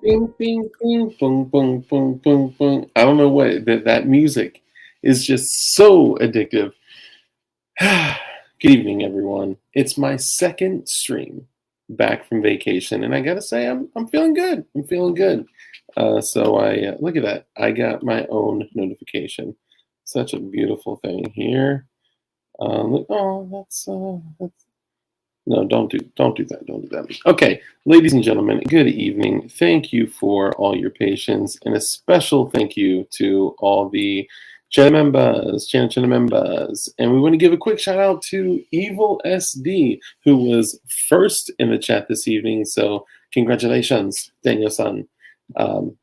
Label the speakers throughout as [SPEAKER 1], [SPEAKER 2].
[SPEAKER 1] Bing, bing, bing, boom, boom, boom, boom, boom. I don't know what that music is just so addictive. Good evening, everyone. It's my second stream back from vacation, and I gotta say, I'm feeling good. I'm feeling good. So I look at that. I got my own notification. Such a beautiful thing here. Look, oh, that's no, don't do that. Don't do that. Okay, ladies and gentlemen, good evening. Thank you for all your patience, and a special thank you to all the channel members. And we want to give a quick shout out to Evil SD, who was first in the chat this evening. So congratulations, Daniel-san. Um,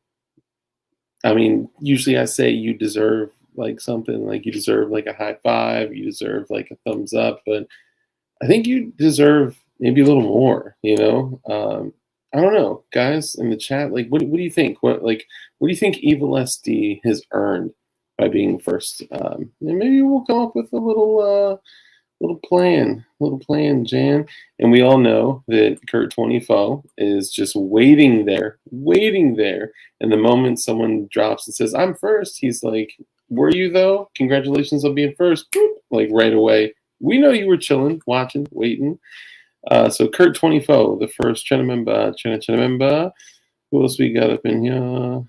[SPEAKER 1] I mean, usually I say you deserve like something, like you deserve like a high five, you deserve like a thumbs up, but I think you deserve maybe a little more, you know? I don't know, guys in the chat, like what do you think? What do you think Evil SD has earned by being first? And maybe we'll come up with a little plan, Jan. And we all know that Kurt 24 is just waiting there. And the moment someone drops and says, I'm first, he's like, were you though? Congratulations on being first. Boop, like right away. We know you were chilling, watching, waiting. So Kurt 24, the first channel member. Who else we got up in here?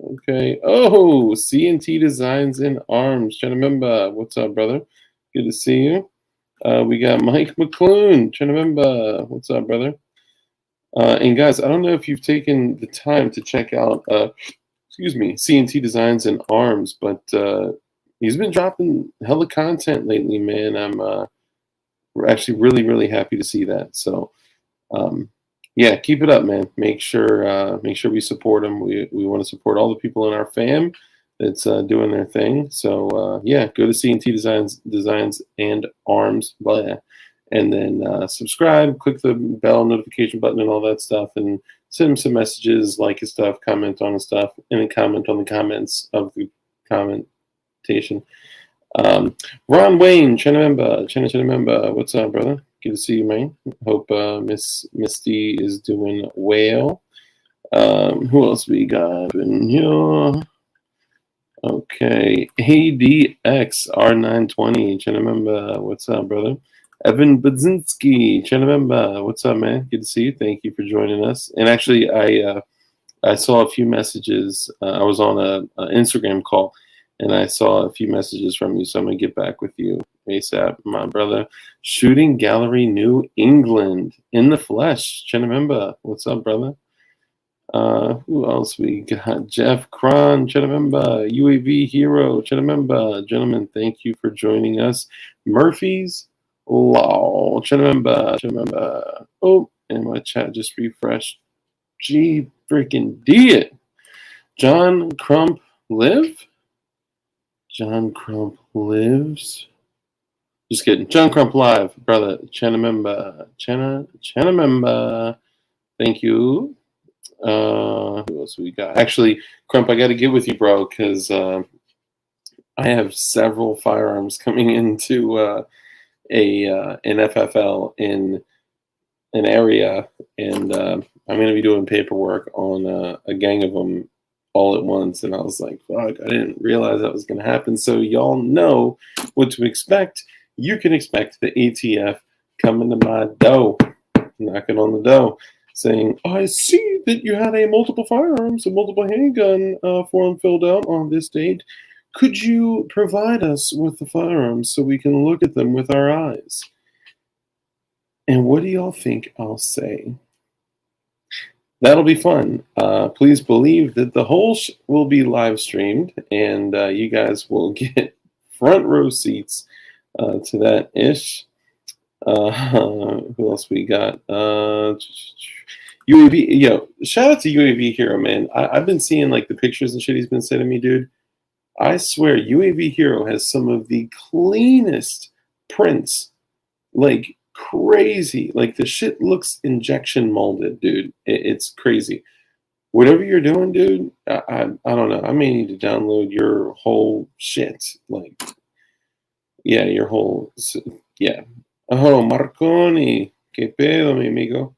[SPEAKER 1] Okay. Oh, C&T Designs in Arms. Channel member. What's up, brother? Good to see you. We got Mike McClune. Channel member. What's up, brother? And guys, I don't know if you've taken the time to check out, C&T Designs in Arms, but he's been dropping hella content lately, man. I'm actually really happy to see that. So yeah, keep it up, man. Make sure we support him. We want to support all the people in our fam that's doing their thing. So yeah, go to C&T Designs and Arms, blah, and then subscribe, click the bell notification button and all that stuff, and send him some messages, like his stuff, comment on his stuff, and then comment on the comments of the commentation. Ron Wayne, channel member, what's up, brother? Good to see you, man. Hope Miss Misty is doing well. Who else we got in here? Okay, ADX R920, channel member, what's up, brother? Evan Budzinski, channel member, what's up, man? Good to see you. Thank you for joining us. And actually, I saw a few messages. I was on an Instagram call, and I saw a few messages from you, so I'm going to get back with you ASAP, my brother. Shooting Gallery New England in the flesh. Channel member, what's up, brother? Who else we got? Jeff Cron, channel member. UAV Hero, channel member. Gentlemen, thank you for joining us. Murphy's Law, channel member. Oh, and my chat just refreshed. Gee, freaking D it. John Crump live? John Crump lives. Just kidding. John Crump live, brother. Channel member. Thank you. Who else we got? Actually, Crump, I got to get with you, bro, because I have several firearms coming into an FFL in an area, and I'm going to be doing paperwork on a gang of them all at once. And I was like, fuck, I didn't realize that was going to happen. So y'all know what to expect. You can expect the ATF coming to my door, knocking on the door, saying, I see that you had a multiple firearms, a multiple handgun form filled out on this date. Could you provide us with the firearms so we can look at them with our eyes? And what do y'all think I'll say? That'll be fun. Please believe that the whole will be live streamed, and you guys will get front row seats to that ish. Who else we got? UAV. Yo, shout out to UAV Hero, man. I've been seeing like the pictures and shit he's been sending me, dude. I swear, UAV Hero has some of the cleanest prints, like crazy. Like the shit looks injection molded, dude. It's crazy. Whatever you're doing, dude, I don't know. I may need to download your whole shit. Like, yeah, your whole, yeah. Oh, Marconi. Que pedo, mi amigo.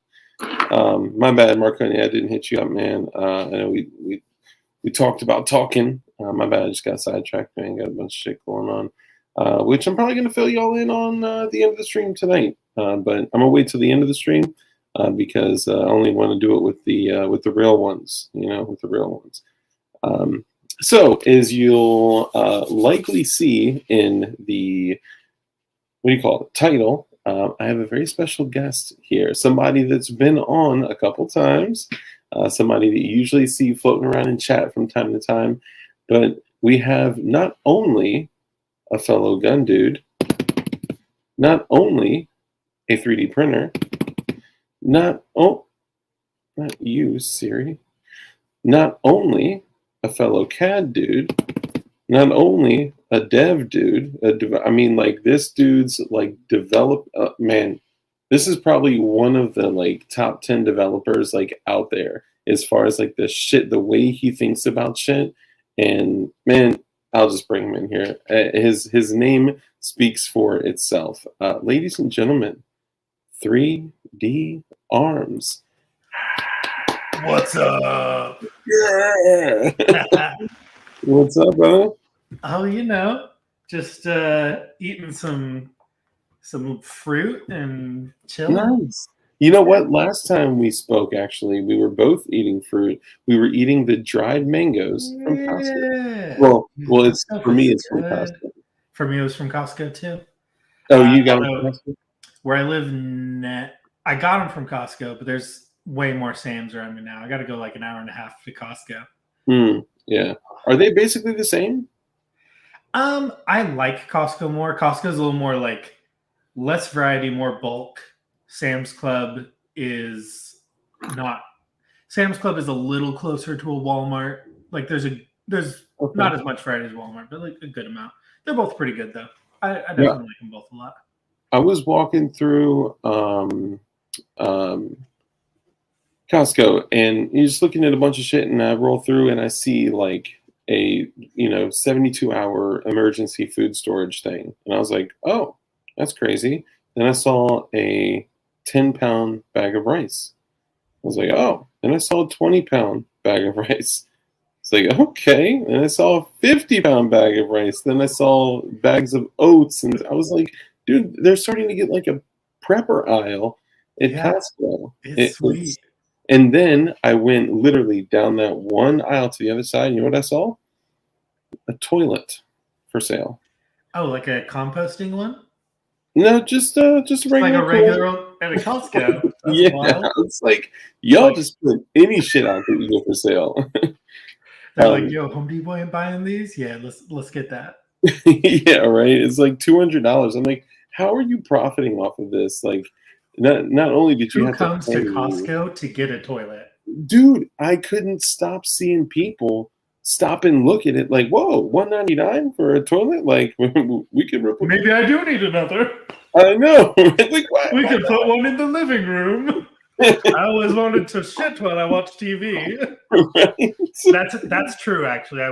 [SPEAKER 1] My bad, Marconi. I didn't hit you up, man. I know we talked about talking. My bad. I just got sidetracked, man. Got a bunch of shit going on, which I'm probably gonna fill y'all in on at the end of the stream tonight. But I'm gonna wait till the end of the stream because I only want to do it with the real ones. With the real ones. So, as you'll likely see in the title, I have a very special guest here. Somebody that's been on a couple times. Somebody that you usually see floating around in chat from time to time. But we have not only a fellow gun dude, not only a 3D printer, not you, Siri, not only a fellow CAD dude, not only a dev dude, this dude's man, this is probably one of the top 10 developers out there as far as the way he thinks about shit. And man, I'll just bring him in here. His name speaks for itself. Ladies and gentlemen, 3D Arms.
[SPEAKER 2] What's up?
[SPEAKER 1] Yeah. What's up, brother?
[SPEAKER 2] Oh, just eating some fruit and chilling.
[SPEAKER 1] Nice. You know what? Last time we spoke, actually, we were both eating fruit. We were eating the dried mangoes from Costco. Well, it's for me. It's from Costco.
[SPEAKER 2] For me, it was from Costco too.
[SPEAKER 1] Oh, you got them from Costco?
[SPEAKER 2] Where I live, I got them from Costco, but there's way more Sam's around me now. I got to go an hour and a half to Costco.
[SPEAKER 1] Yeah. Are they basically the same?
[SPEAKER 2] I like Costco more. Costco's a little more less variety, more bulk. Sam's Club is not. Sam's Club is a little closer to a Walmart. There's okay. Not as much variety as Walmart, but a good amount. They're both pretty good though. I definitely like them both a lot.
[SPEAKER 1] I was walking through Costco, and you're just looking at a bunch of shit, and I roll through and I see a 72-hour emergency food storage thing, and I was like, oh, that's crazy. Then I saw a 10-pound bag of rice. I was like, oh. Then I saw a 20-pound bag of rice. It's like, okay. And I saw a 50-pound bag of rice. Then I saw bags of oats, and I was like, dude, they're starting to get a prepper aisle at Costco.
[SPEAKER 2] It's sweet.
[SPEAKER 1] And then I went literally down that one aisle to the other side. You know what I saw? A toilet for sale.
[SPEAKER 2] Oh, like a composting one?
[SPEAKER 1] No, just a regular.
[SPEAKER 2] Like a regular at a Costco.
[SPEAKER 1] Yeah, wild. It's y'all just put any shit out that you get for sale.
[SPEAKER 2] They're yo, Home Depot ain't buying these? Yeah, let's get that.
[SPEAKER 1] Yeah, right. It's $200. I'm like, how are you profiting off of this? Not only did you have
[SPEAKER 2] to comes to Costco to get a toilet?
[SPEAKER 1] Dude, I couldn't stop seeing people stop and look at it whoa, $199 for a toilet? We could rip.
[SPEAKER 2] Maybe I do need another.
[SPEAKER 1] I know.
[SPEAKER 2] Why could put one in the living room. I always wanted to shit while I watch TV. Right? That's true. Actually, I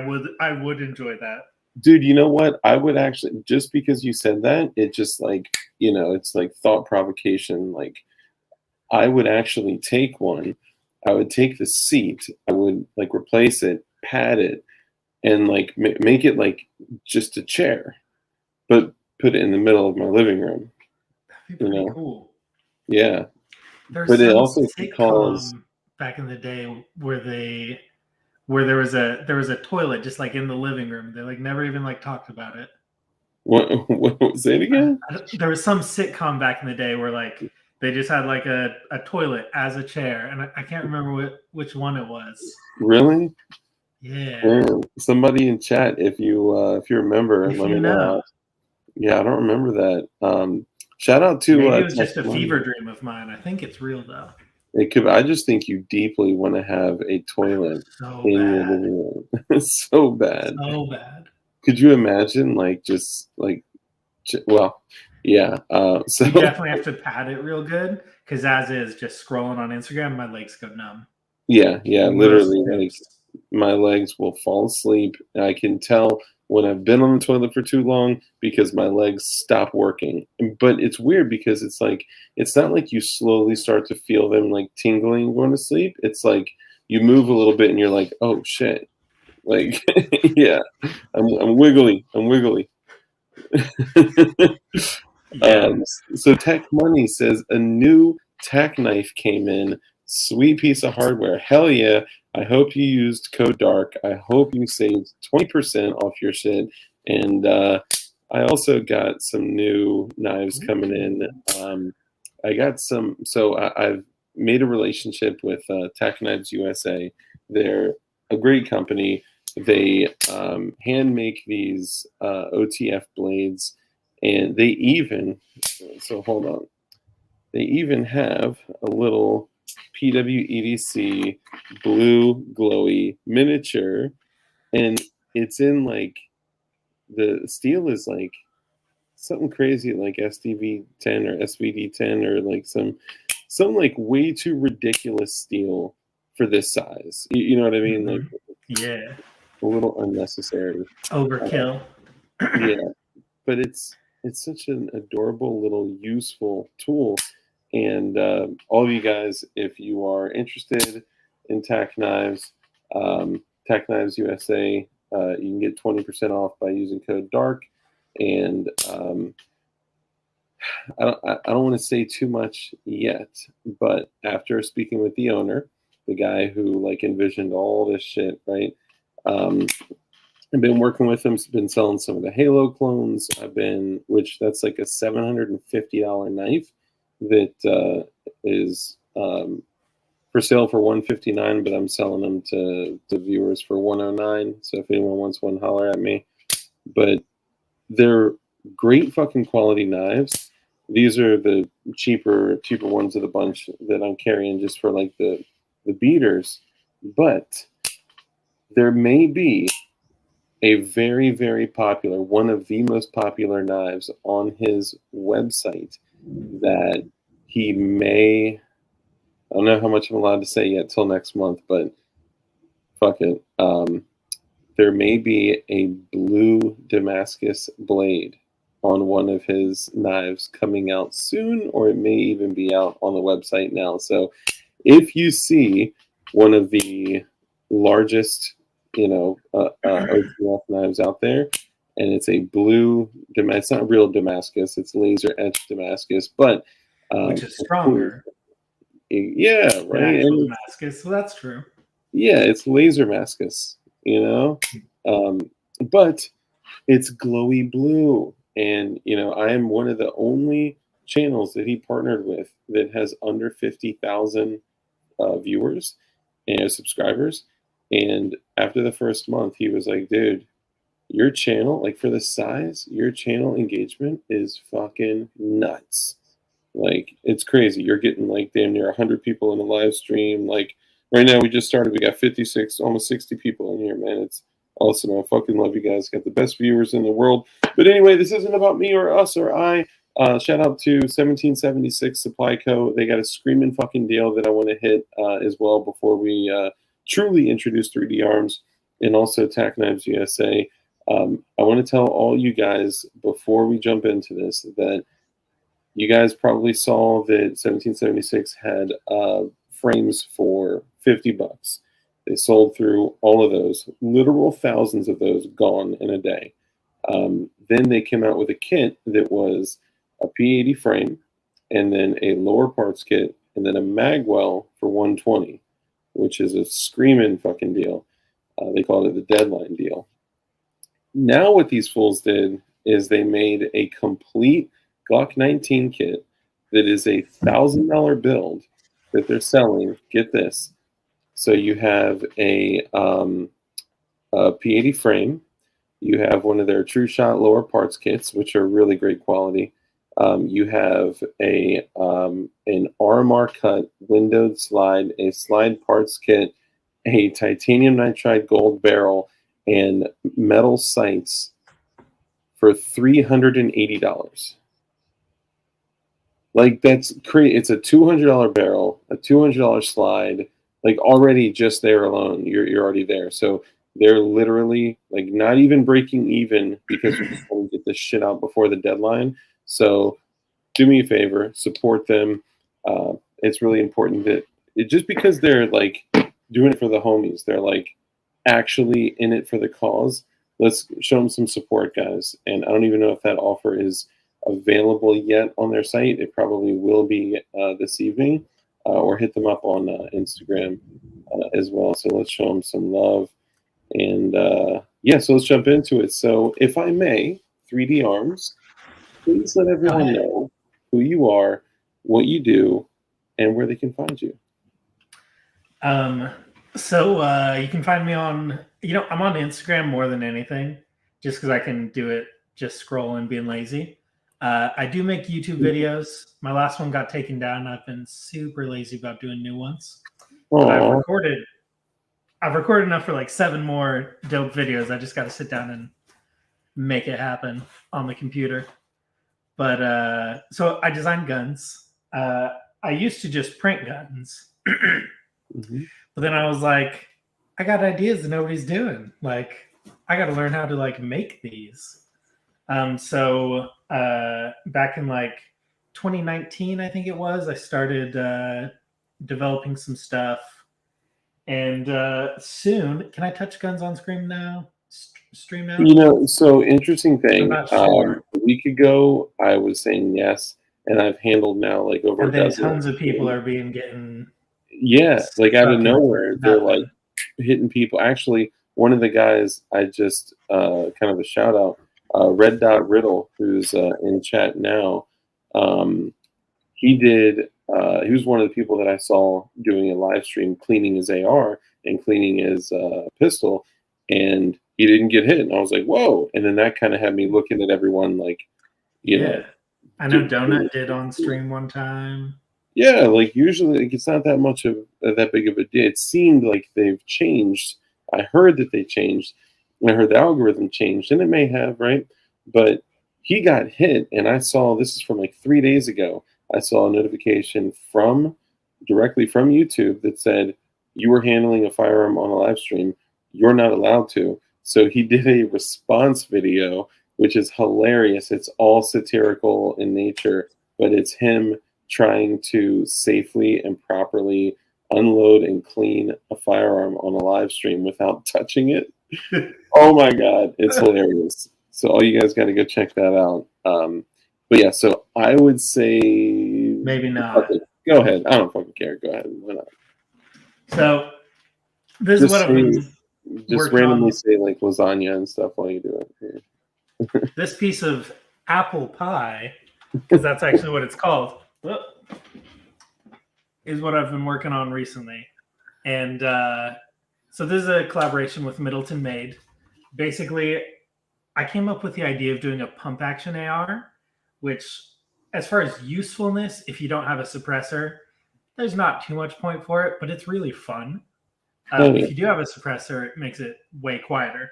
[SPEAKER 2] would enjoy that.
[SPEAKER 1] Dude, you know what? I would actually, just because you said that, it just it's thought provocation. I would actually take one. I would take the seat. I would replace it, pad it, and make it just a chair, but put it in the middle of my living room.
[SPEAKER 2] That'd be pretty cool.
[SPEAKER 1] Yeah.
[SPEAKER 2] There's but it also calls back in the day where there was a toilet just in the living room. They never even talked about it.
[SPEAKER 1] What was it again?
[SPEAKER 2] There was some sitcom back in the day where they just had a toilet as a chair, and I can't remember which one it was.
[SPEAKER 1] Really?
[SPEAKER 2] Yeah.
[SPEAKER 1] Damn. Somebody in chat, if you remember, let me know. Yeah, I don't remember that. Shout out to.
[SPEAKER 2] Maybe it was just a fever dream of mine. I think it's real though.
[SPEAKER 1] It could. I just think you deeply want to have a toilet in your living room. It's so bad.
[SPEAKER 2] So bad.
[SPEAKER 1] Could you imagine? Well, yeah. So
[SPEAKER 2] you definitely have to pad it real good because as is, just scrolling on Instagram, my legs go numb.
[SPEAKER 1] Yeah, literally. My legs will fall asleep. I can tell when I've been on the toilet for too long because my legs stop working. But it's weird because it's like it's not like you slowly start to feel them like tingling going to sleep. It's like you move a little bit and you're like, oh shit. Like yeah, I'm wiggly. I'm wiggly.
[SPEAKER 2] Yeah.
[SPEAKER 1] So Tech Money says a new tack knife came in. Sweet piece of hardware. Hell yeah. I hope you used code DARK. I hope you saved 20% off your shit. And I also got some new knives coming in. I got some, so I've made a relationship with Tack Knives USA. They're a great company. They hand make these OTF blades, and they even, so hold on, they even have a little PWEDC blue glowy miniature, and it's in like the steel is like something crazy like SDV 10 or SVD 10 or like some like way too ridiculous steel for this size. You know what I mean? Like
[SPEAKER 2] Yeah.
[SPEAKER 1] a little unnecessary.
[SPEAKER 2] Overkill.
[SPEAKER 1] Yeah, but it's such an adorable little useful tool. And all of you guys, if you are interested in tack knives, Tack Knives USA, you can get 20% off by using code DARK. And I don't want to say too much yet, but after speaking with the owner, the guy who like envisioned all this shit, right? I've been working with him. Been selling some of the Halo clones. Which that's like a $750 knife that is for sale for $159, but I'm selling them to viewers for $109. So if anyone wants one, holler at me. But they're great fucking quality knives. These are the cheaper ones of the bunch that I'm carrying just for like the beaters. But there may be a very, very popular, one of the most popular knives on his website that he may, I don't know how much I'm allowed to say yet till next month, but fuck it. There may be a blue Damascus blade on one of his knives coming out soon, or it may even be out on the website now. So if you see one of the largest, OTF knives out there, and it's a blue, it's not real Damascus, it's laser etched Damascus, but
[SPEAKER 2] Which is stronger
[SPEAKER 1] yeah,
[SPEAKER 2] than
[SPEAKER 1] right.
[SPEAKER 2] actual
[SPEAKER 1] And
[SPEAKER 2] Damascus. So that's true.
[SPEAKER 1] yeah, it's laser Damascus, um, but it's glowy blue. And, I am one of the only channels that he partnered with that has under 50,000 viewers and subscribers. And after the first month, he was like, dude, your channel, like for the size, your channel engagement is fucking nuts. Like, it's crazy. You're getting like damn near 100 people in the live stream. Like, right now, we just started. We got 56, almost 60 people in here, man. It's awesome. I fucking love you guys. Got the best viewers in the world. But anyway, this isn't about me or us or I. Shout out to 1776 Supply Co. They got a screaming fucking deal that I want to hit as well before we truly introduce 3D Arms and also Tack Knives USA. I want to tell all you guys before we jump into this that you guys probably saw that 1776 had frames for $50. They sold through all of those, literal thousands of those gone in a day. Then they came out with a kit that was a P80 frame, and then a lower parts kit, and then a magwell for 120, which is a screaming fucking deal. They called it the deadline deal. Now what these fools did is they made a complete Glock 19 kit that is a $1,000 build that they're selling. Get this. So you have a P80 frame. You have one of their True Shot lower parts kits, which are really great quality. You have an RMR cut windowed slide, a slide parts kit, a titanium nitride gold barrel, and metal sights for $380. Like, that's crazy. It's a $200 barrel, a $200 slide. Like, already just there alone, you're already there. So They're literally like not even breaking even because we just want to get this shit out before the deadline. So do me a favor, support them. It's really important that just because they're like doing it for the homies, they're like actually in it for the cause. Let's show them some support, guys. And I don't even know if that offer is available yet on their site. It probably will be this evening, or hit them up on Instagram as well. So let's show them some love. And yeah, so let's jump into it. So if I may, 3D Arms, please let everyone know who you are, what you do, and where they can find you.
[SPEAKER 2] So you can find me on, I'm on Instagram more than anything, just because I can do it just scrolling, being lazy. I do make YouTube videos. My last one got taken down. I've been super lazy about doing new ones. But I've recorded enough for like 7 more dope videos. I just got to sit down and make it happen on the computer. But so I design guns. I used to just print guns. But then I was like, I got ideas that nobody's doing. Like, I got to learn how to like make these. So back in like 2019, I think it was, I started developing some stuff. And soon, can I touch guns on Scream now? Stream now?
[SPEAKER 1] So interesting thing.
[SPEAKER 2] I'm not sure.
[SPEAKER 1] A week ago, I was saying yes, and I've handled now like over
[SPEAKER 2] And
[SPEAKER 1] a
[SPEAKER 2] then
[SPEAKER 1] dozen.
[SPEAKER 2] tons of people are getting.
[SPEAKER 1] Yeah, like out of nowhere, they're
[SPEAKER 2] nothing.
[SPEAKER 1] like hitting people. Actually, one of the guys I just kind of a shout out, Red Dot Riddle, who's in chat now. He did. He was one of the people that I saw doing a live stream cleaning his AR and cleaning his pistol, and he didn't get hit. And I was like, whoa! And then that kind of had me looking at everyone like, you know.
[SPEAKER 2] I know Donut did on stream one time.
[SPEAKER 1] Yeah, like usually like, it's not that much of that big of a deal. It seemed like they've changed. I heard that they changed. I heard the algorithm changed, and it may have, right? But he got hit, and I saw this is from like 3 days ago. I saw a notification directly from YouTube that said you were handling a firearm on a live stream. You're not allowed to. So he did a response video, which is hilarious. It's all satirical in nature, but it's him trying to safely and properly unload and clean a firearm on a live stream without touching it. Oh my God, it's hilarious. So all you guys got to go check that out. But yeah, so I would say
[SPEAKER 2] maybe not.
[SPEAKER 1] Go ahead. I don't fucking care. Go ahead. Why not?
[SPEAKER 2] So this is what I've been
[SPEAKER 1] just randomly say like lasagna and stuff while you do it.
[SPEAKER 2] This piece of apple pie, because that's actually what it's called, is what I've been working on recently. And so this is a collaboration with Middleton Made. Basically, I came up with the idea of doing a pump action AR, which, as far as usefulness, if you don't have a suppressor, there's not too much point for it, but it's really fun. If you do have a suppressor, it makes it way quieter.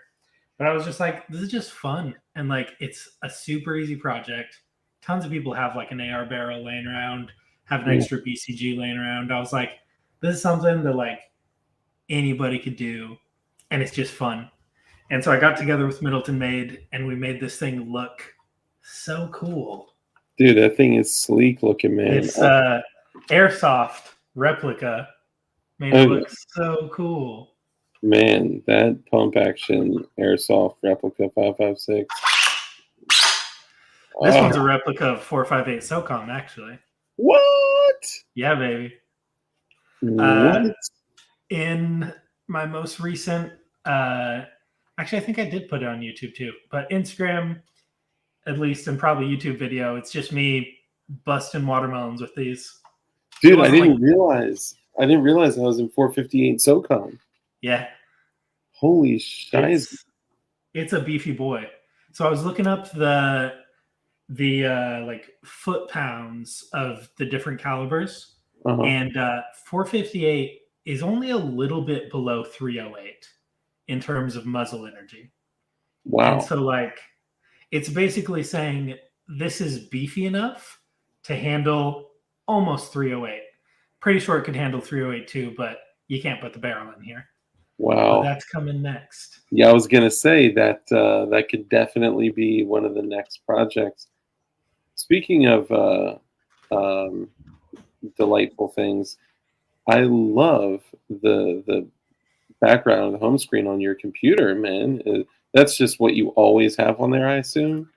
[SPEAKER 2] But I was just like, this is just fun. And like, it's a super easy project. Tons of people have like an AR barrel laying around, have an extra BCG laying around. I was like, this is something that like anybody could do. And it's just fun. And so I got together with Middleton Made and we made this thing look so cool.
[SPEAKER 1] Dude, that thing is sleek looking, man.
[SPEAKER 2] It's airsoft replica. Made it look so cool.
[SPEAKER 1] Man, that pump action airsoft replica 5.56.
[SPEAKER 2] This one's a replica of 4.58 SOCOM, actually.
[SPEAKER 1] What?
[SPEAKER 2] Yeah, baby.
[SPEAKER 1] What?
[SPEAKER 2] In my most recent, actually, I think I did put it on YouTube too, but Instagram, at least, and probably YouTube video, it's just me busting watermelons with these.
[SPEAKER 1] Dude, I didn't realize I was in 458 SOCOM.
[SPEAKER 2] Yeah.
[SPEAKER 1] Holy shit.
[SPEAKER 2] It's a beefy boy. So I was looking up the like foot pounds of the different calibers, and 458 is only a little bit below 308 in terms of muzzle energy.
[SPEAKER 1] Wow.
[SPEAKER 2] And so like it's basically saying this is beefy enough to handle almost 308. Pretty sure it could handle 308 too, but you can't put the barrel in here. but
[SPEAKER 1] Wow.
[SPEAKER 2] that's coming next.
[SPEAKER 1] Yeah, I was gonna say that that could definitely be one of the next projects. Speaking of um, delightful things, I love the background, the home screen on your computer, man. That's just what you always have on there, I assume.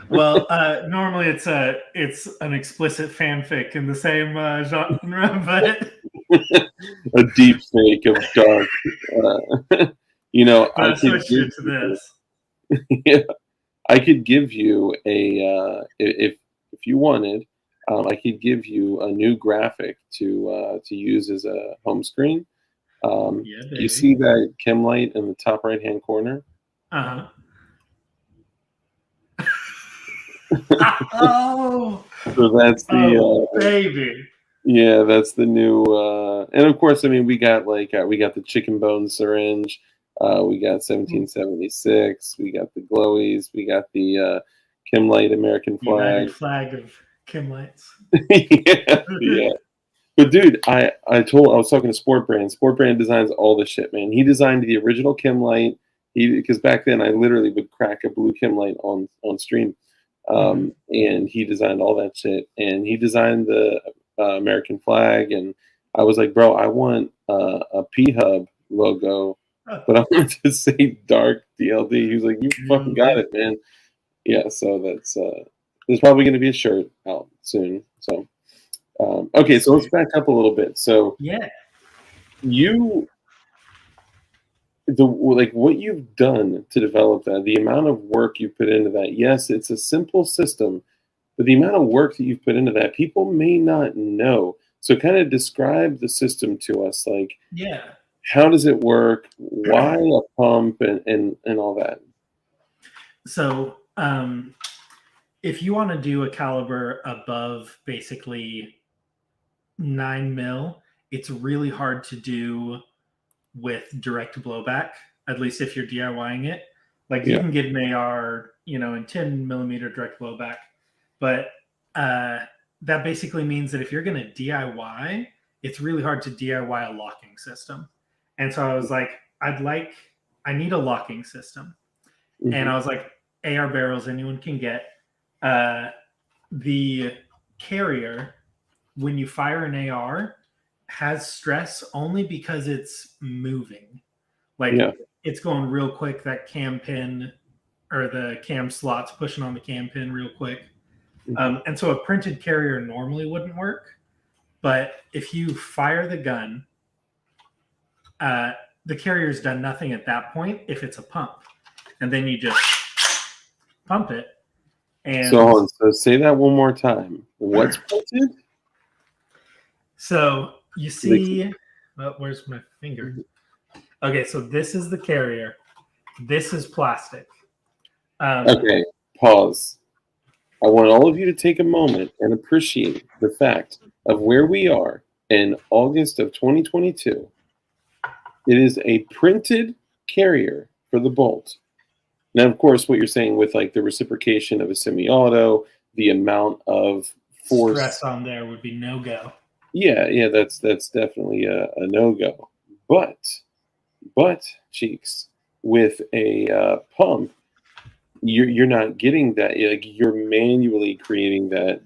[SPEAKER 2] Well, normally it's an explicit fanfic in the same genre,
[SPEAKER 1] A deep fake of dark. You know,
[SPEAKER 2] but I switched it to this.
[SPEAKER 1] yeah, I could give you a if you wanted, I could give you a new graphic to use as a home screen.
[SPEAKER 2] Yeah,
[SPEAKER 1] You
[SPEAKER 2] baby.
[SPEAKER 1] see that chem light in the top right hand corner?
[SPEAKER 2] Uh huh. Oh,
[SPEAKER 1] So that's the
[SPEAKER 2] oh, baby.
[SPEAKER 1] yeah, that's the new and of course, I mean, we got the chicken bone syringe, we got 1776, we got the glowies, we got the chem light American
[SPEAKER 2] United
[SPEAKER 1] flag.
[SPEAKER 2] flag of Kim lights.
[SPEAKER 1] Yeah, yeah. But dude, I was talking to Sport Brand. Sport Brand designs all the shit, man. He designed the original Kim light. He because back then I literally would crack a blue Kim light on stream,
[SPEAKER 2] Mhm.
[SPEAKER 1] and he designed all that shit. And he designed the American flag. And I was like, bro, I want a P Hub logo, but I want it to say Dark DLD. He was like, you fucking got
[SPEAKER 2] DLD.
[SPEAKER 1] it, man. Yeah, so there's probably going to be a shirt out soon. So. Okay, so let's
[SPEAKER 2] Sweet.
[SPEAKER 1] back up a little bit. So
[SPEAKER 2] Yeah.
[SPEAKER 1] you, like what you've done to develop that, the amount of work you put into that. Yes, it's a simple system, but the amount of work that you've put into that, people may not know. So kind of describe the system to us. Like,
[SPEAKER 2] Yeah.
[SPEAKER 1] how does it work? Why a pump and all that?
[SPEAKER 2] So, if you want to do a caliber above basically 9 mil, it's really hard to do with direct blowback, at least if you're DIYing it. Like you
[SPEAKER 1] Yeah,
[SPEAKER 2] can get an AR, in 10 millimeter direct blowback, but that basically means that if you're going to DIY, it's really hard to DIY a locking system. And so I was like, I need a locking system. And
[SPEAKER 1] hmm
[SPEAKER 2] I was like, AR barrels anyone can get. Uh, the carrier, when you fire an AR, has stress only because it's moving. Like
[SPEAKER 1] yeah,
[SPEAKER 2] it's going real quick. That cam pin or the cam slots pushing on the cam pin real quick.
[SPEAKER 1] hmm
[SPEAKER 2] And so a printed carrier normally wouldn't work. But if you fire the gun, uh, the carrier's done nothing at that point if it's a pump. And then you just pump it.
[SPEAKER 1] So
[SPEAKER 2] And
[SPEAKER 1] hold on. So say that one more time. What's printed?
[SPEAKER 2] so you
[SPEAKER 1] Like,
[SPEAKER 2] see, well, where's my finger? Okay, so this is the carrier. This is plastic.
[SPEAKER 1] okay, pause. I want all of you to take a moment and appreciate the fact of where we are in August of 2022. It is a printed carrier for the Bolt. Now, of course, what you're saying with like the reciprocation of a semi-auto, the amount of force,
[SPEAKER 2] Stress on there would be no go.
[SPEAKER 1] yeah, yeah, that's definitely a no-go. But cheeks, with a pump, you're not getting that. Like you're manually creating that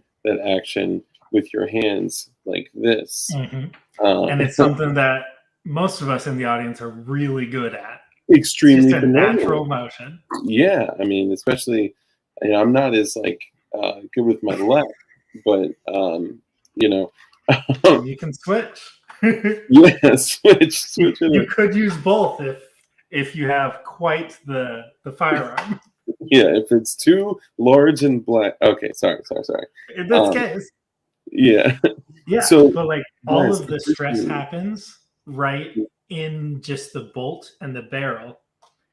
[SPEAKER 1] action with your hands like this.
[SPEAKER 2] Mm-hmm.
[SPEAKER 1] Uh,
[SPEAKER 2] And it's something that most of us in the audience are really good at. It's just
[SPEAKER 1] extremely
[SPEAKER 2] a
[SPEAKER 1] familiar with.
[SPEAKER 2] natural motion.
[SPEAKER 1] Yeah, I mean, especially I'm not as like good with my left, but you know,
[SPEAKER 2] You can switch.
[SPEAKER 1] yeah, switch it
[SPEAKER 2] You
[SPEAKER 1] up.
[SPEAKER 2] could use both if you have quite the firearm.
[SPEAKER 1] Yeah, if it's too large and black. Okay, sorry.
[SPEAKER 2] In this
[SPEAKER 1] Um,
[SPEAKER 2] case,
[SPEAKER 1] yeah.
[SPEAKER 2] yeah,
[SPEAKER 1] So,
[SPEAKER 2] but like all
[SPEAKER 1] guys,
[SPEAKER 2] of the stress happens right in just the bolt and the barrel.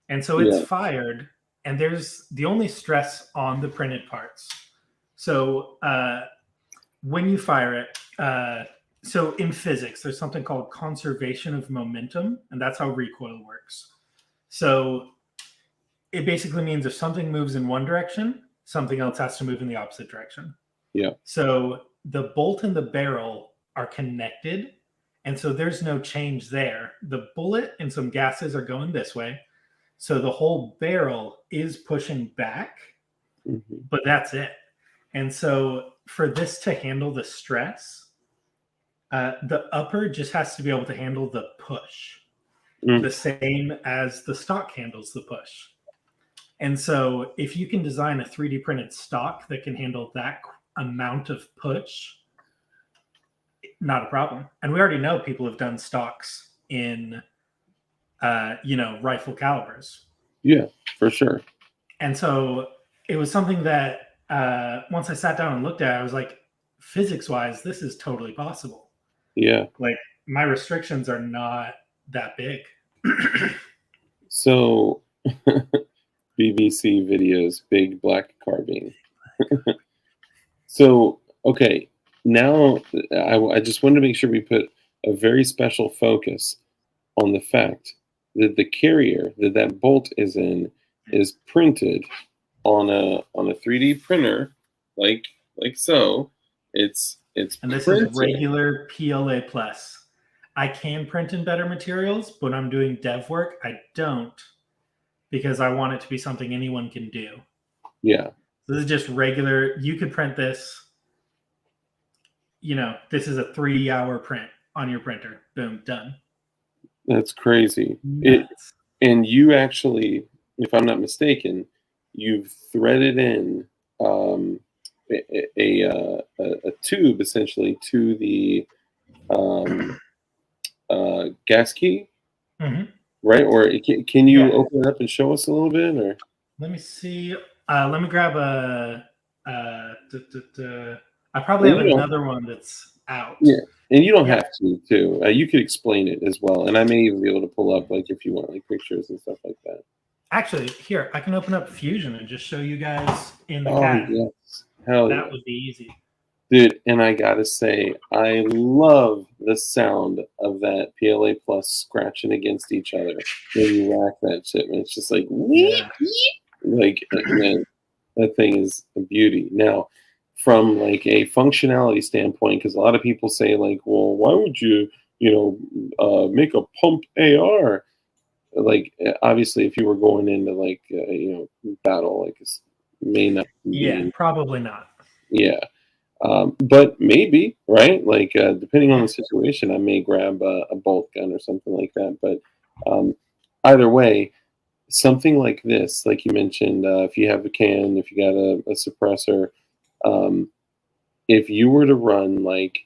[SPEAKER 2] And so it's
[SPEAKER 1] yeah,
[SPEAKER 2] fired, and there's the only stress on the printed parts. So when you fire it, so in physics, there's something called conservation of momentum, and that's how recoil works. So it basically means if something moves in one direction, something else has to move in the opposite direction.
[SPEAKER 1] yeah,
[SPEAKER 2] So the bolt and the barrel are connected, And so there's no change there. The bullet and some gases are going this way. So the whole barrel is pushing back, but that's it. And so for this to handle the stress, the upper just has to be able to handle the push, the same as the stock handles the push. And so if you can design a 3D printed stock that can handle that amount of push, not a problem. And we already know people have done stocks in, rifle calibers.
[SPEAKER 1] Yeah, for sure.
[SPEAKER 2] And so it was something that once I sat down and looked at it, I was like, physics-wise, this is totally possible.
[SPEAKER 1] Yeah.
[SPEAKER 2] Like, my restrictions are not that big.
[SPEAKER 1] So, BBC videos, big black carbine. So, okay, now I just wanted to make sure we put a very special focus on the fact that the carrier that bolt is in is printed on a 3D printer, like so. It's
[SPEAKER 2] And this
[SPEAKER 1] printed.
[SPEAKER 2] is regular PLA plus. I can print in better materials, but when I'm doing dev work, I don't, because I want it to be something anyone can do.
[SPEAKER 1] Yeah.
[SPEAKER 2] So this is just regular. You could print this. This is a 3-hour print on your printer. Boom, done.
[SPEAKER 1] That's crazy. And you actually, if I'm not mistaken, you've threaded in a tube essentially to the gas key, right? Or can you open it up and show us a little bit? Or
[SPEAKER 2] let me see. Let me grab I probably have another one that's out.
[SPEAKER 1] Yeah, and you don't have to too. You could explain it as well, and I may even be able to pull up, like, if you want, like, pictures and stuff like that.
[SPEAKER 2] Actually, here, I can open up Fusion and just show you guys in the
[SPEAKER 1] CAD. Yes. Hell yeah.
[SPEAKER 2] That would be easy.
[SPEAKER 1] Dude, and I gotta say, I love the sound of that PLA Plus scratching against each other when you rack that shit. And it's just like, like, man, that thing is a beauty. Now, from like a functionality standpoint, because a lot of people say, like, well, why would you, make a pump AR? Like, obviously, if you were going into like, battle, like, it may not be.
[SPEAKER 2] Yeah, probably not.
[SPEAKER 1] Yeah. But maybe, right? Like, depending on the situation, I may grab a bolt gun or something like that. But either way, something like this, like you mentioned, if you have a can, if you got a suppressor, if you were to run like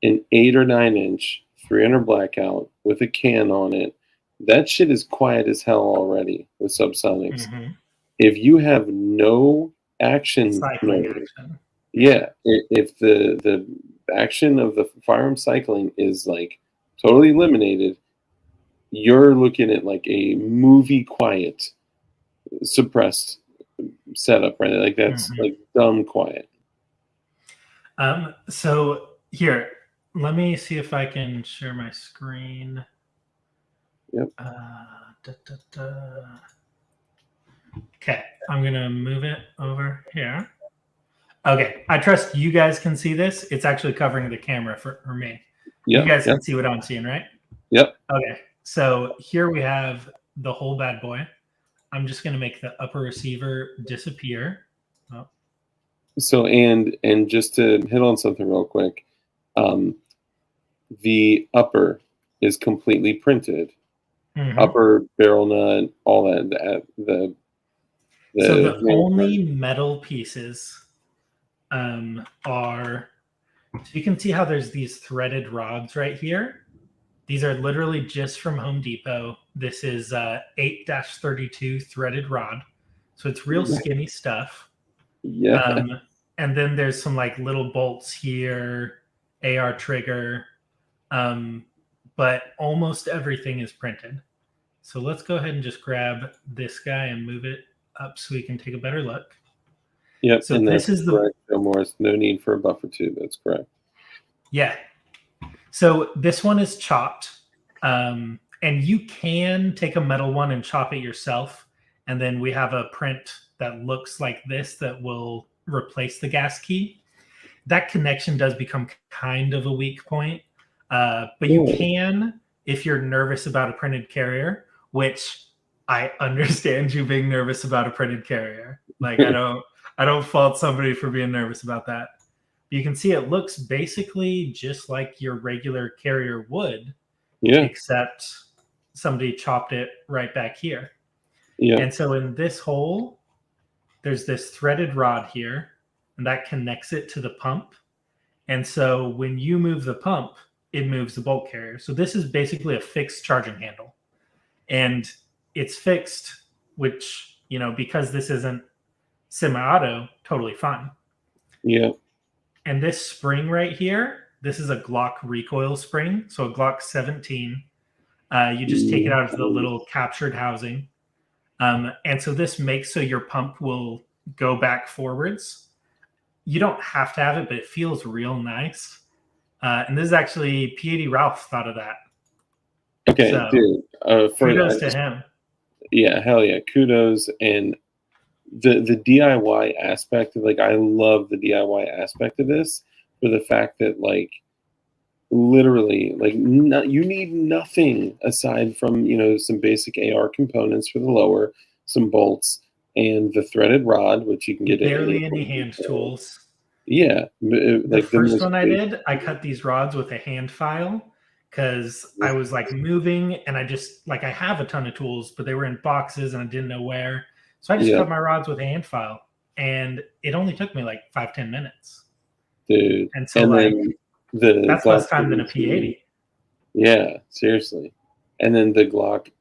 [SPEAKER 1] an 8 or 9 inch 300 blackout with a can on it, that shit is quiet as hell already with subsonics. If you have no action, yeah, if the action of the firearm cycling is like totally eliminated, you're looking at like a movie quiet suppressed setup, right? Like, that's like dumb quiet.
[SPEAKER 2] So here, let me see if I can share my screen.
[SPEAKER 1] Yep.
[SPEAKER 2] Okay, I'm gonna move it over here. Okay, I trust you guys can see this. It's actually covering the camera for me. You guys can see what I'm seeing, right?
[SPEAKER 1] Yep.
[SPEAKER 2] Okay, so here we have the whole bad boy. I'm just gonna make the upper receiver disappear. Oh.
[SPEAKER 1] So, and just to hit on something real quick, the upper is completely printed. Upper barrel nut, all that.
[SPEAKER 2] So the only metal pieces are, so you can see how there's these threaded rods right here. These are literally just from Home Depot. This is 8-32 threaded rod. So it's real skinny stuff.
[SPEAKER 1] Yeah.
[SPEAKER 2] And then there's some like little bolts here, AR trigger, but almost everything is printed. So let's go ahead and just grab this guy and move it up so we can take a better look.
[SPEAKER 1] Yep.
[SPEAKER 2] So this is
[SPEAKER 1] correct, Joe Morris. No need for a buffer tube. That's correct.
[SPEAKER 2] Yeah. So this one is chopped, and you can take a metal one and chop it yourself. And then we have a print that looks like this that will replace the gas key. That connection does become kind of a weak point. But you can, if you're nervous about a printed carrier, which I understand you being nervous about a printed carrier. Like I don't fault somebody for being nervous about that. You can see it looks basically just like your regular carrier would, except somebody chopped it right back here. And so in this hole, there's this threaded rod here, and that connects it to the pump. And so when you move the pump, it moves the bolt carrier. So this is basically a fixed charging handle. And it's fixed, which, because this isn't semi-auto, totally fine.
[SPEAKER 1] Yeah.
[SPEAKER 2] And this spring right here, this is a Glock recoil spring. So a Glock 17. You just take it out of the little captured housing. And so this makes so your pump will go back forwards. You don't have to have it, but it feels real nice. And this is actually P80 Ralph thought of that.
[SPEAKER 1] Okay, so, dude.
[SPEAKER 2] Kudos to him.
[SPEAKER 1] Yeah, hell yeah. Kudos. And the DIY aspect, like, I love the DIY aspect of this for the fact that, like, literally, like, you need nothing aside from, some basic AR components for the lower, some bolts, and the threaded rod, which you can get
[SPEAKER 2] barely any hand tools.
[SPEAKER 1] Yeah.
[SPEAKER 2] The first one I did, I cut these rods with a hand file because I was like moving and I just like I have a ton of tools, but they were in boxes and I didn't know where. So I just cut my rods with a hand file, and it only took me like 5-10 minutes.
[SPEAKER 1] Dude.
[SPEAKER 2] And so that's less time than a P80.
[SPEAKER 1] Yeah, seriously. And then the Glock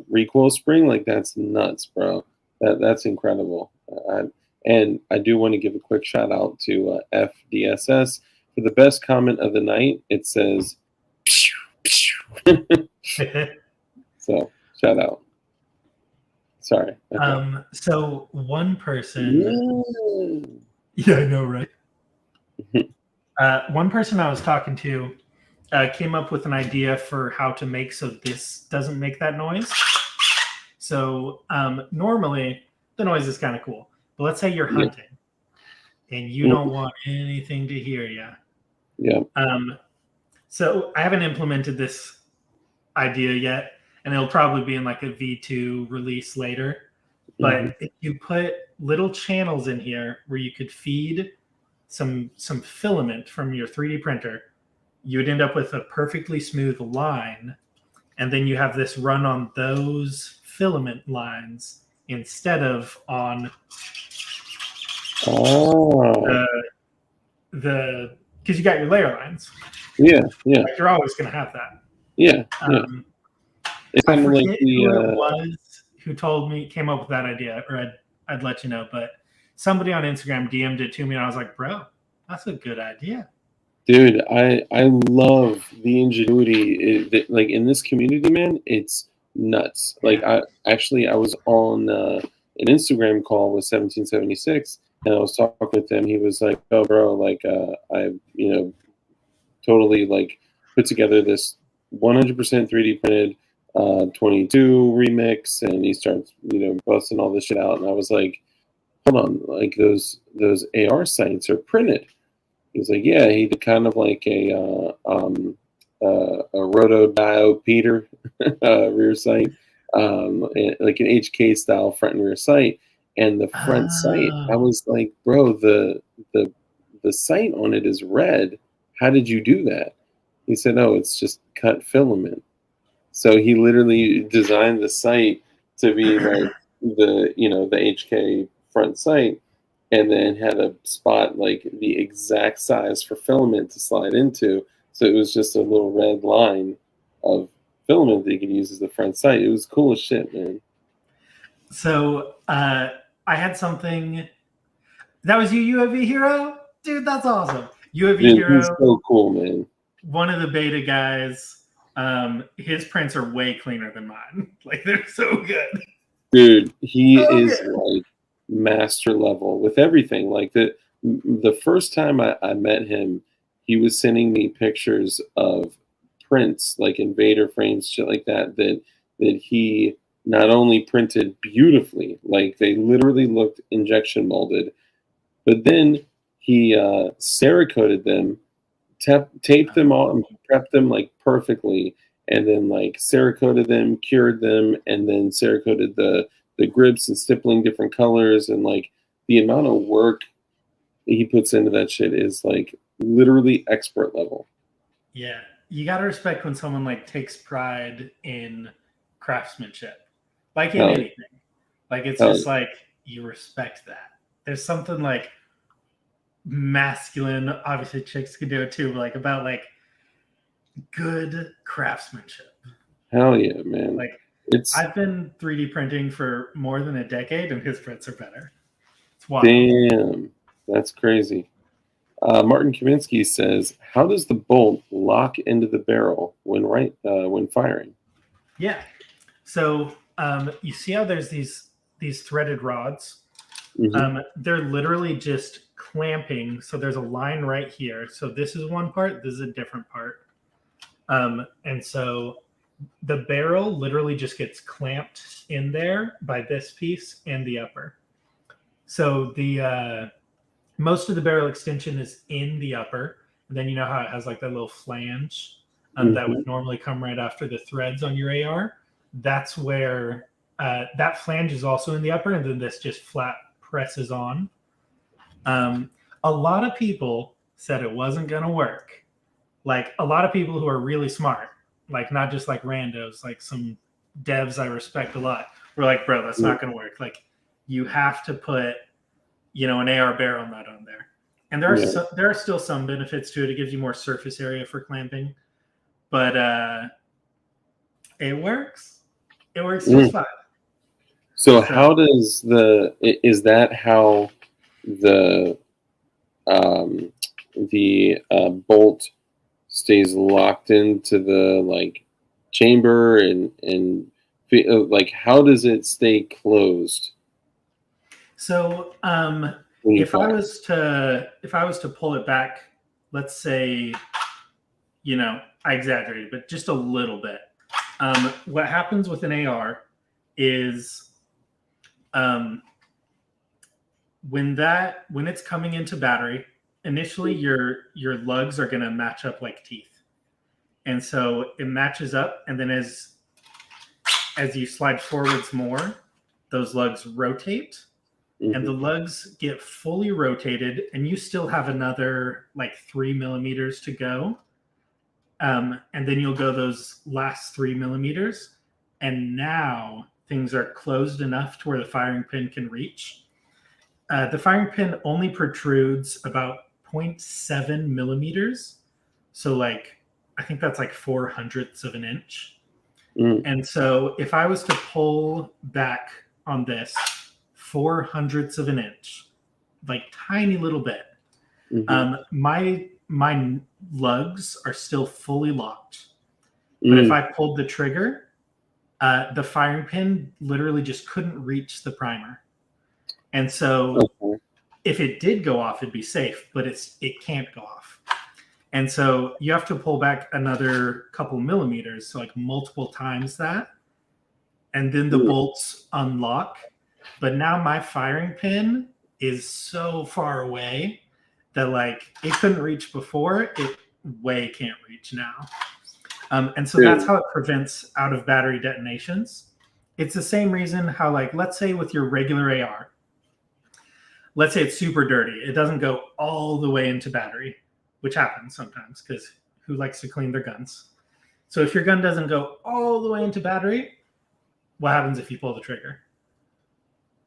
[SPEAKER 1] recoil spring, like, that's nuts, bro. That's incredible. And I do want to give a quick shout out to FDSS for the best comment of the night. It says, so shout out. Sorry.
[SPEAKER 2] Okay. So one person. Yeah, I know, right? One person I was talking to came up with an idea for how to make so this doesn't make that noise. So normally the noise is kind of cool. But let's say you're hunting and you don't want anything to hear you.
[SPEAKER 1] Yeah.
[SPEAKER 2] So I haven't implemented this idea yet, and it'll probably be in like a V2 release later. But if you put little channels in here where you could feed some filament from your 3D printer, you would end up with a perfectly smooth line, and then you have this run on those filament lines instead of on the because you got your layer lines.
[SPEAKER 1] Yeah.
[SPEAKER 2] Like you're always going to have that.
[SPEAKER 1] Yeah.
[SPEAKER 2] I forget who it was who came up with that idea, or I'd let you know. But somebody on Instagram DM'd it to me, and I was like, bro, that's a good idea.
[SPEAKER 1] Dude, I love the ingenuity. Like, in this community, man, it's nuts. Like, I was on an Instagram call with 1776, and I was talking with him. He was like, oh, bro, like, I, totally, like, put together this 100% 3D printed 22 remix, and he starts, busting all this shit out. And I was like, hold on, like, those AR sights are printed. He's like, yeah, he did kind of like a rotodiode Peter rear sight, like an HK style front and rear sight. And the front sight, I was like, bro, the sight on it is red. How did you do that? He said, oh, it's just cut filament. So he literally designed the sight to be like the HK front sight, and then had a spot like the exact size for filament to slide into. So it was just a little red line of filament that you could use as the front sight. It was cool as shit, man.
[SPEAKER 2] So I had something. That was you, UAV Hero? Dude, that's awesome. UAV Hero.
[SPEAKER 1] He's so cool, man.
[SPEAKER 2] One of the beta guys, his prints are way cleaner than mine. Like, they're so good.
[SPEAKER 1] Dude, he is like master level with everything. Like, the first time I met him, he was sending me pictures of prints, like invader frames, shit like that he not only printed beautifully, like they literally looked injection molded, but then he Cerakoted them taped them all and prepped them like perfectly, and then like Cerakoted them, cured them, and then Cerakoted the grips and stippling different colors, and like the amount of work he puts into that shit is like literally expert level.
[SPEAKER 2] Yeah, you gotta respect when someone like takes pride in craftsmanship, like in
[SPEAKER 1] Hell,
[SPEAKER 2] anything. Like it's
[SPEAKER 1] hell,
[SPEAKER 2] just like you respect that. There's something like masculine. Obviously, chicks can do it too. But like about like good craftsmanship.
[SPEAKER 1] hell yeah, man!
[SPEAKER 2] Like
[SPEAKER 1] It's
[SPEAKER 2] I've been 3D printing for more than a decade, and his prints are better. It's wild.
[SPEAKER 1] damn, that's crazy. Martin Kaminsky says, "How does the bolt lock into the barrel when firing?"
[SPEAKER 2] Yeah. So you see how there's these threaded rods.
[SPEAKER 1] Mm-hmm.
[SPEAKER 2] They're literally just clamping. So there's a line right here. So this is one part. This is a different part. And so the barrel literally just gets clamped in there by this piece and the upper. So the most of the barrel extension is in the upper. And then you know how it has like that little flange that
[SPEAKER 1] Mm-hmm.
[SPEAKER 2] would normally come right after the threads on your AR. That's where that flange is also in the upper, and then this just flat presses on. A lot of people said it wasn't going to work. Like a lot of people who are really smart, like not just like randos, like some devs I respect a lot, were like, bro, that's not going to work. Like you have to put, an AR barrel nut on there. And
[SPEAKER 1] Yeah.
[SPEAKER 2] there are still some benefits to it. It gives you more surface area for clamping, but it works. It works just fine.
[SPEAKER 1] So how does is that how the bolt stays locked into the like chamber and like how does it stay closed
[SPEAKER 2] So
[SPEAKER 1] when you
[SPEAKER 2] if I
[SPEAKER 1] fire?
[SPEAKER 2] was to pull it back, let's say, I exaggerated, but just a little bit. What happens with an AR is when it's coming into battery, initially your lugs are going to match up like teeth, and so it matches up, and then as you slide forwards more, those lugs rotate, and the lugs get fully rotated, and you still have another like 3 millimeters to go. And then you'll go those last 3 millimeters, and now things are closed enough to where the firing pin can reach. The firing pin only protrudes about 0.7 millimeters. So like, I think that's like 4/100ths of an inch. And so if I was to pull back on this 4/100ths of an inch, like tiny little bit, my lugs are still fully locked. But if I pulled the trigger, the firing pin literally just couldn't reach the primer. And so if it did go off, it'd be safe, but it can't go off. And so you have to pull back another couple millimeters, so like multiple times that. And then the bolts unlock. But now my firing pin is so far away that like it couldn't reach before, it way can't reach now. And so that's how it prevents out of battery detonations. It's the same reason how, like, let's say with your regular AR, let's say it's super dirty. It doesn't go all the way into battery, which happens sometimes because who likes to clean their guns? So if your gun doesn't go all the way into battery, what happens if you pull the trigger?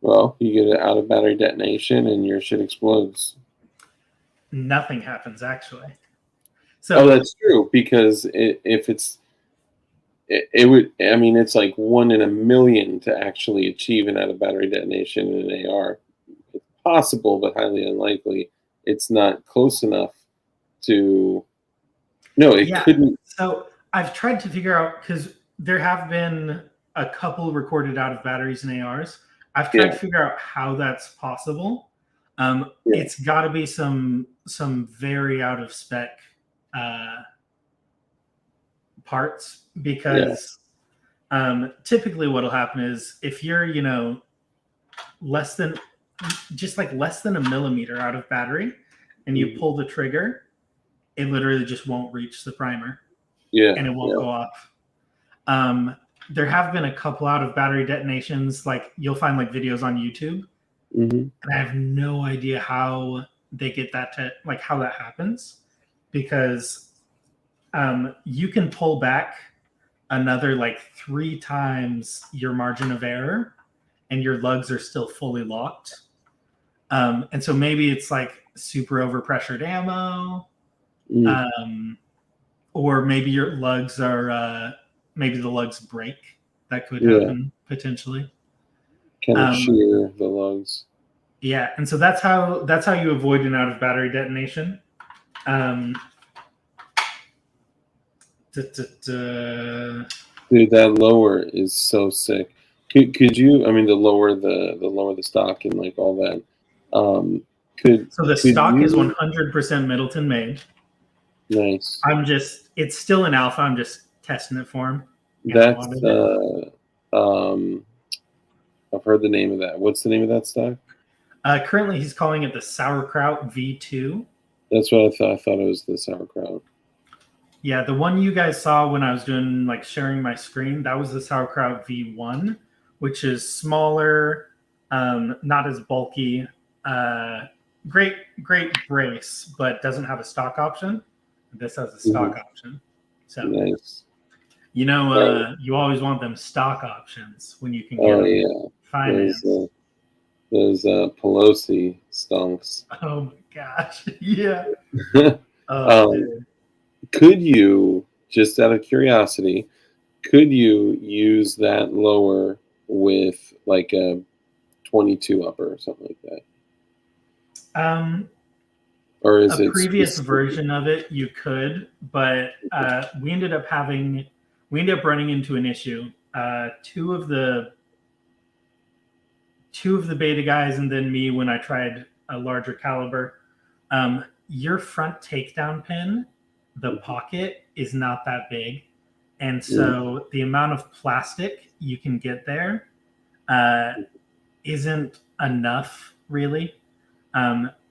[SPEAKER 1] Well, you get an out of battery detonation and your shit explodes.
[SPEAKER 2] Nothing happens, actually. So
[SPEAKER 1] that's true, because if it would, I mean, it's like 1 in a million to actually achieve an out of battery detonation in an AR. It's possible, but highly unlikely. It's not close enough to. No, it couldn't.
[SPEAKER 2] So I've tried to figure out, because there have been a couple recorded out of batteries in ARs. I've tried to figure out how that's possible. It's got to be some very out of spec parts, because typically what'll happen is if you're less than a millimeter out of battery and you pull the trigger, it literally just won't reach the primer
[SPEAKER 1] Yeah.
[SPEAKER 2] and it won't go off. There have been a couple out of battery detonations. Like you'll find like videos on YouTube,
[SPEAKER 1] Mm-hmm.
[SPEAKER 2] and I have no idea how they get that to like how that happens, because you can pull back another like 3 times your margin of error, and your lugs are still fully locked. And so maybe it's like super overpressured ammo, or maybe your lugs are maybe the lugs break. That could happen potentially.
[SPEAKER 1] Kind of shear the lugs.
[SPEAKER 2] Yeah, and so that's how you avoid an out of battery detonation.
[SPEAKER 1] Dude, that lower is so sick. Could you? I mean, the lower the stock and like all that.
[SPEAKER 2] So the stock is 100% Middleton made.
[SPEAKER 1] Nice.
[SPEAKER 2] It's still in alpha. I'm just testing it for him.
[SPEAKER 1] That's I've heard the name of that. What's the name of that stock?
[SPEAKER 2] Currently, he's calling it the Sauerkraut V2.
[SPEAKER 1] That's what I thought. I thought it was the Sauerkraut.
[SPEAKER 2] Yeah, the one you guys saw when I was doing like sharing my screen, that was the Sauerkraut V1, which is smaller, not as bulky. Great brace, but doesn't have a stock option. This has a stock option. So
[SPEAKER 1] nice.
[SPEAKER 2] You always want them stock options when you can get them financed.
[SPEAKER 1] Those Pelosi stonks.
[SPEAKER 2] Oh my gosh. Yeah.
[SPEAKER 1] Could you, just out of curiosity, could you use that lower with like a 22 upper or something like that? Or is it
[SPEAKER 2] previous version of it? You could, but we ended up running into an issue. Two of the beta guys and then me when I tried a larger caliber. Your front takedown pin, the pocket is not that big, and so the amount of plastic you can get there isn't enough really.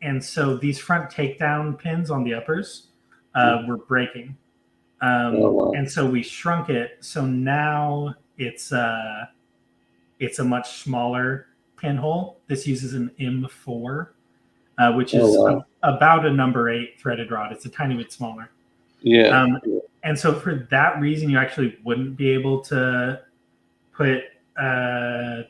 [SPEAKER 2] And so these front takedown pins on the uppers were breaking. And so we shrunk it. So now it's a much smaller pinhole. This uses an M4, which is about a number 8 threaded rod. It's a tiny bit smaller.
[SPEAKER 1] Yeah.
[SPEAKER 2] And so for that reason, you actually wouldn't be able to put a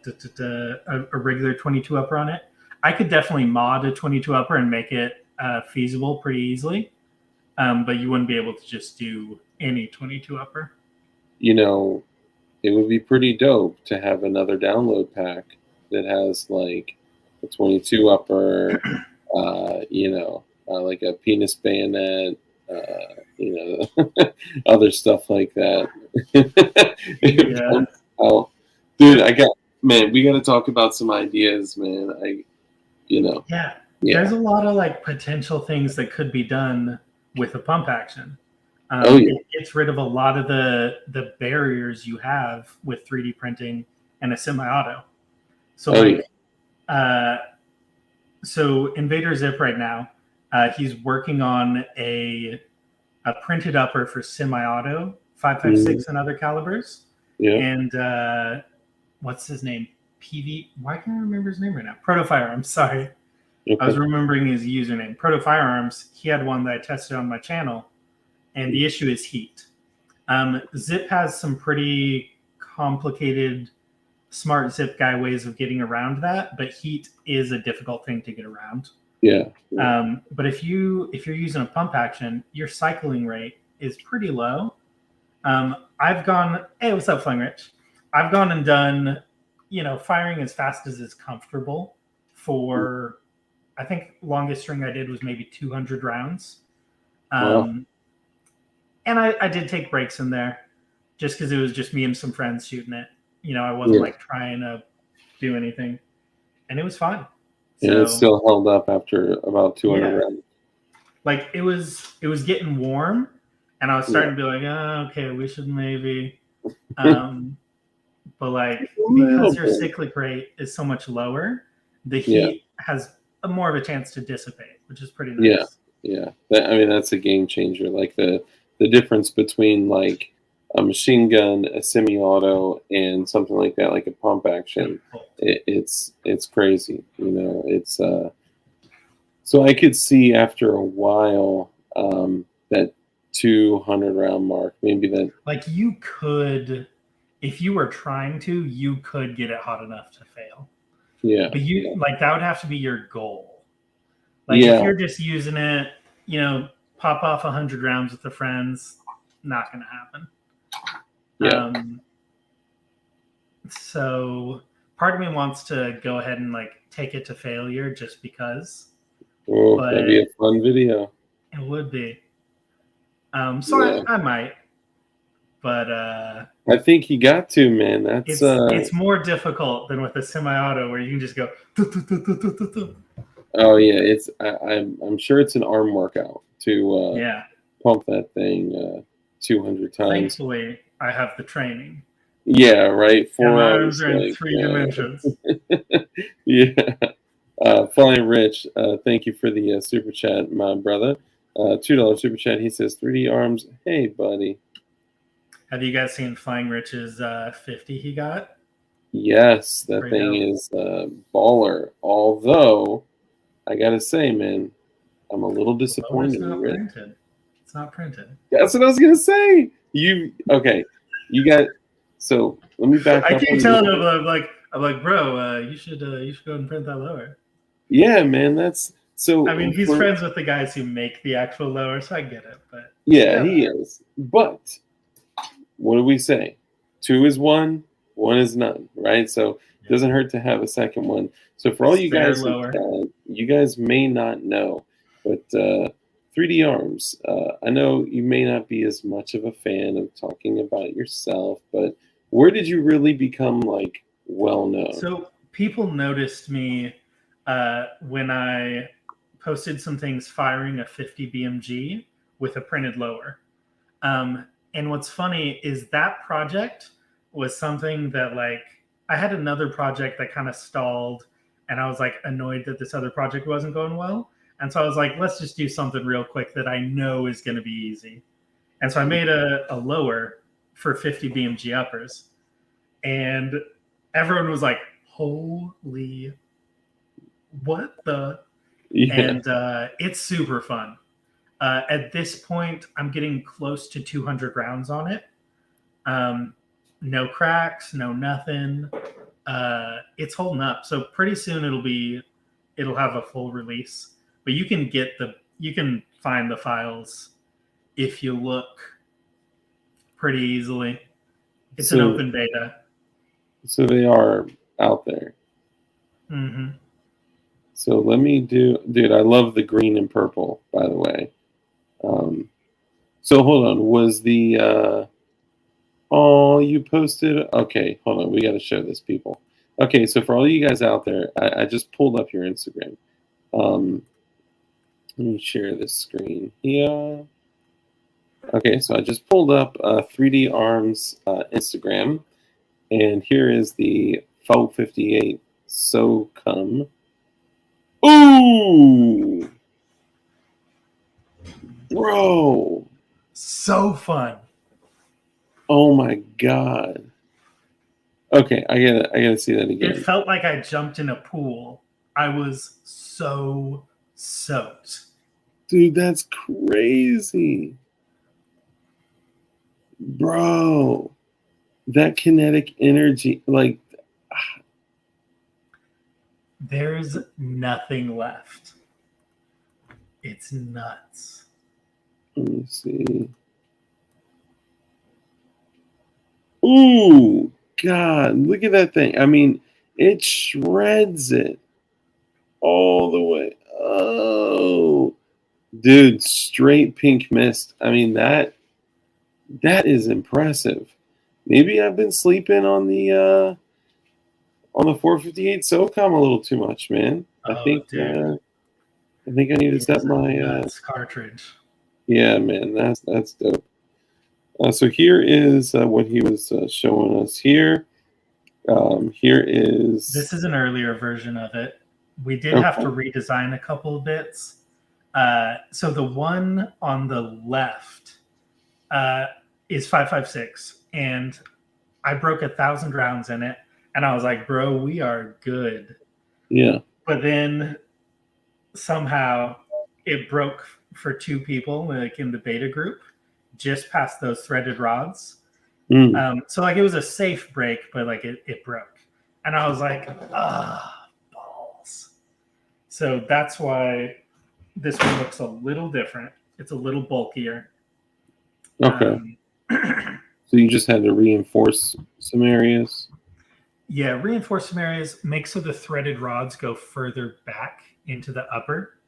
[SPEAKER 2] regular 22 upper on it. I could definitely mod a 22 upper and make it feasible pretty easily, but you wouldn't be able to just do any 22 upper.
[SPEAKER 1] It would be pretty dope to have another download pack that has like a 22 upper, like a penis bayonet, other stuff like that. Dude, we got to talk about some ideas, man.
[SPEAKER 2] Yeah. There's a lot of like potential things that could be done with a pump action. It gets rid of a lot of the barriers you have with 3D printing and a semi-auto. So so Invader Zip right now, he's working on a printed upper for semi-auto, 5.56 and other calibers.
[SPEAKER 1] Yeah.
[SPEAKER 2] And what's his name? PV. Why can't I remember his name right now? Proto Firearms. Sorry, I was remembering his username. Proto Firearms. He had one that I tested on my channel, and the issue is heat. Zip has some pretty complicated, smart Zip guy ways of getting around that, but heat is a difficult thing to get around.
[SPEAKER 1] Yeah.
[SPEAKER 2] But if you're using a pump action, your cycling rate is pretty low. I've gone. Hey, what's up, Flying Rich? I've gone and done, firing as fast as is comfortable for, I think longest string I did was maybe 200 rounds. And I did take breaks in there just because it was just me and some friends shooting it. I wasn't like trying to do anything, and it was fun.
[SPEAKER 1] And it still held up after about 200 rounds.
[SPEAKER 2] Like it was getting warm, and I was starting to be like, oh, okay, we should maybe. But like because your cyclic rate is so much lower, the heat has more of a chance to dissipate, which is pretty nice.
[SPEAKER 1] Yeah. I mean, that's a game changer. Like the difference between like a machine gun, a semi-auto, and something like that, like a pump action. It's crazy. You know, it's so I could see after a while that 200 round mark, maybe that.
[SPEAKER 2] Like you could, if you were trying to, you could get it hot enough to fail.
[SPEAKER 1] Yeah.
[SPEAKER 2] But you like that would have to be your goal. Like if
[SPEAKER 1] Yeah.
[SPEAKER 2] you're just using it, pop off 100 rounds with the friends, not going to happen.
[SPEAKER 1] Yeah.
[SPEAKER 2] So part of me wants to go ahead and like take it to failure just because.
[SPEAKER 1] Oh,
[SPEAKER 2] But
[SPEAKER 1] that'd be a fun video.
[SPEAKER 2] It would be.
[SPEAKER 1] Yeah.
[SPEAKER 2] I might. But
[SPEAKER 1] I think you got to, man. That's
[SPEAKER 2] it's more difficult than with a semi-auto where you can just go.
[SPEAKER 1] Oh yeah, it's I'm sure it's an arm workout to pump that thing 200 times.
[SPEAKER 2] Thankfully, I have the training.
[SPEAKER 1] Yeah, right. 4
[SPEAKER 2] and my
[SPEAKER 1] arms
[SPEAKER 2] are in 3 dimensions.
[SPEAKER 1] Yeah. Flying Rich, thank you for the super chat, my brother. $2 super chat. He says 3D arms. Hey, buddy.
[SPEAKER 2] Have you guys seen Flying Rich's 50 he got?
[SPEAKER 1] Yes, that
[SPEAKER 2] Pretty
[SPEAKER 1] thing
[SPEAKER 2] dope.
[SPEAKER 1] is baller. Although, I gotta say, man, I'm a little disappointed.
[SPEAKER 2] It's not printed. It's not printed.
[SPEAKER 1] That's what I was gonna say. You got. So let me back up.
[SPEAKER 2] I keep telling him, I'm like, bro, you should go and print that lower.
[SPEAKER 1] Yeah, man, that's so.
[SPEAKER 2] I mean, he's friends with the guys who make the actual lower, so I get it. But
[SPEAKER 1] yeah, he is. But what do we say? 2 is 1, 1 is none, right? So it doesn't hurt to have a second one. So for all you guys, you guys may not know, but 3D arms. I know you may not be as much of a fan of talking about yourself, but where did you really become like well known?
[SPEAKER 2] So people noticed me when I posted some things firing a 50 BMG with a printed lower. And what's funny is that project was something that like I had another project that kind of stalled, and I was like annoyed that this other project wasn't going well. And so I was like, let's just do something real quick that I know is going to be easy. And so I made a lower for 50 BMG uppers. And everyone was like, holy, what the? Yeah. And it's super fun. At this point, I'm getting close to 200 rounds on it. No cracks, no nothing. It's holding up. So pretty soon it'll have a full release. But you can find the files if you look pretty easily. It's an open beta.
[SPEAKER 1] So they are out there.
[SPEAKER 2] Mm-hmm.
[SPEAKER 1] So let me dude, I love the green and purple, by the way. So hold on, was the you posted? Okay, hold on, we got to show this, people. Okay, so for all you guys out there, I just pulled up your Instagram. Let me share this screen here. Okay, so I just pulled up 3D Arms Instagram, and here is the 458 SOCOM. Ooh! Bro!
[SPEAKER 2] So fun.
[SPEAKER 1] Oh my god. Okay, I gotta see that again.
[SPEAKER 2] It felt like I jumped in a pool. I was so soaked.
[SPEAKER 1] Dude, that's crazy. Bro. That kinetic energy, like
[SPEAKER 2] there's nothing left. It's nuts.
[SPEAKER 1] Let me see. Ooh, God, look at that thing. I mean, it shreds it all the way. Oh, dude, straight pink mist. I mean, that is impressive. Maybe I've been sleeping on the 458 SOCOM a little too much, man. I think I need to set my
[SPEAKER 2] cartridge.
[SPEAKER 1] Yeah, man, that's dope. So here is what he was showing us here. Here is...
[SPEAKER 2] This is an earlier version of it. We did have to redesign a couple of bits. So the one on the left is 5.56, and I broke 1,000 rounds in it, and I was like, "Bro, we are good."
[SPEAKER 1] Yeah.
[SPEAKER 2] But then somehow it broke for 2 people, like in the beta group, just past those threaded rods. So like it was a safe break, but like it broke, and I was like, balls. So that's why this one looks a little different. It's a little bulkier.
[SPEAKER 1] Okay. So you just had to reinforce some areas?
[SPEAKER 2] Yeah, reinforce some areas, make so the threaded rods go further back into the upper,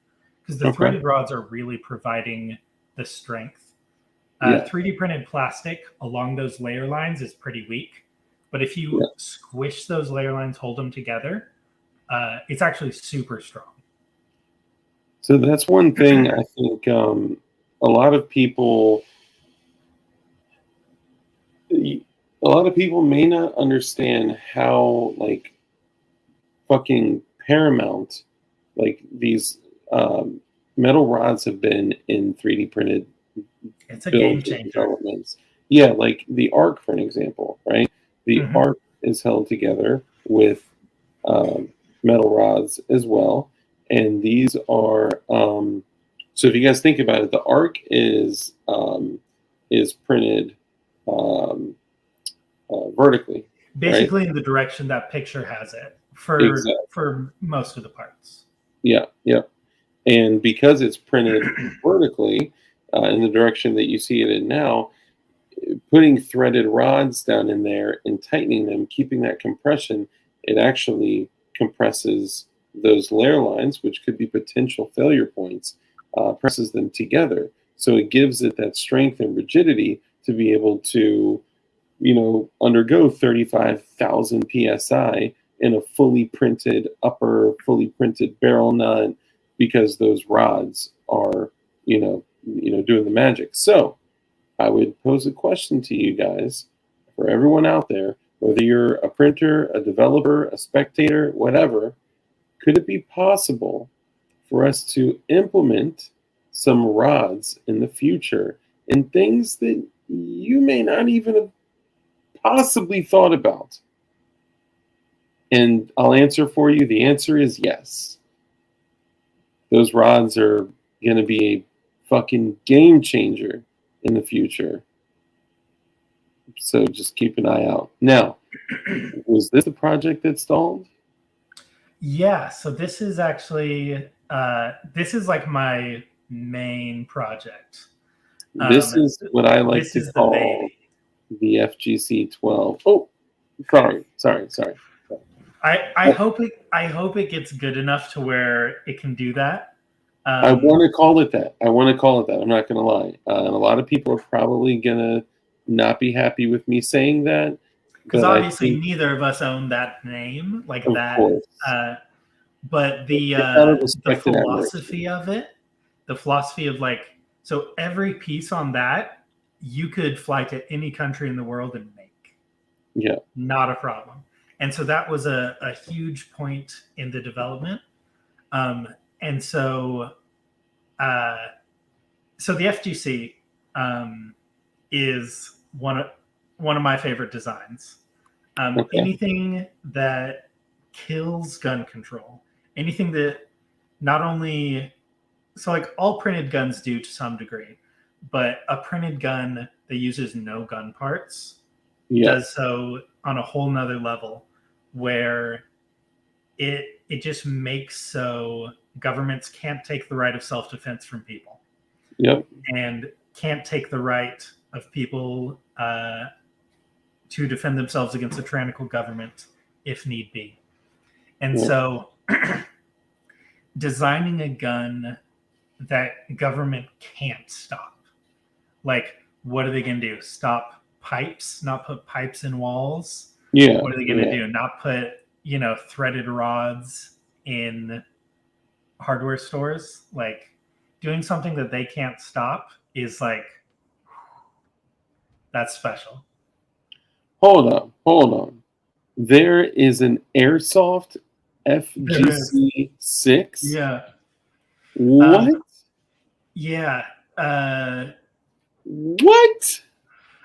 [SPEAKER 2] because the threaded rods are really providing the strength. 3D printed plastic along those layer lines is pretty weak, but if you squish those layer lines, hold them together, it's actually super strong.
[SPEAKER 1] So that's one thing I think a lot of people may not understand how like fucking paramount like these metal rods have been in 3D printed
[SPEAKER 2] It's a game
[SPEAKER 1] builds and
[SPEAKER 2] changer.
[SPEAKER 1] developments. Yeah, like the Arc, for an example, right? The Arc is held together with metal rods as well, and these are so if you guys think about it, the Arc is printed vertically,
[SPEAKER 2] Basically
[SPEAKER 1] right?
[SPEAKER 2] in the direction that picture has it
[SPEAKER 1] Exactly.
[SPEAKER 2] for most of the parts.
[SPEAKER 1] Yeah, yeah. And because it's printed vertically in the direction that you see it in now, putting threaded rods down in there and tightening them, keeping that compression, it actually compresses those layer lines, which could be potential failure points, presses them together. So it gives it that strength and rigidity to be able to, undergo 35,000 psi in a fully printed upper, fully printed barrel nut, because those rods are, doing the magic. So I would pose a question to you guys, for everyone out there, whether you're a printer, a developer, a spectator, whatever, could it be possible for us to implement some rods in the future and things that you may not even have possibly thought about? And I'll answer for you. The answer is yes. Those rods are going to be a fucking game changer in the future. So just keep an eye out. Now, was this the project that stalled?
[SPEAKER 2] Yeah, so this is actually this is like my main project.
[SPEAKER 1] This is what I like
[SPEAKER 2] This
[SPEAKER 1] to
[SPEAKER 2] is the
[SPEAKER 1] call
[SPEAKER 2] baby.
[SPEAKER 1] the FGC 12. Oh, sorry.
[SPEAKER 2] I hope it gets good enough to where it can do that.
[SPEAKER 1] I want to call it that. I'm not going to lie. And a lot of people are probably going to not be happy with me saying that.
[SPEAKER 2] Because
[SPEAKER 1] But I
[SPEAKER 2] obviously
[SPEAKER 1] think,
[SPEAKER 2] neither of us own that name like
[SPEAKER 1] of
[SPEAKER 2] that.
[SPEAKER 1] course,
[SPEAKER 2] But
[SPEAKER 1] it's out of respect and
[SPEAKER 2] philosophy
[SPEAKER 1] admiration.
[SPEAKER 2] of it, the philosophy of like, so every piece on that you could fly to any country in the world and make.
[SPEAKER 1] Yeah.
[SPEAKER 2] Not a problem. And so that was a huge point in the development. And so so the FGC is one of my favorite designs.
[SPEAKER 1] Okay.
[SPEAKER 2] Anything that kills gun control, anything that not only, so like all printed guns do to some degree, but a printed gun that uses no gun parts does so on a whole nother level, where it just makes so governments can't take the right of self-defense from people.
[SPEAKER 1] Yep.
[SPEAKER 2] And can't take the right of people to defend themselves against a tyrannical government if need be. And so designing a gun that government can't stop. Like, what are they going to do? Stop pipes? Not put pipes in walls?
[SPEAKER 1] Yeah.
[SPEAKER 2] What are they going to do? Not put, threaded rods in hardware stores? Like, doing something that they can't stop is like, that's special.
[SPEAKER 1] Hold on. There is an airsoft FGC 6?
[SPEAKER 2] Yeah.
[SPEAKER 1] What?
[SPEAKER 2] Yeah.
[SPEAKER 1] What?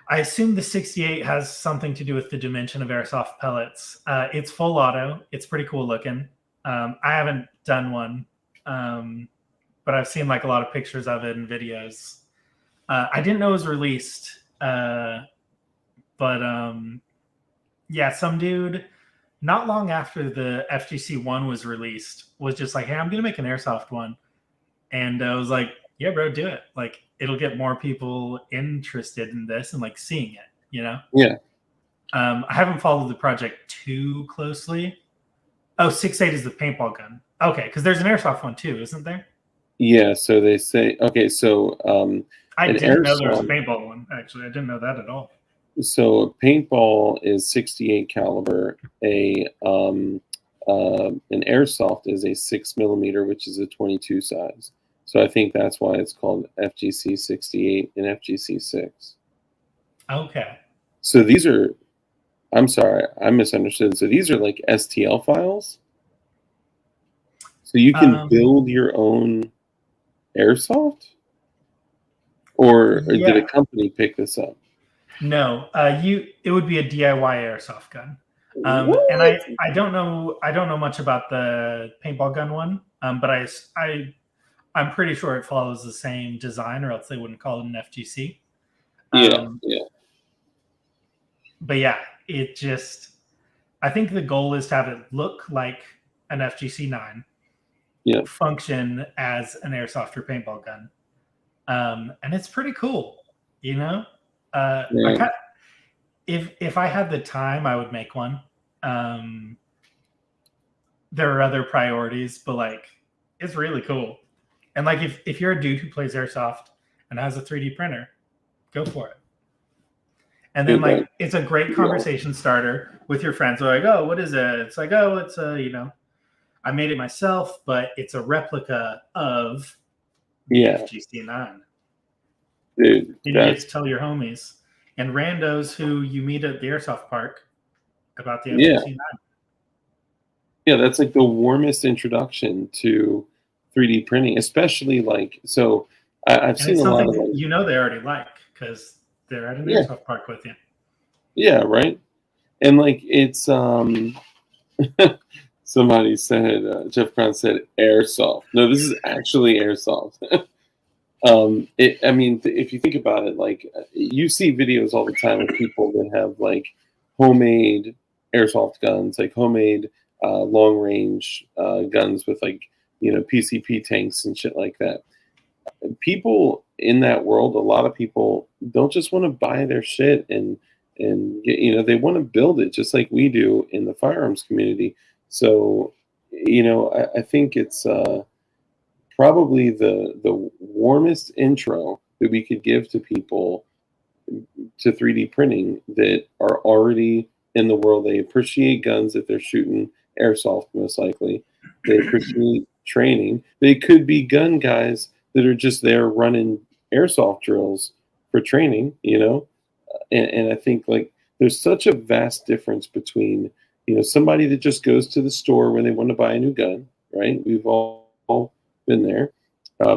[SPEAKER 2] I assume the 68 has something to do with the dimension of airsoft pellets. It's full auto. It's pretty cool looking. I haven't done one, but I've seen like a lot of pictures of it and videos. I didn't know it was released, but yeah, some dude not long after the FGC one was released was just like, "Hey, I'm gonna make an airsoft one," and I was like, "Yeah, bro, do it. Like, it'll get more people interested in this and like seeing it." You know?
[SPEAKER 1] Yeah.
[SPEAKER 2] I haven't followed the project too closely. Oh, 6.8 is the paintball gun. Okay, because there's an airsoft one too, isn't there?
[SPEAKER 1] Yeah. So they say, okay, so
[SPEAKER 2] I
[SPEAKER 1] an
[SPEAKER 2] didn't know there was a
[SPEAKER 1] airsoft,
[SPEAKER 2] paintball one. Actually, I didn't know that at all.
[SPEAKER 1] so paintball is 68 caliber. An airsoft is a 6 millimeter, which is a 22 size. So I think that's why it's called FGC 68 and FGC 6.
[SPEAKER 2] Okay.
[SPEAKER 1] So these are, I'm sorry, I misunderstood. So these are like STL files. So you can
[SPEAKER 2] Um,
[SPEAKER 1] build your own airsoft, or did a
[SPEAKER 2] yeah.
[SPEAKER 1] company pick this up?
[SPEAKER 2] No, it would be a DIY airsoft gun. And
[SPEAKER 1] What?
[SPEAKER 2] I don't know much about the paintball gun one. But I'm pretty sure it follows the same design, or else they wouldn't call it an FGC.
[SPEAKER 1] Yeah,
[SPEAKER 2] Um,
[SPEAKER 1] yeah,
[SPEAKER 2] but yeah, it just I think the goal is to have it look like an FGC 9,
[SPEAKER 1] yeah.
[SPEAKER 2] function as an airsoft or paintball gun, and it's pretty cool. You know, I
[SPEAKER 1] Right.
[SPEAKER 2] kind if I had the time, I would make one. Um, there are other priorities, but like it's really cool. And like if you're a dude who plays airsoft and has a 3D printer, go for it. And then
[SPEAKER 1] Dude, that
[SPEAKER 2] like it's a great
[SPEAKER 1] would be awesome.
[SPEAKER 2] conversation starter with your friends. They're like, "Oh, what is it?" It's like, "Oh, it's a I made it myself, but it's a replica of the
[SPEAKER 1] Yeah,
[SPEAKER 2] FGC 9."
[SPEAKER 1] dude,
[SPEAKER 2] And you get
[SPEAKER 1] that's
[SPEAKER 2] to tell your homies and randos who you meet at the airsoft park about the
[SPEAKER 1] yeah,
[SPEAKER 2] FGC 9.
[SPEAKER 1] yeah. That's like the warmest introduction to 3D printing, especially like so. I've
[SPEAKER 2] And
[SPEAKER 1] seen
[SPEAKER 2] it's
[SPEAKER 1] a lot
[SPEAKER 2] something
[SPEAKER 1] of like
[SPEAKER 2] they already like because they're at an
[SPEAKER 1] yeah,
[SPEAKER 2] airsoft park with you.
[SPEAKER 1] yeah, right. And like it's somebody said Jeff Brown said airsoft. No, this is actually airsoft. I mean, if you think about it, like you see videos all the time of people that have like homemade airsoft guns, like homemade long range guns with like PCP tanks and shit like that. People in that world, a lot of people don't just want to buy their shit and they want to build it just like we do in the firearms community. So I think it's probably the warmest intro that we could give to people to 3D printing that are already in the world. They appreciate guns if they're shooting airsoft, most likely. They appreciate training. They could be gun guys that are just there running airsoft drills for training. And I think like there's such a vast difference between somebody that just goes to the store when they want to buy a new gun, right? We've all been there,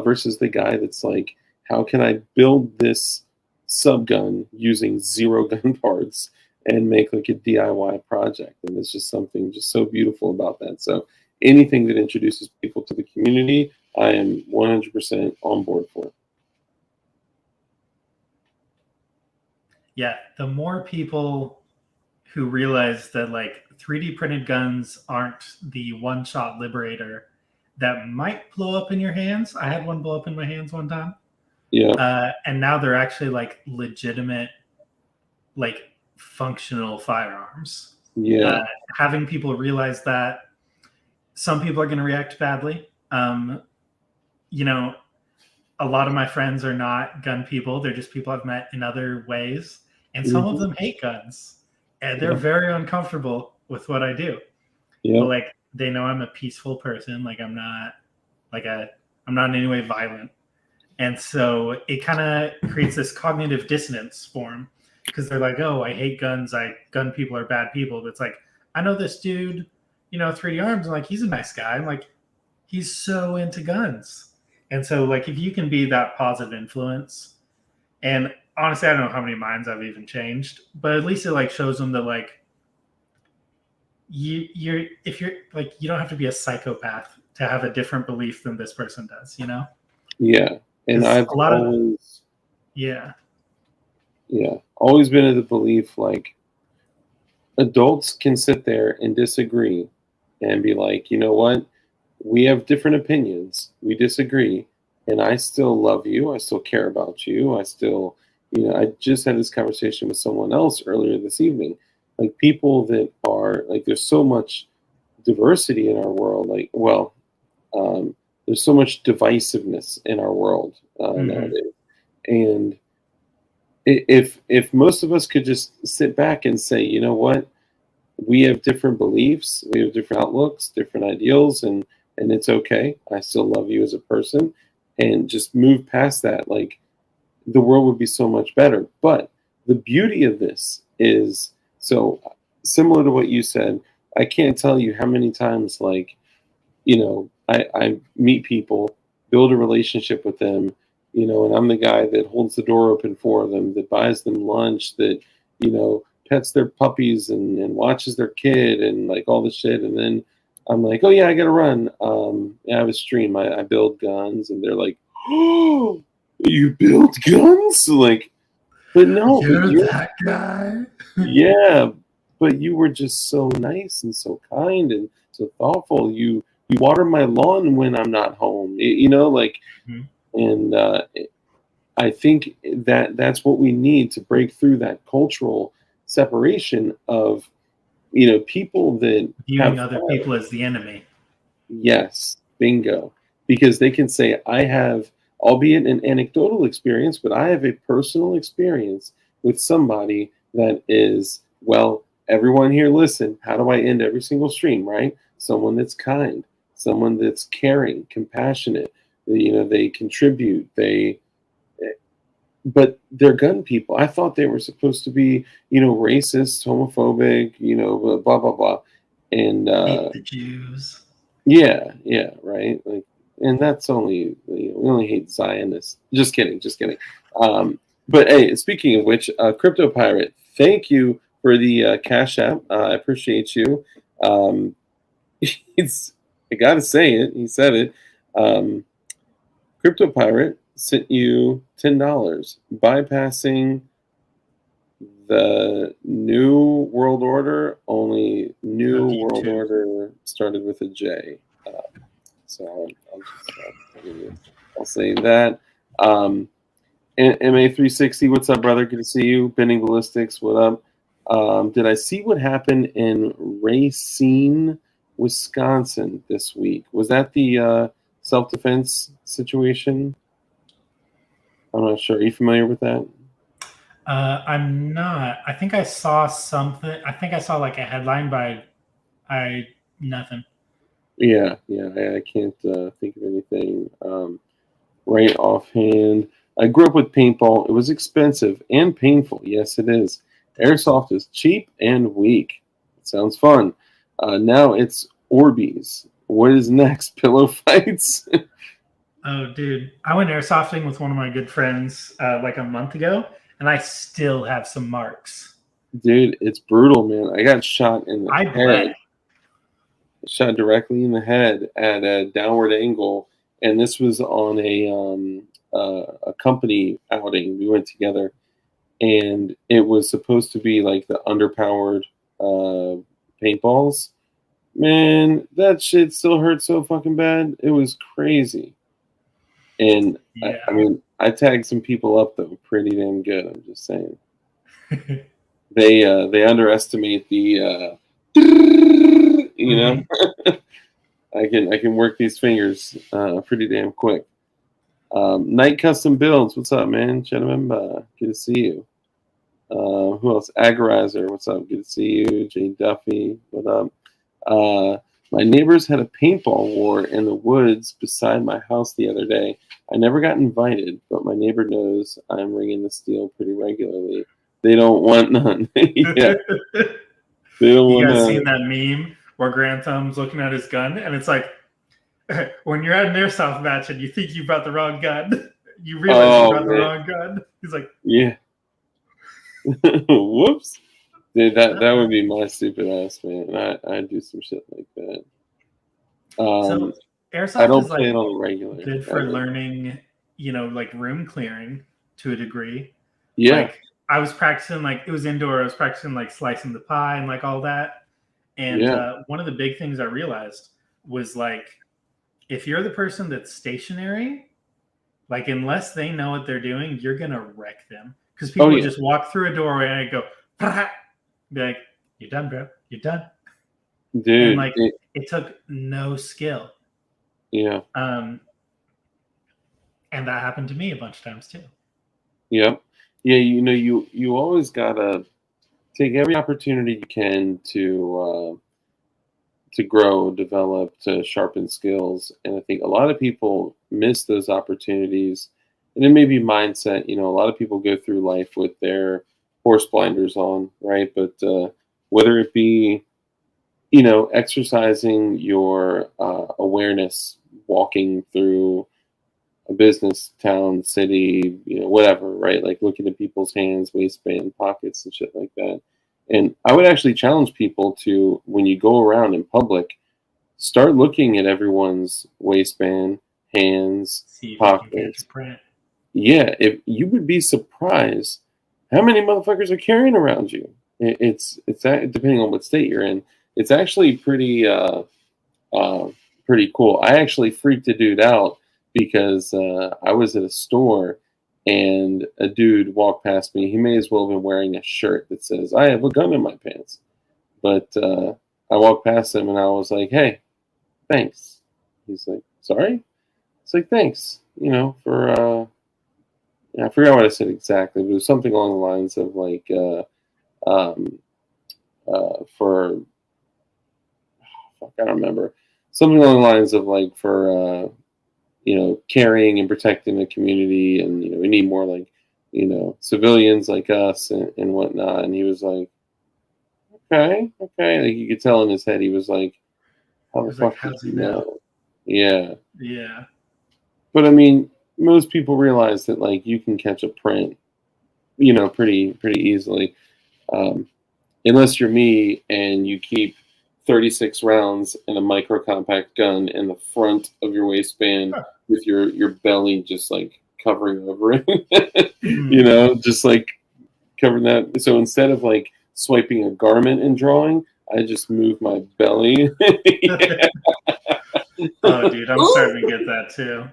[SPEAKER 1] versus the guy that's like, how can I build this sub gun using zero gun parts and make like a DIY project? And it's just something just so beautiful about that. So anything that introduces people to the community, I am 100% on board for.
[SPEAKER 2] Yeah, the more people who realize that like 3D printed guns aren't the one shot liberator that might blow up in your hands. I had one blow up in my hands one time.
[SPEAKER 1] Yeah,
[SPEAKER 2] And now they're actually like legitimate, like functional firearms.
[SPEAKER 1] yeah,
[SPEAKER 2] Uh, Having people realize that some people are going to react badly. You know, a lot of my friends are not gun people. They're just people I've met in other ways. And some of
[SPEAKER 1] hmm,
[SPEAKER 2] them hate guns. And they're
[SPEAKER 1] yeah,
[SPEAKER 2] very uncomfortable with what I do.
[SPEAKER 1] yeah,
[SPEAKER 2] But like they know I'm a peaceful person. Like I'm not in any way violent. And so it kind of creates this cognitive dissonance for them because they're like, oh, I hate guns. Gun people are bad people. But it's like, I know this dude, 3D arms. I'm like, he's a nice guy. I'm like, he's so into guns. And so, like, if you can be that positive influence, and honestly, I don't know how many minds I've even changed, but at least it like shows them that like you're if you're like you don't have to be a psychopath to have a different belief than this person does, you know?
[SPEAKER 1] Yeah. And
[SPEAKER 2] Because
[SPEAKER 1] I've
[SPEAKER 2] a lot of
[SPEAKER 1] always
[SPEAKER 2] yeah,
[SPEAKER 1] always been of the belief like adults can sit there and disagree and be like, you know what? We have different opinions. We disagree. And I still love you. I still care about you. I still, I just had this conversation with someone else earlier this evening. Like people that are like, there's so much diversity in our world. Like, well, there's so much divisiveness in our world nowadays. And if most of us could just sit back and say, you know what, we have different beliefs, we have different outlooks, different ideals, and it's okay. I still love you as a person, and just move past that. Like the world would be so much better. But the beauty of this is so similar to what you said. I can't tell you how many times, like, I meet people, build a relationship with them, and I'm the guy that holds the door open for them, that buys them lunch, that, pets their puppies and watches their kid and like all this shit. And then I'm like, oh yeah, I gotta run. I have a stream. I build guns, and they're like, oh, you build guns? Like, but no, but
[SPEAKER 2] you're
[SPEAKER 1] you're
[SPEAKER 2] that guy.
[SPEAKER 1] yeah, but you were just so nice and so kind and so thoughtful. You water my lawn when I'm not home. Like,
[SPEAKER 2] Mhm.
[SPEAKER 1] and I think that that's what we need to break through that cultural separation of people that
[SPEAKER 2] Viewing
[SPEAKER 1] have
[SPEAKER 2] other people as the enemy.
[SPEAKER 1] yes, bingo, because they can say I have, albeit an anecdotal experience, but I have a personal experience with somebody that is well. Everyone here, listen. How do I end every single stream? Right? Someone that's kind, someone that's caring, compassionate. They contribute. But they're gun people. I thought they were supposed to be, racist, homophobic, blah blah blah, and
[SPEAKER 2] Hate the Jews.
[SPEAKER 1] yeah, right. Like, and that's only we only hate Zionists. Just kidding, just kidding. But hey, speaking of which, Crypto Pirate, thank you for the Cash App. I appreciate you. Um, it's I gotta say it. He said it. Um, Crypto Pirate sent you $10, bypassing the New World Order. Only New
[SPEAKER 2] Lucky
[SPEAKER 1] World
[SPEAKER 2] too.
[SPEAKER 1] Order started with a J. So I'll say that. MA360, what's up, brother? Good to see you. Bending Ballistics, what up? Did I see what happened in Racine, Wisconsin this week? Was that the self-defense situation? I'm not sure. Are you familiar with that?
[SPEAKER 2] I'm not. I think I saw something. I think I saw like a headline, but I nothing.
[SPEAKER 1] Yeah. I can't think of anything right offhand. I grew up with paintball. It was expensive and painful. Yes, it is. Airsoft is cheap and weak. It sounds fun. Now it's Orbeez. What is next? Pillow fights?
[SPEAKER 2] Oh, dude. I went airsofting with one of my good friends like a month ago, and I still have some marks.
[SPEAKER 1] Dude, it's brutal, man. I got shot in the
[SPEAKER 2] I
[SPEAKER 1] head.
[SPEAKER 2] bled.
[SPEAKER 1] Shot directly in the head at a downward angle, and this was on a company outing. We went together, and it was supposed to be like the underpowered paintballs. Man, that shit still hurt so fucking bad. It was crazy. And I
[SPEAKER 2] Yeah.
[SPEAKER 1] mean, I tagged some people up that were pretty damn good. I'm just saying. They underestimate the I can work these fingers pretty damn quick. Night Custom Builds, what's up, man? Gentlemen, good to see you. Who else? Agorizer, what's up? Good to see you. Jay Duffy, what up? My neighbors had a paintball war in the woods beside my house the other day. I never got invited, but my neighbor knows I'm ringing the steel pretty regularly. They don't want none. Yeah, they don't
[SPEAKER 2] You
[SPEAKER 1] want
[SPEAKER 2] guys
[SPEAKER 1] none.
[SPEAKER 2] seen that meme where Grant Thumb's looking at his gun and it's like, When you're at an airsoft match and you think you brought the wrong gun, you realize you
[SPEAKER 1] Oh
[SPEAKER 2] brought the
[SPEAKER 1] man,
[SPEAKER 2] wrong gun. He's like,
[SPEAKER 1] yeah. Whoops. Dude, that would be my stupid ass, man. I do some shit like that.
[SPEAKER 2] so
[SPEAKER 1] I
[SPEAKER 2] airsoft
[SPEAKER 1] don't
[SPEAKER 2] is
[SPEAKER 1] play it
[SPEAKER 2] like
[SPEAKER 1] on a regular
[SPEAKER 2] good for
[SPEAKER 1] ever.
[SPEAKER 2] learning, like room clearing to a degree.
[SPEAKER 1] Yeah,
[SPEAKER 2] Like I was practicing, like it was indoor. I was practicing like slicing the pie and like all that. And
[SPEAKER 1] yeah.
[SPEAKER 2] one of the big things I realized was like, if you're the person that's stationary, like unless they know what they're doing, you're gonna wreck them. Because
[SPEAKER 1] Oh
[SPEAKER 2] people
[SPEAKER 1] yeah,
[SPEAKER 2] just walk through a doorway and go, be like, "You're done, bro. You're done." And
[SPEAKER 1] dude.
[SPEAKER 2] like it took no skill.
[SPEAKER 1] Yeah,
[SPEAKER 2] Um, and that happened to me a bunch of times too.
[SPEAKER 1] yep, yeah. You always gotta take every opportunity you can to grow, develop, to sharpen skills. And I think a lot of people miss those opportunities. And it may be mindset. A lot of people go through life with their horse blinders on, right? But whether it be, exercising your awareness, walking through a business, town, city, whatever, right? Like looking at people's hands, waistband, pockets, and shit like that. And I would actually challenge people to, when you go around in public, start looking at everyone's waistband, hands,
[SPEAKER 2] See if you can catch a
[SPEAKER 1] pockets.
[SPEAKER 2] print.
[SPEAKER 1] Yeah, if you would be surprised how many motherfuckers are carrying around you. Depending on what state you're in, it's actually uh, pretty cool. I actually freaked a dude out because I was at a store and a dude walked past me. He may as well have been wearing a shirt that says, "I have a gun in my pants." But I walked past him and I was like, "Hey, thanks." He's like, "Sorry?" It's like, "Thanks, for," I forgot what I said exactly, but it was something along the lines of like, um, for, fuck, I don't remember. Something along the lines of like, for, caring and protecting the community, and we need more like, civilians like us and whatnot. And he was like, okay, okay. Like you could tell in his head, he was like, how
[SPEAKER 2] He
[SPEAKER 1] the
[SPEAKER 2] was like,
[SPEAKER 1] fuck did
[SPEAKER 2] "How's he
[SPEAKER 1] you
[SPEAKER 2] know?"
[SPEAKER 1] know? Yeah,
[SPEAKER 2] Yeah.
[SPEAKER 1] but I mean, most people realize that like you can catch a print, pretty easily, um, unless you're me and you keep 36 rounds and a micro compact gun in the front of your waistband with your belly just like covering over it, just like covering that. So instead of like swiping a garment and drawing, I just move my belly.
[SPEAKER 2] Oh, dude, I'm starting to get that too.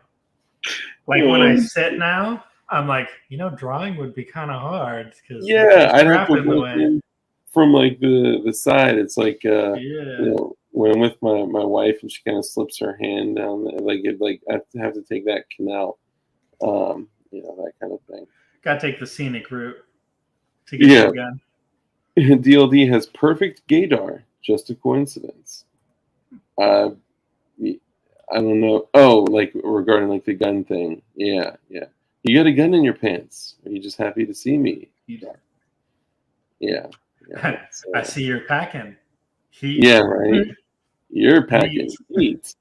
[SPEAKER 2] Like when I sit now, I'm like, drawing would be kind of hard because there's a
[SPEAKER 1] Yeah, I'd have
[SPEAKER 2] strap
[SPEAKER 1] to
[SPEAKER 2] in the
[SPEAKER 1] look
[SPEAKER 2] way.
[SPEAKER 1] in from like the side. It's like
[SPEAKER 2] Yeah.
[SPEAKER 1] when I'm with my wife and she kind of slips her hand down there, like I have to take that canal, that kind of thing.
[SPEAKER 2] Got to take the scenic route to get to
[SPEAKER 1] Yeah,
[SPEAKER 2] the gun.
[SPEAKER 1] DLD has perfect gaydar. Just a coincidence. Uh, I don't know. Oh, like regarding like the gun thing. Yeah, yeah. You got a gun in your pants. Are you just happy to see me? Yeah, yeah. That's,
[SPEAKER 2] I see you're packing heat.
[SPEAKER 1] yeah, right. You're
[SPEAKER 2] Heat.
[SPEAKER 1] packing heat.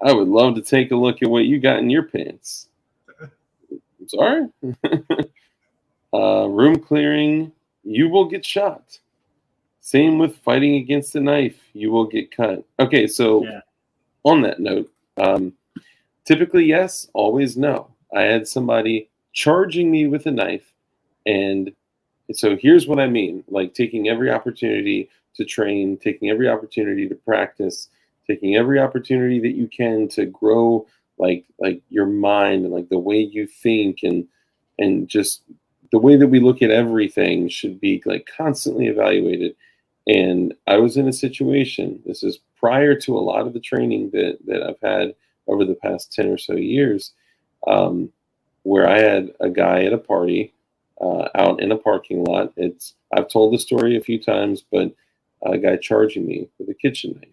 [SPEAKER 1] I would love to take a look at what you got in your pants. I'm sorry. Room clearing, you will get shot. Same with fighting against a knife, you will get cut. Okay, so
[SPEAKER 2] Yeah.
[SPEAKER 1] on that note, typically yes, always no. I had somebody charging me with a knife, and so here's what I mean: like taking every opportunity to train, taking every opportunity to practice, taking every opportunity that you can to grow, like your mind and like the way you think, and just the way that we look at everything should be like constantly evaluated. And I was in a situation, this is prior to a lot of the training that I've had over the past 10 or so years, um, where I had a guy at a party out in a parking lot. I've told the story a few times, but a guy charging me with a kitchen knife.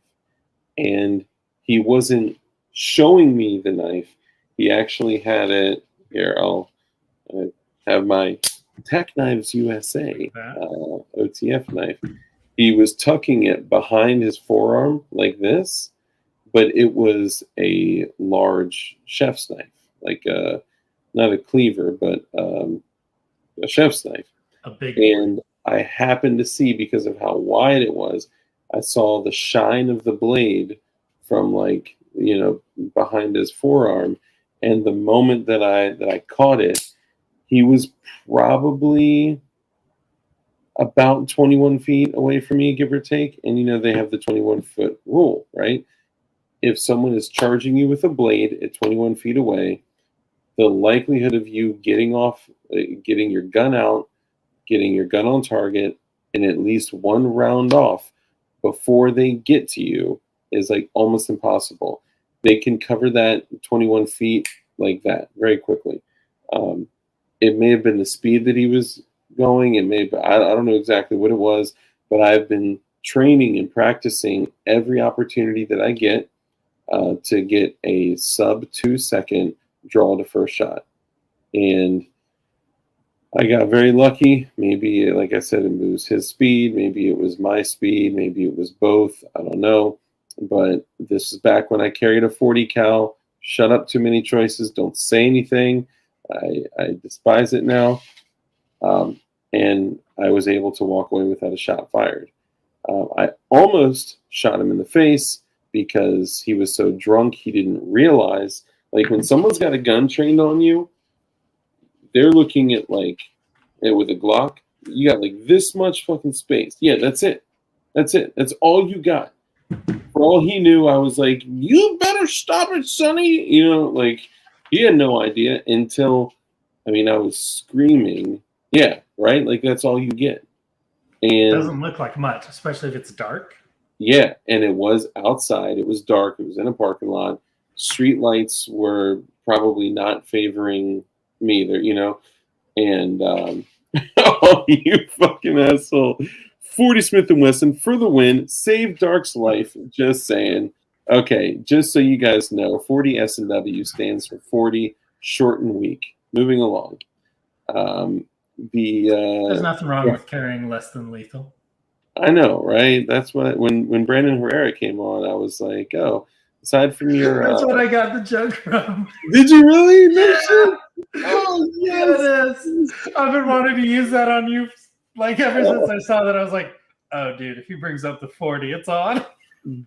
[SPEAKER 1] And he wasn't showing me the knife. He actually had it here. I have my Tech Knives USA OTF knife. He was tucking it behind his forearm like this, but it was a large chef's knife, like not a cleaver, but a chef's knife.
[SPEAKER 2] A big one.
[SPEAKER 1] And I happened to see, because of how wide it was, I saw the shine of the blade from, like, behind his forearm. And the moment that I caught it, he was probably about 21 feet away from me, give or take. And they have the 21-foot rule, right? If someone is charging you with a blade at 21 feet away, the likelihood of you getting your gun out, getting your gun on target, and at least one round off before they get to you is like almost impossible. They can cover that 21 feet like that very quickly. It may have been the speed that he was going. It may, I don't know exactly what it was, but I've been training and practicing every opportunity that I get to get a sub 2-second draw to first shot. And I got very lucky. Maybe, like I said, it was his speed. Maybe it was my speed. Maybe it was both. I don't know. But this is back when I carried a 40 cal. Shut up, too many choices. Don't say anything. I despise it now. And I was able to walk away without a shot fired. I almost shot him in the face because he was so drunk he didn't realize. Like, when someone's got a gun trained on you, they're looking at, like, with a Glock, you got like this much fucking space. Yeah, that's it. That's it. That's all you got. For all he knew, I was like, you better stop it, Sonny. Like, he had no idea until, I was screaming. Yeah, right? Like, that's all you get. And
[SPEAKER 2] it doesn't look like much, especially if it's dark.
[SPEAKER 1] Yeah, and it was outside. It was dark. It was in a parking lot. Street lights were probably not favoring me there, And oh, you fucking asshole. 40 Smith & Wesson for the win. Save Dark's life. Just saying. Okay, just so you guys know, 40 S&W stands for 40 short and weak. Moving along.
[SPEAKER 2] There's nothing wrong with carrying less than lethal.
[SPEAKER 1] I know, right? That's what, when Brandon Herrera came on, I was like, oh, aside from your...
[SPEAKER 2] That's what I got the joke from.
[SPEAKER 1] Did you really? No shit? Oh, yes.
[SPEAKER 2] Yeah, it is. I've been wanting to use that on you, like, ever since I saw that. I was like, oh, dude, if he brings up the 40, it's on.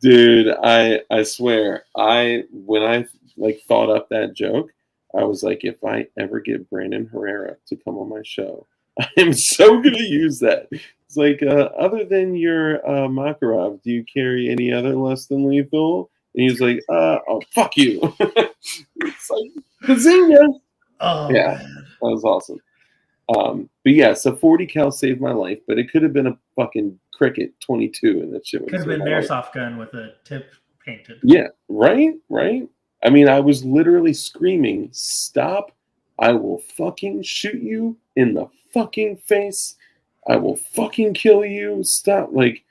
[SPEAKER 1] Dude, I swear, when I like thought up that joke, I was like, if I ever get Brandon Herrera to come on my show, I am so going to use that. It's like, other than your Makarov, do you carry any other less than lethal? And he was like, oh, fuck you. It's like, bazinga.
[SPEAKER 2] Oh,
[SPEAKER 1] yeah,
[SPEAKER 2] man.
[SPEAKER 1] That was awesome. But yeah, so 40 cal saved my life, but it could have been a fucking Cricket 22, and that shit
[SPEAKER 2] could have been an airsoft gun with a tip painted.
[SPEAKER 1] Yeah, right. I was literally screaming, "Stop! I will fucking shoot you in the fucking face. I will fucking kill you. Stop!" Like,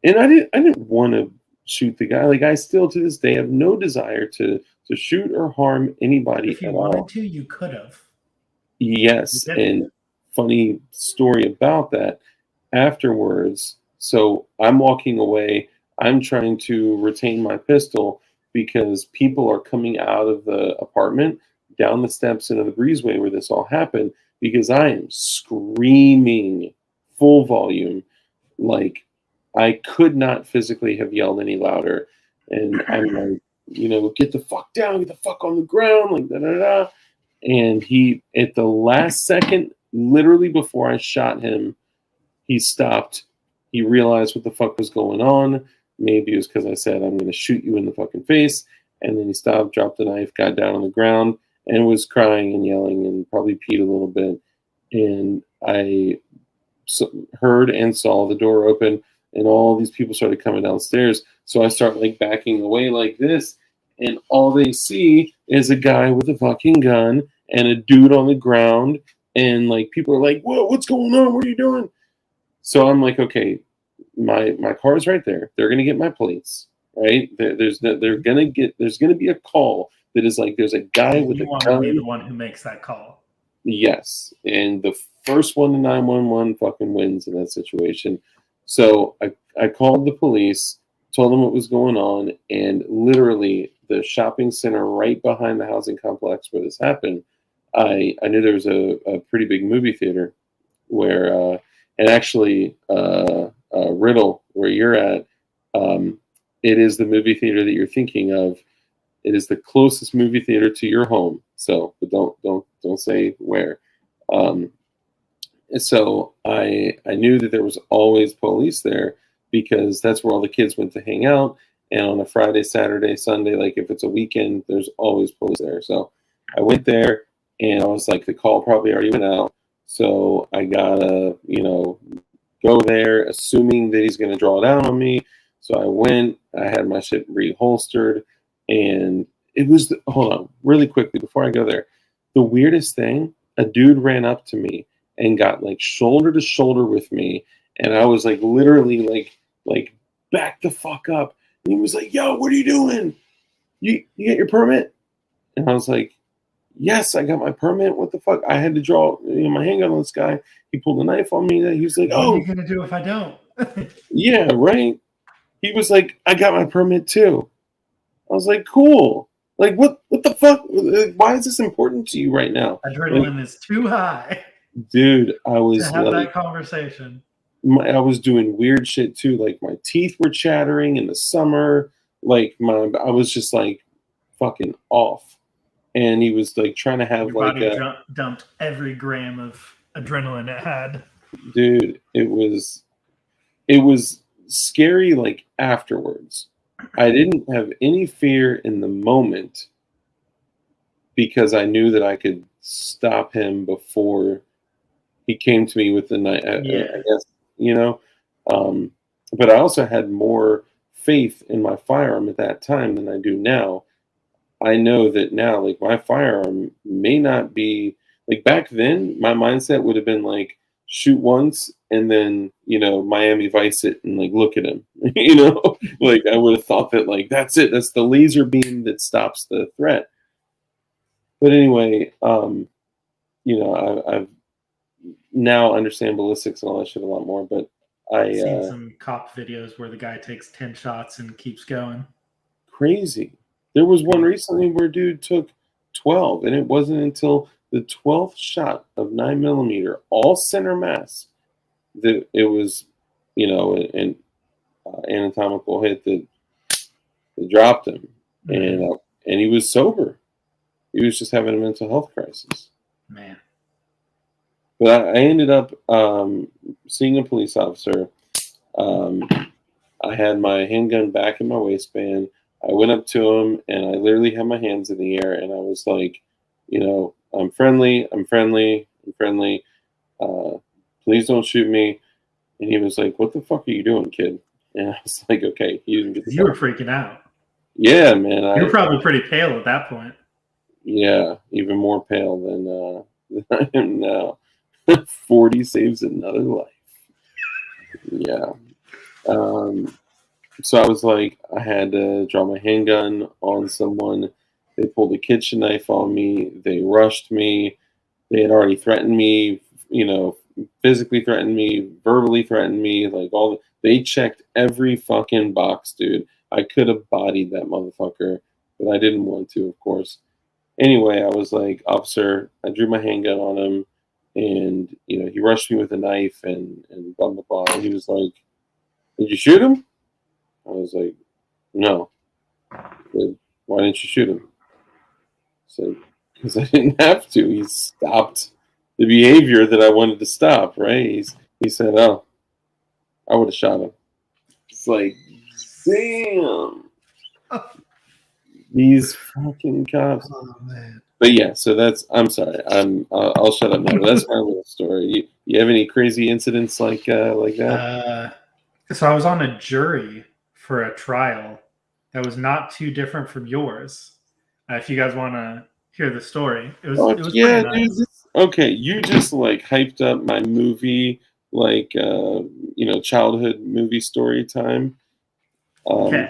[SPEAKER 1] and I didn't want to shoot the guy. Like, I still to this day have no desire to shoot or harm anybody
[SPEAKER 2] if you
[SPEAKER 1] at
[SPEAKER 2] wanted
[SPEAKER 1] all.
[SPEAKER 2] to, you could have.
[SPEAKER 1] Yes, and funny story about that. Afterwards, so I'm walking away. I'm trying to retain my pistol because people are coming out of the apartment, down the steps into the breezeway where this all happened, because I am screaming full volume. Like, I could not physically have yelled any louder. And I'm like, get the fuck down, get the fuck on the ground, like, da-da-da. And he, at the last second, literally before I shot him, he stopped. He realized what the fuck was going on. Maybe it was because I said, I'm going to shoot you in the fucking face. And then he stopped, dropped the knife, got down on the ground, and was crying and yelling and probably peed a little bit. And I heard and saw the door open, and all these people started coming downstairs. So I start like backing away like this, and all they see is a guy with a fucking gun and a dude on the ground. And like people are like, "Whoa, what's going on? What are you doing?" So I'm like, okay, my car's right there. They're gonna get my plates, right? There's gonna be a call that is like, there's a guy with a gun.
[SPEAKER 2] You want to be the one who makes that call.
[SPEAKER 1] Yes, and the first one to 911 fucking wins in that situation. So I called the police. told them what was going on, and literally the shopping center right behind the housing complex where this happened, I knew there was a pretty big movie theater where, and actually, Riddle, where you're at, um, it is the movie theater that you're thinking of. It is the closest movie theater to your home. So, but don't say where. Um, and so I knew that there was always police there because that's where all the kids went to hang out. And on a Friday, Saturday, Sunday, like if it's a weekend, there's always police there. So I went there and I was like, the call probably already went out. So I gotta, go there assuming that he's gonna draw down on me. So I went, I had my shit reholstered, and it was hold on, really quickly before I go there. The weirdest thing, a dude ran up to me and got like shoulder to shoulder with me, and I was like literally like back the fuck up. And he was like, "Yo, what are you doing? You get your permit?" And I was like, "Yes, I got my permit. What the fuck? I had to draw my handgun on this guy. He pulled a knife on me. He was like,
[SPEAKER 2] What are
[SPEAKER 1] "Oh,
[SPEAKER 2] you gonna do if I don't?"
[SPEAKER 1] yeah, right." He was like, "I got my permit too." I was like, "Cool. Like, what the fuck? Why is this important to you right now?" Like,
[SPEAKER 2] Adrenaline is too high
[SPEAKER 1] dude, I
[SPEAKER 2] to
[SPEAKER 1] was
[SPEAKER 2] have
[SPEAKER 1] like,
[SPEAKER 2] that conversation.
[SPEAKER 1] I was doing weird shit too. Like my teeth were chattering in the summer. Like I was just like fucking off. And he was like trying to have
[SPEAKER 2] Your
[SPEAKER 1] like
[SPEAKER 2] body
[SPEAKER 1] a
[SPEAKER 2] dumped every gram of adrenaline it had.
[SPEAKER 1] dude. It was scary. Like afterwards, I didn't have any fear in the moment because I knew that I could stop him before he came to me with the knife.
[SPEAKER 2] Yeah.
[SPEAKER 1] I guess you know. Um, but I also had more faith in my firearm at that time than I do now. I know that now, like my firearm may not be like back then. My mindset would have been like shoot once and then Miami Vice it and like look at him. Like I would have thought that like that's it. That's the laser beam that stops the threat. But anyway, I've now understand ballistics and all that shit a lot more. But
[SPEAKER 2] I've seen
[SPEAKER 1] I
[SPEAKER 2] some cop videos where the guy takes 10 shots and keeps going.
[SPEAKER 1] crazy. There was one
[SPEAKER 2] Yeah.
[SPEAKER 1] recently where dude took 12, and it wasn't until the 12th shot of 9mm, all center mass, that it was, an anatomical hit that dropped him, and he was sober. He was just having a mental health crisis.
[SPEAKER 2] Man.
[SPEAKER 1] But I ended up seeing a police officer. Um, I had my handgun back in my waistband. I went up to him and I literally had my hands in the air and I was like, I'm friendly, I'm friendly, I'm friendly. Please don't shoot me. And he was like, "What the fuck are you doing, kid?" And I was like, "Okay, you didn't get the
[SPEAKER 2] You were
[SPEAKER 1] fuck."
[SPEAKER 2] freaking out.
[SPEAKER 1] Yeah, man.
[SPEAKER 2] You were probably pretty pale at that point.
[SPEAKER 1] Yeah, even more pale than I am now. 40 saves another life. Yeah. So I was like, I had to draw my handgun on someone. They pulled a kitchen knife on me. They rushed me. They had already threatened me, physically threatened me, verbally threatened me, like they checked every fucking box, dude. I could have bodied that motherfucker, but I didn't want to, of course. Anyway, I was like, "Officer," I drew my handgun on him, and he rushed me with a knife and blah blah blah. And he was like, "Did you shoot him?" I was like, "No." He said, "Why didn't you shoot him?" I said, "Because I didn't have to. He stopped the behavior that I wanted to stop, right?" He said, "Oh, I would have shot him." It's like, damn. These fucking cops.
[SPEAKER 2] Oh, man.
[SPEAKER 1] But yeah, so I'm sorry. I'll shut up now. But that's my little story. You have any crazy incidents like that?
[SPEAKER 2] So I was on a jury for a trial that was not too different from yours. If you guys want to hear the story, it was
[SPEAKER 1] Yeah,
[SPEAKER 2] pretty nice.
[SPEAKER 1] dude. Okay, you just like hyped up my movie, like childhood movie story time.
[SPEAKER 2] Okay.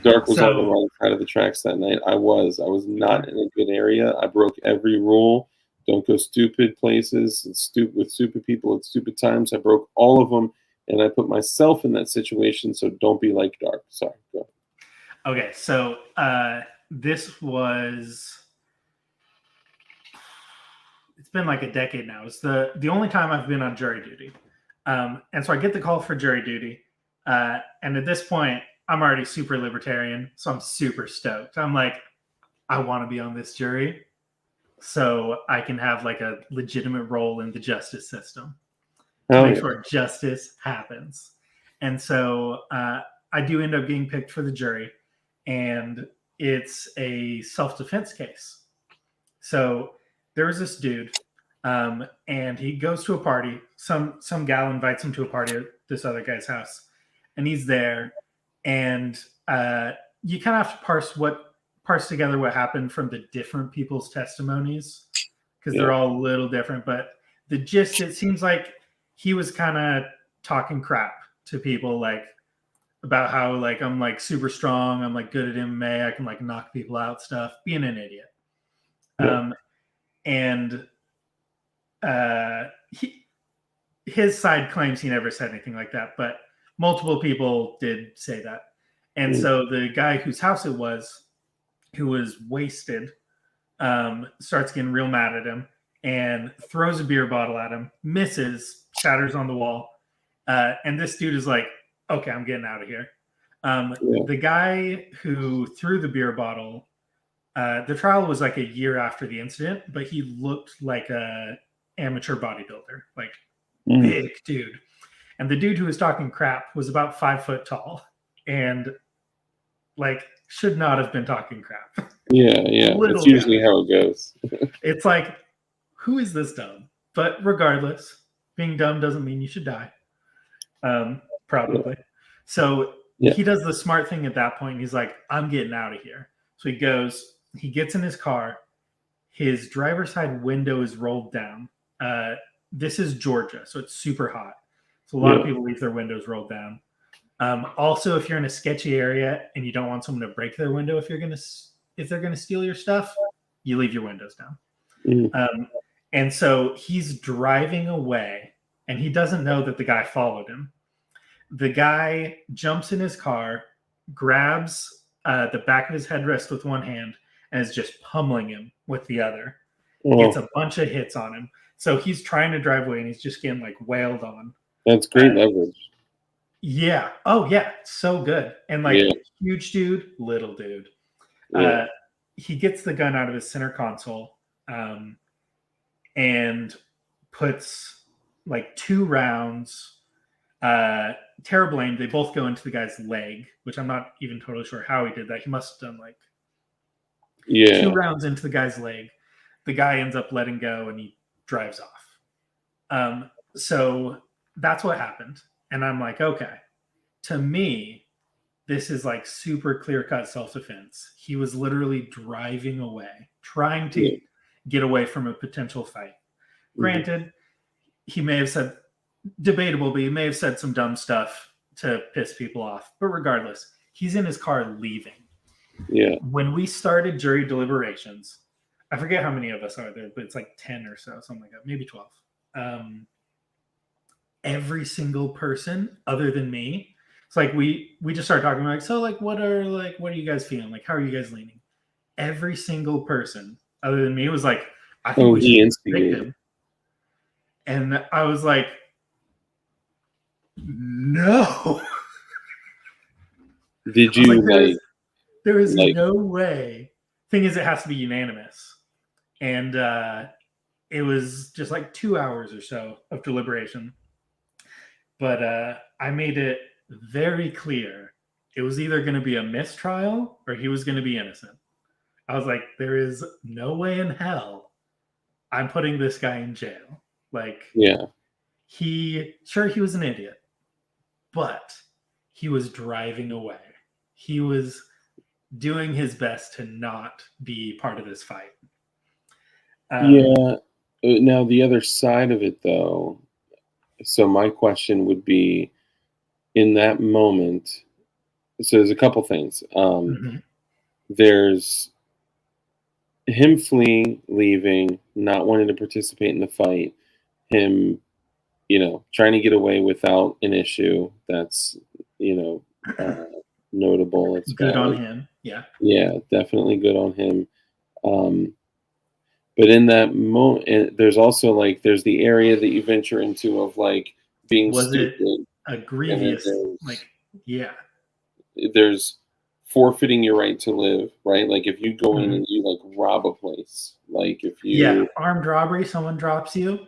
[SPEAKER 1] Dark was on the
[SPEAKER 2] So
[SPEAKER 1] wrong side of the tracks that night. I was not in a good area. I broke every rule. Don't go stupid places. It's stupid with stupid people at stupid times. I broke all of them, and I put myself in that situation, so don't be like Dark. Sorry, go.
[SPEAKER 2] Okay, so this was, it's been like a decade now. It's the only time I've been on jury duty. And so I get the call for jury duty. And at this point, I'm already super libertarian, so I'm super stoked. I'm like, I want to be on this jury so I can have like a legitimate role in the justice system to
[SPEAKER 1] Hell
[SPEAKER 2] make
[SPEAKER 1] yeah.
[SPEAKER 2] sure justice happens. And so I do end up getting picked for the jury, and it's a self-defense case. So there was this dude, and he goes to a party. Some gal invites him to a party at this other guy's house, and he's there, and you kind of have to parse together what happened from the different people's testimonies, because they're all a little different. But the gist, it seems like he was kind of talking crap to people, like about how like I'm like super strong, I'm like good at MMA, I can like knock people out, stuff, being an idiot.
[SPEAKER 1] Yeah.
[SPEAKER 2] And his side claims he never said anything like that, but multiple people did say that. And so the guy whose house it was, who was wasted, starts getting real mad at him and throws a beer bottle at him, misses, shatters on the wall. And this dude is like, okay, I'm getting out of here. The guy who threw the beer bottle, the trial was like a year after the incident, but he looked like a amateur bodybuilder, like big dude. And the dude who was talking crap was about 5 foot tall and like should not have been talking crap.
[SPEAKER 1] Yeah. It's usually how it goes.
[SPEAKER 2] It's like, who is this dumb? But regardless, being dumb doesn't mean you should die. Probably. So he does the smart thing at that point. And he's like, I'm getting out of here. So he goes, he gets in his car. His driver's side window is rolled down. This is Georgia, so it's super hot. So a lot of people leave their windows rolled down. Also, if you're in a sketchy area and you don't want someone to break their window, if they're gonna steal your stuff, you leave your windows down. And so he's driving away, and he doesn't know that the guy followed him. The guy jumps in his car, grabs the back of his headrest with one hand, and is just pummeling him with the other. Gets a bunch of hits on him. So he's trying to drive away, and he's just getting like wailed on.
[SPEAKER 1] That's great leverage.
[SPEAKER 2] Yeah. Oh, yeah. So good. And like huge dude, little dude. He gets the gun out of his center console and puts like 2 rounds. Terrible aim. They both go into the guy's leg, which I'm not even totally sure how he did that. He must have done like 2 rounds into the guy's leg. The guy ends up letting go and he drives off. So that's what happened. And I'm like, okay, to me, this is like super clear-cut self-defense. He was literally driving away, trying to get away from a potential fight. Granted, he may have said, debatable, but he may have said some dumb stuff to piss people off. But regardless, he's in his car leaving.
[SPEAKER 1] Yeah.
[SPEAKER 2] When we started jury deliberations, I forget how many of us are there, but it's like 10 or so, something like that, maybe 12. Every single person other than me, it's like we just started talking like, so like what are you guys feeling? Like, how are you guys leaning? Every single person other than me was like, I think we should convict him. And I was like, no.
[SPEAKER 1] Did you like?
[SPEAKER 2] There is no way. Thing is, it has to be unanimous, and it was just like 2 hours or so of deliberation. But I made it very clear it was either going to be a mistrial or he was going to be innocent. I was like, there is no way in hell I'm putting this guy in jail. Like, he was an idiot, but he was driving away. He was doing his best to not be part of this fight.
[SPEAKER 1] Now, the other side of it, though, so my question would be, in that moment, so there's a couple things. There's him fleeing, leaving, not wanting to participate in the fight, him trying to get away without an issue. That's, notable. It's
[SPEAKER 2] Good on
[SPEAKER 1] valid.
[SPEAKER 2] him. Yeah.
[SPEAKER 1] Yeah, definitely good on him. Um, but in that moment, there's also like there's the area that you venture into of like being
[SPEAKER 2] Was it
[SPEAKER 1] stupid,
[SPEAKER 2] a
[SPEAKER 1] and then
[SPEAKER 2] grievous, like, yeah.
[SPEAKER 1] there's forfeiting your right to live, right? Like if you go in
[SPEAKER 2] Mhm.
[SPEAKER 1] and you like rob a place, like if
[SPEAKER 2] Yeah.
[SPEAKER 1] you,
[SPEAKER 2] Armed robbery, someone drops you,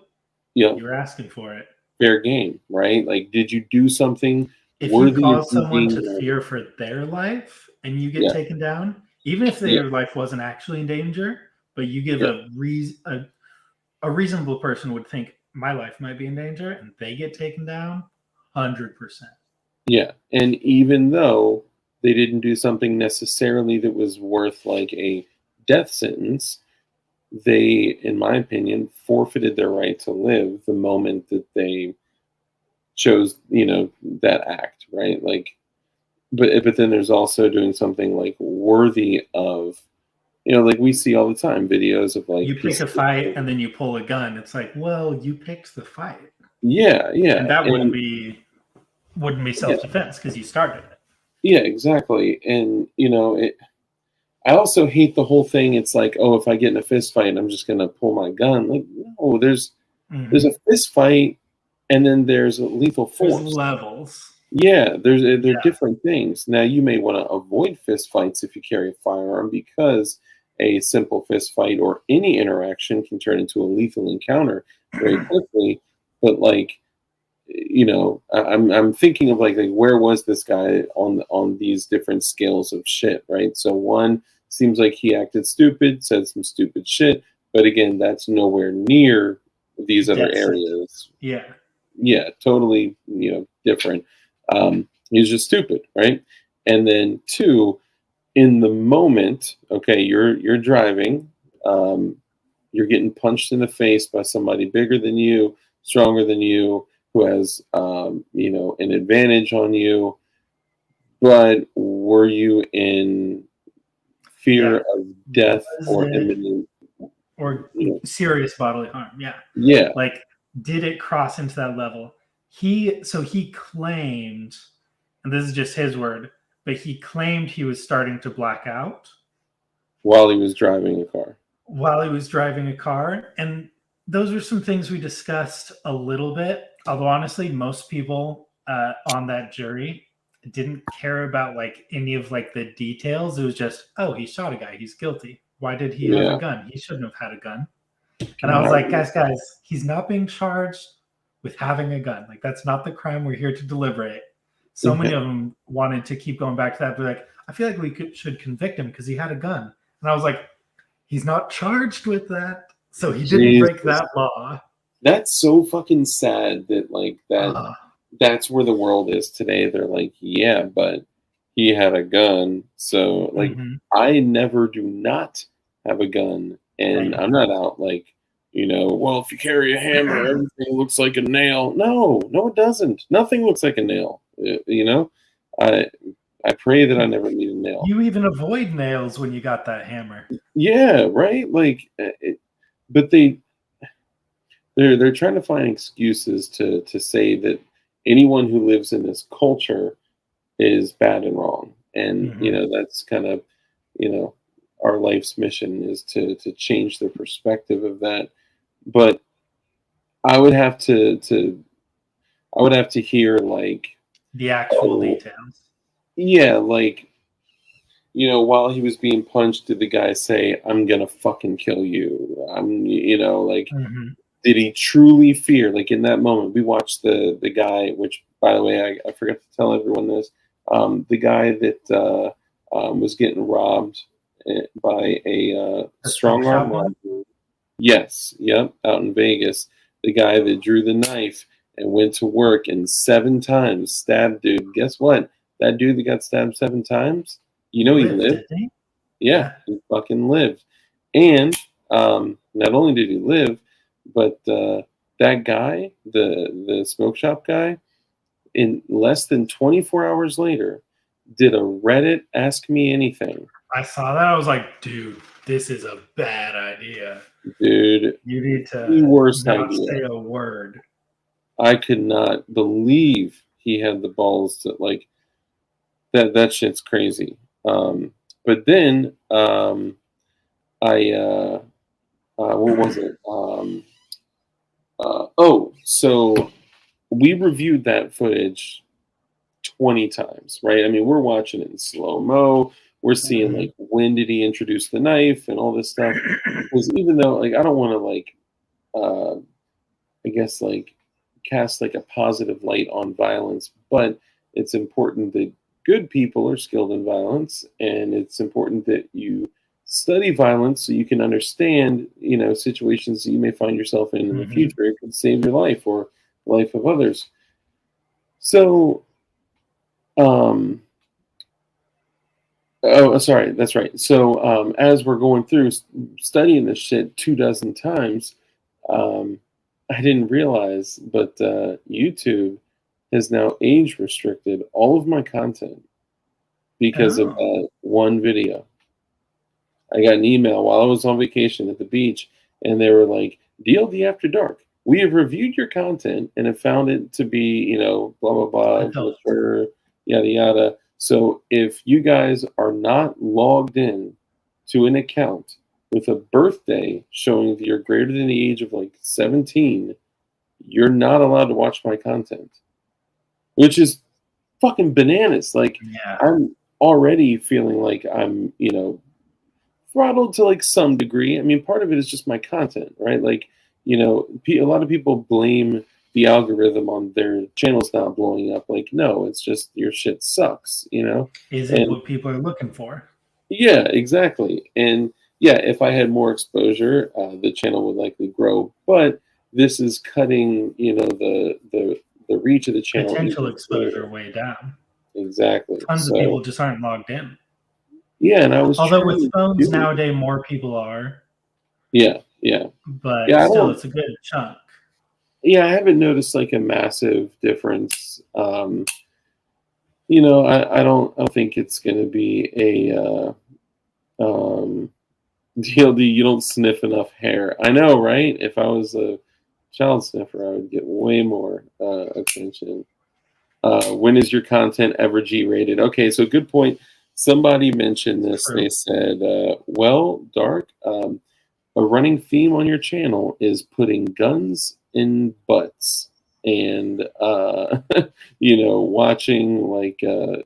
[SPEAKER 1] you know,
[SPEAKER 2] you're asking for it.
[SPEAKER 1] fair game, right? Like, did you do something
[SPEAKER 2] If you
[SPEAKER 1] worthy of
[SPEAKER 2] cause
[SPEAKER 1] you
[SPEAKER 2] someone
[SPEAKER 1] being
[SPEAKER 2] to fear for their life and you get
[SPEAKER 1] Yeah,
[SPEAKER 2] taken down, even if
[SPEAKER 1] yeah,
[SPEAKER 2] their life wasn't actually in danger, but you give
[SPEAKER 1] yeah,
[SPEAKER 2] a reasonable person would think my life might be in danger and they get taken down, 100%.
[SPEAKER 1] yeah. And even though they didn't do something necessarily that was worth like a death sentence, they, in my opinion, forfeited their right to live the moment that they chose, that act, right? Like, but then there's also doing something like worthy of, like we see all the time videos of like
[SPEAKER 2] You pick a
[SPEAKER 1] pieces
[SPEAKER 2] fight
[SPEAKER 1] of,
[SPEAKER 2] and then you pull a gun. It's like, well, you picked the fight.
[SPEAKER 1] yeah,
[SPEAKER 2] And
[SPEAKER 1] yeah,
[SPEAKER 2] that
[SPEAKER 1] and
[SPEAKER 2] wouldn't be
[SPEAKER 1] yeah,
[SPEAKER 2] self-defense because you started it.
[SPEAKER 1] yeah, exactly. And I also hate the whole thing. It's like, oh, if I get in a fist fight, I'm just gonna pull my gun. Like, no, there's
[SPEAKER 2] Mhm.
[SPEAKER 1] a fist fight, and then there's a lethal
[SPEAKER 2] There's
[SPEAKER 1] force.
[SPEAKER 2] levels.
[SPEAKER 1] Yeah, they're
[SPEAKER 2] Yeah.
[SPEAKER 1] different things. Now, you may want to avoid fist fights if you carry a firearm because a simple fist fight or any interaction can turn into a lethal encounter very quickly. But like, I'm thinking of like where was this guy on these different scales of shit, right? So one seems like he acted stupid, said some stupid shit, but again, that's nowhere near these other
[SPEAKER 2] Death sentence.
[SPEAKER 1] areas.
[SPEAKER 2] Yeah.
[SPEAKER 1] Yeah, totally, different. He's just stupid, right? And then two, in the moment, okay, you're driving, um, you're getting punched in the face by somebody bigger than you, stronger than you, who has, an advantage on you. But were you in fear
[SPEAKER 2] Yeah.
[SPEAKER 1] of death
[SPEAKER 2] Was
[SPEAKER 1] or
[SPEAKER 2] it
[SPEAKER 1] imminent?
[SPEAKER 2] or
[SPEAKER 1] You know,
[SPEAKER 2] serious bodily harm? Yeah.
[SPEAKER 1] yeah.
[SPEAKER 2] Like, did it cross into that level? He claimed, and this is just his word, but he claimed he was starting to black out
[SPEAKER 1] While he was driving a car.
[SPEAKER 2] while he was driving a car. And those were some things we discussed a little bit. Although honestly, most people on that jury didn't care about like any of like the details. It was just, oh, he shot a guy. He's guilty. Why did he have a
[SPEAKER 1] Yeah.
[SPEAKER 2] gun? He shouldn't have had a gun. And I was
[SPEAKER 1] God.
[SPEAKER 2] like, guys, he's not being charged with having a gun. Like, that's not the crime we're here to deliberate. So many of them wanted to keep going back to that. But like, I feel like should convict him because he had a gun. And I was like, he's not charged with that. So he didn't break
[SPEAKER 1] Jesus.
[SPEAKER 2] that law.
[SPEAKER 1] That's so fucking sad that like
[SPEAKER 2] Uh,
[SPEAKER 1] that's where the world is today. They're like, yeah, but he had a gun. So like
[SPEAKER 2] mhm.
[SPEAKER 1] I never do not have a gun, and
[SPEAKER 2] Same.
[SPEAKER 1] I'm not out like, well, if you carry a hammer, everything looks like a nail. No, no, it doesn't. Nothing looks like a nail. I I pray that I never need a nail.
[SPEAKER 2] You even avoid nails when you got that hammer.
[SPEAKER 1] Yeah, right. Like, but they're trying to find excuses to say that anyone who lives in this culture is bad and wrong, and
[SPEAKER 2] Mhm.
[SPEAKER 1] that's kind of you know our life's mission is to change the perspective of that. But I would have to I would have to hear like,
[SPEAKER 2] The actual
[SPEAKER 1] oh
[SPEAKER 2] details.
[SPEAKER 1] yeah, like, while he was being punched, did the guy say, "I'm gonna fucking kill you"? Like,
[SPEAKER 2] Mhm.
[SPEAKER 1] did he truly fear? Like in that moment, we watched the guy, which by the way, I forgot to tell everyone this. The guy that was getting robbed by a
[SPEAKER 2] The smoke
[SPEAKER 1] strong arm
[SPEAKER 2] shop one?
[SPEAKER 1] robber. Yes, yep, out in Vegas. The guy that drew the knife and went to work and 7 times stabbed dude. Guess what? That dude that got stabbed 7 times, he
[SPEAKER 2] Lived,
[SPEAKER 1] lived.
[SPEAKER 2] didn't he?
[SPEAKER 1] Yeah,
[SPEAKER 2] Yeah.
[SPEAKER 1] he fucking lived. And not only did he live, but that guy, the smoke shop guy, in less than 24 hours later, did a Reddit Ask Me Anything.
[SPEAKER 2] I saw that. I was like, dude, this is a bad idea.
[SPEAKER 1] Dude,
[SPEAKER 2] You need
[SPEAKER 1] the
[SPEAKER 2] to
[SPEAKER 1] worst
[SPEAKER 2] not
[SPEAKER 1] idea.
[SPEAKER 2] say a word.
[SPEAKER 1] I could not believe he had the balls to like that. That shit's crazy. But then I what was it? So we reviewed that footage 20 times, right? I mean, we're watching it in slow mo. We're seeing like when did he introduce the knife and all this stuff. Because even though like I don't want to like uh, I guess like cast like a positive light on violence, but it's important that good people are skilled in violence, and it's important that you study violence so you can understand, situations that you may find yourself in the
[SPEAKER 2] Mhm.
[SPEAKER 1] future. It could save your life or the life of others. So, um, oh, sorry, that's right. So, as we're going through studying this shit 2 dozen times, um, I didn't realize, but YouTube has now age restricted all of my content because of
[SPEAKER 2] Oh,
[SPEAKER 1] that one video. I got an email while I was on vacation at the beach, and they were like, DLD After Dark. We have reviewed your content and have found it to be, blah, blah, blah,
[SPEAKER 2] adult.
[SPEAKER 1] mature, yada, yada. So if you guys are not logged in to an account with a birthday showing that you're greater than the age of like 17, you're not allowed to watch my content, which is fucking bananas. Like,
[SPEAKER 2] Yeah.
[SPEAKER 1] I'm already feeling like I'm, throttled to like some degree. I mean, part of it is just my content, right? Like, a lot of people blame the algorithm on their channels not blowing up. Like, no, it's just your shit sucks.
[SPEAKER 2] Is it
[SPEAKER 1] And
[SPEAKER 2] what people are looking for?
[SPEAKER 1] yeah, exactly. And yeah, if I had more exposure, the channel would likely grow. But this is cutting, the reach of the channel
[SPEAKER 2] Potential
[SPEAKER 1] even further.
[SPEAKER 2] exposure way down.
[SPEAKER 1] Exactly.
[SPEAKER 2] Tons of
[SPEAKER 1] So
[SPEAKER 2] people just aren't logged in.
[SPEAKER 1] yeah, and I was
[SPEAKER 2] Although
[SPEAKER 1] trying
[SPEAKER 2] with
[SPEAKER 1] to
[SPEAKER 2] phones
[SPEAKER 1] do it.
[SPEAKER 2] nowadays, more people are,
[SPEAKER 1] Yeah, yeah,
[SPEAKER 2] but
[SPEAKER 1] yeah. I
[SPEAKER 2] still,
[SPEAKER 1] don't.
[SPEAKER 2] it's a good chunk.
[SPEAKER 1] Yeah, I haven't noticed like a massive difference. I don't think it's going to be a DLD. You don't sniff enough hair. I know, right? If I was a child sniffer, I would get way more attention. When is your content ever G rated? Okay, so good point. Somebody mentioned this.
[SPEAKER 2] True.
[SPEAKER 1] They said, well, Dark, a running theme on your channel is putting guns in butts and watching like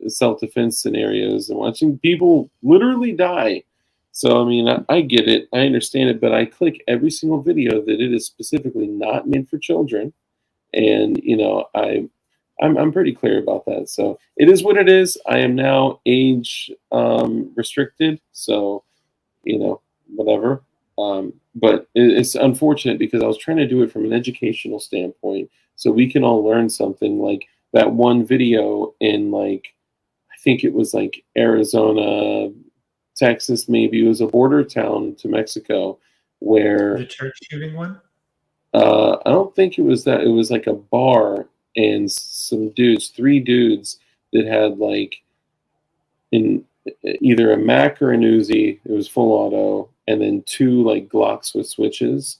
[SPEAKER 1] self-defense scenarios and watching people literally die. So I mean, I get it, I understand it, but I click every single video that it is specifically not meant for children, and I'm pretty clear about that. So it is what it is. I am now age restricted, so whatever. But it's unfortunate because I was trying to do it from an educational standpoint, so we can all learn something. Like that one video in like I think it was like Arizona, Texas, maybe it was a border town to Mexico,
[SPEAKER 2] The
[SPEAKER 1] where
[SPEAKER 2] church shooting one?
[SPEAKER 1] I don't think it was that. It was like a bar and some dudes, three dudes that had like in either a Mac or an Uzi. It was full auto, and then two like Glocks with switches.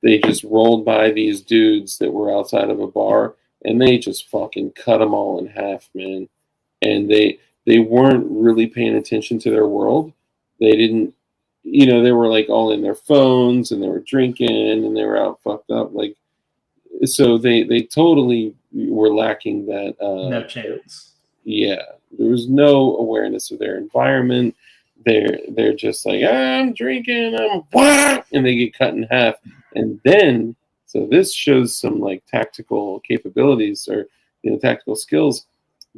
[SPEAKER 1] They just rolled by these dudes that were outside of a bar, and they just fucking cut them all in half, man. And they weren't really paying attention to their world. They didn't, they were like all in their phones and they were drinking and they were out fucked up. Like so, they totally were lacking that.
[SPEAKER 2] No chance.
[SPEAKER 1] Yeah, there was no awareness of their environment. They're just like, I'm drinking, I'm what, and they get cut in half. And then, so this shows some like tactical capabilities or tactical skills.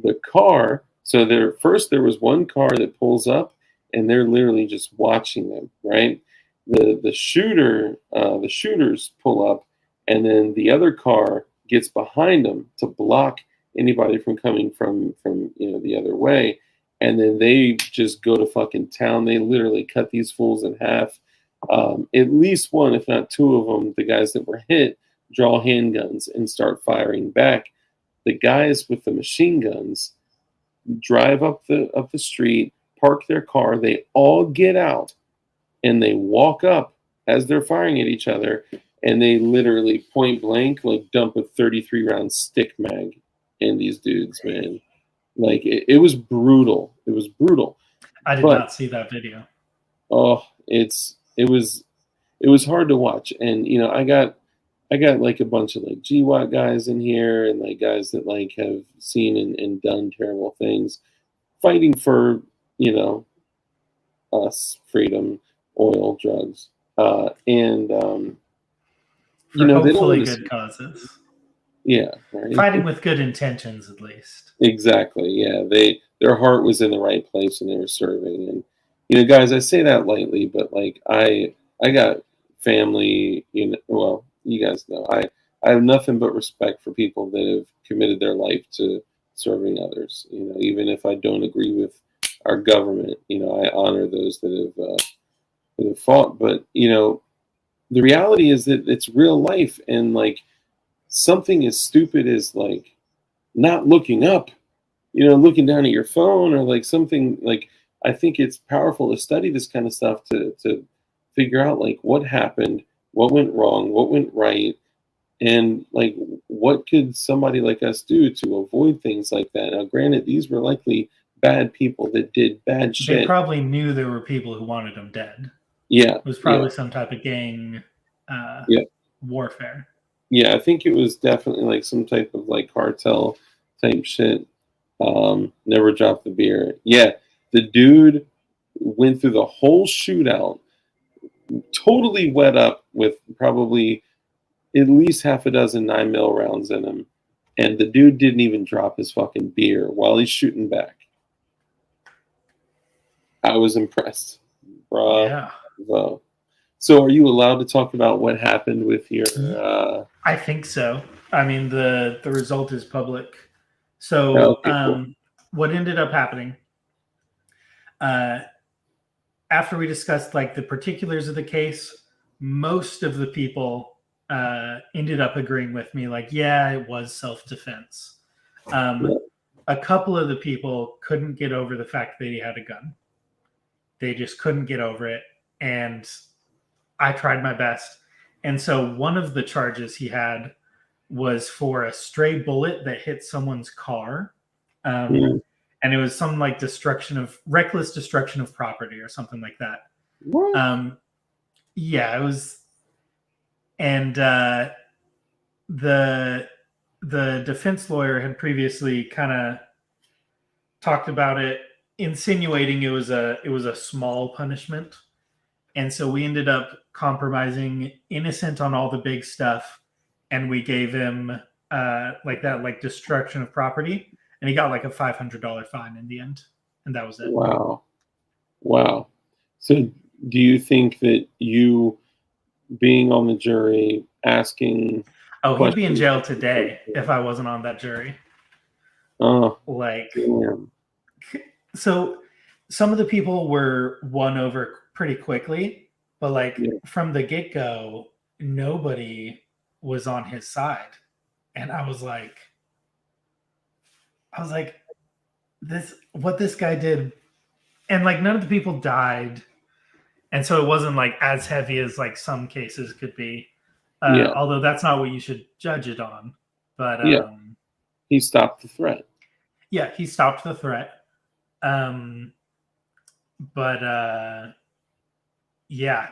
[SPEAKER 1] The car. So there was one car that pulls up, and they're literally just watching them. Right. The shooters pull up, and then the other car gets behind them to block anybody from coming from the other way, and then they just go to fucking town. They literally cut these fools in half. At least one, if not two of them, the guys that were hit, draw handguns and start firing back. The guys with the machine guns drive up the street, park their car. They all get out and they walk up as they're firing at each other. and they literally point blank like dump a 33 round stick mag in these dudes, man. Like it was brutal. It was brutal.
[SPEAKER 2] I did
[SPEAKER 1] But
[SPEAKER 2] not see that video.
[SPEAKER 1] oh, it was hard to watch. And I got like a bunch of like GWAT guys in here and like guys that like have seen and done terrible things, fighting for, you know, us, freedom, oil, drugs. And
[SPEAKER 2] For
[SPEAKER 1] they don't want
[SPEAKER 2] hopefully
[SPEAKER 1] to
[SPEAKER 2] good
[SPEAKER 1] see.
[SPEAKER 2] causes.
[SPEAKER 1] Yeah, right.
[SPEAKER 2] Fighting with good intentions, at least.
[SPEAKER 1] Exactly. Yeah, their heart was in the right place and they were serving. And guys, I say that lightly, but like I got family. Well, you guys know I have nothing but respect for people that have committed their life to serving others. Even if I don't agree with our government, I honor those that have fought. But the reality is that it's real life, and like something as stupid as like not looking up, looking down at your phone or like something like I think it's powerful to study this kind of stuff to figure out like what happened, what went wrong, what went right, and like what could somebody like us do to avoid things like that. Now, granted, these were likely bad people that did bad
[SPEAKER 2] They
[SPEAKER 1] shit.
[SPEAKER 2] probably knew there were people who wanted him dead.
[SPEAKER 1] Yeah,
[SPEAKER 2] It was
[SPEAKER 1] yeah,
[SPEAKER 2] probably some type of gang
[SPEAKER 1] yeah,
[SPEAKER 2] warfare.
[SPEAKER 1] yeah. I think it was definitely like some type of like cartel type shit. Never dropped the beer. Yeah, the dude went through the whole shootout, totally wet up with probably at least half a dozen 9 mil rounds in him, and the dude didn't even drop his fucking beer while he's shooting back. I was impressed.
[SPEAKER 2] Yeah.
[SPEAKER 1] Bravo. So, are you allowed to talk about what happened with your?
[SPEAKER 2] I think so. I mean, the result is public. So,
[SPEAKER 1] Okay, cool.
[SPEAKER 2] what ended up happening after we discussed like the particulars of the case, most of the people ended up agreeing with me. Like, yeah, it was self-defense.
[SPEAKER 1] Yeah.
[SPEAKER 2] A couple of the people couldn't get over the fact that he had a gun. They just couldn't get over it, and I tried my best. And so one of the charges he had was for a stray bullet that hit someone's car.
[SPEAKER 1] Mm.
[SPEAKER 2] And it was some like reckless destruction of property or something like that.
[SPEAKER 1] What?
[SPEAKER 2] Yeah, it was. And the defense lawyer had previously kind of talked about it, insinuating it was a small punishment. And so we ended up compromising innocent on all the big stuff, and we gave him like destruction of property, and he got like a $500 fine in the end, and that was it.
[SPEAKER 1] Wow. Wow. So, do you think that you being on the jury asking
[SPEAKER 2] Oh, he'd be in
[SPEAKER 1] questions?
[SPEAKER 2] jail today if I wasn't on that jury.
[SPEAKER 1] Oh,
[SPEAKER 2] Like,
[SPEAKER 1] damn.
[SPEAKER 2] so some of the people were won over pretty quickly, but like
[SPEAKER 1] Yeah.
[SPEAKER 2] from the get-go, nobody was on his side. And I was like, this guy did, and like none of the people died, and so it wasn't like as heavy as like some cases could be.
[SPEAKER 1] Yeah.
[SPEAKER 2] Although that's not what you should judge it on. But
[SPEAKER 1] Yeah. He stopped the threat.
[SPEAKER 2] yeah, he stopped the threat. But yeah,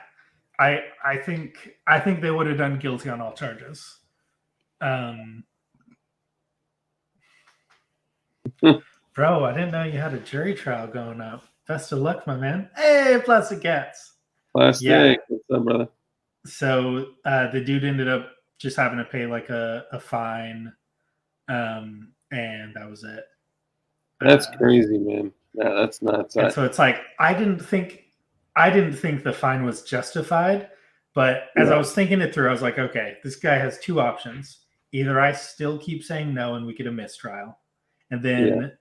[SPEAKER 2] I think they would have done guilty on all charges. Bro, I didn't know you had a jury trial going up. Best of luck, my man. Hey, Plastic Cats.
[SPEAKER 1] Plastic.
[SPEAKER 2] Yeah.
[SPEAKER 1] What's up, brother?
[SPEAKER 2] So the dude ended up just having to pay like a fine, and that was it.
[SPEAKER 1] That's crazy, man. That's nuts.
[SPEAKER 2] And so it's like I didn't think the fine was justified, but as I was thinking it through, I was like, okay, this guy has two options. Either I still keep saying no and we get a mistrial, and then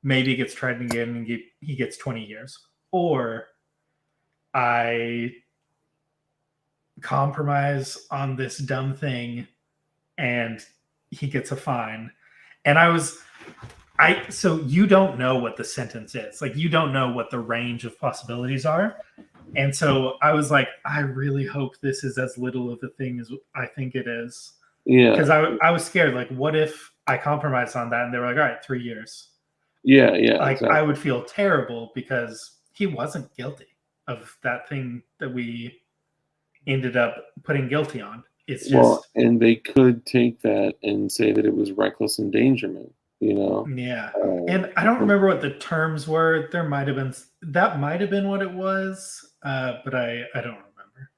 [SPEAKER 2] maybe he gets tried again and he gets 20 years, or I compromise on this dumb thing and he gets a fine. And so you don't know what the sentence is. Like, you don't know what the range of possibilities are. And so I was like, I really hope this is as little of a thing as I think it is. Because
[SPEAKER 1] Yeah.
[SPEAKER 2] I was scared. Like, what if I compromised on that and they were like, all right, 3 years?
[SPEAKER 1] Yeah.
[SPEAKER 2] Like,
[SPEAKER 1] Exactly.
[SPEAKER 2] I would feel terrible because he wasn't guilty of that thing that we ended up putting guilty on. It's
[SPEAKER 1] Well,
[SPEAKER 2] just,
[SPEAKER 1] and they could take that and say that it was reckless endangerment, you know?
[SPEAKER 2] yeah. And I don't remember what the terms were. There might have been, that might have been what it was, but I don't remember.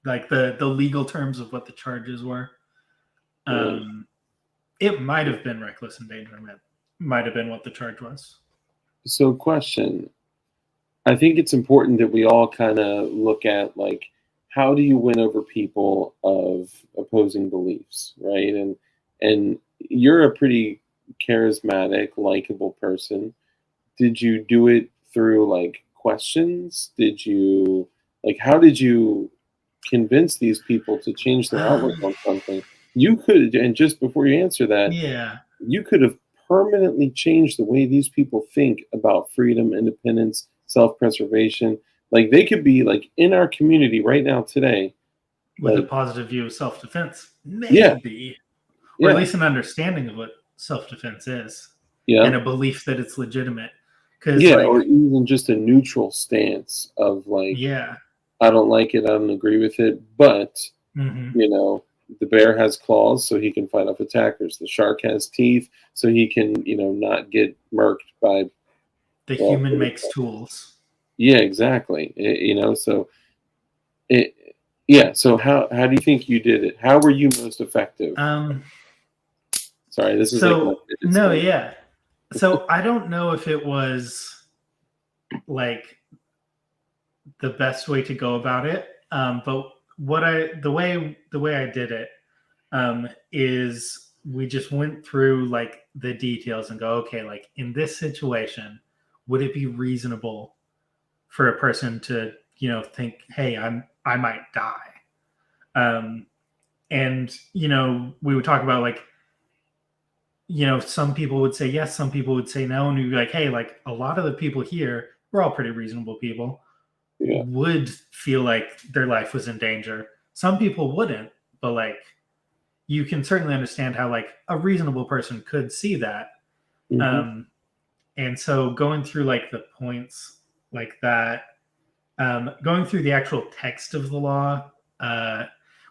[SPEAKER 2] Like the legal terms of what the charges were. It might have been reckless endangerment. Might have been what the charge was.
[SPEAKER 1] So, question. I think it's important that we all kind of look at like how do you win over people of opposing beliefs, right? And you're a pretty charismatic, likable person. Did you do it through like questions? Did you like how did you convince these people to change their outlook on something? You could, and just before you answer that,
[SPEAKER 2] Yeah.
[SPEAKER 1] you could have permanently changed the way these people think about freedom, independence, self-preservation. Like they could be like in our community right now today.
[SPEAKER 2] With a
[SPEAKER 1] Like,
[SPEAKER 2] positive view of self defense,
[SPEAKER 1] yeah,
[SPEAKER 2] maybe, or at
[SPEAKER 1] yeah,
[SPEAKER 2] least an understanding of what self defense is
[SPEAKER 1] yeah,
[SPEAKER 2] and a belief that it's legitimate. Because,
[SPEAKER 1] yeah,
[SPEAKER 2] like,
[SPEAKER 1] or even just a neutral stance of like,
[SPEAKER 2] yeah.
[SPEAKER 1] I don't like it, I don't agree with it, but
[SPEAKER 2] Mm-hmm.
[SPEAKER 1] you know, the bear has claws so he can fight off attackers. The shark has teeth so he can, not get murked by
[SPEAKER 2] The
[SPEAKER 1] well,
[SPEAKER 2] human makes tools.
[SPEAKER 1] yeah, exactly. So it, yeah. So how do you think you did it? How were you most effective?
[SPEAKER 2] Um,
[SPEAKER 1] Sorry, this is like my
[SPEAKER 2] so,
[SPEAKER 1] fidget
[SPEAKER 2] no,
[SPEAKER 1] spinner.
[SPEAKER 2] yeah. So I don't know if it was like the best way to go about it. But the way I did it is we just went through like the details and go, okay, like in this situation, would it be reasonable for a person to think, hey, I might die, um, and we would talk about like some people would say yes, some people would say no, and we'd be like, hey, like a lot of the people here, we're all pretty reasonable people,
[SPEAKER 1] Yeah.
[SPEAKER 2] would feel like their life was in danger. Some people wouldn't, but like you can certainly understand how like a reasonable person could see that.
[SPEAKER 1] Hmm.
[SPEAKER 2] Um, and so going through like the points like that, going through the actual text of the law,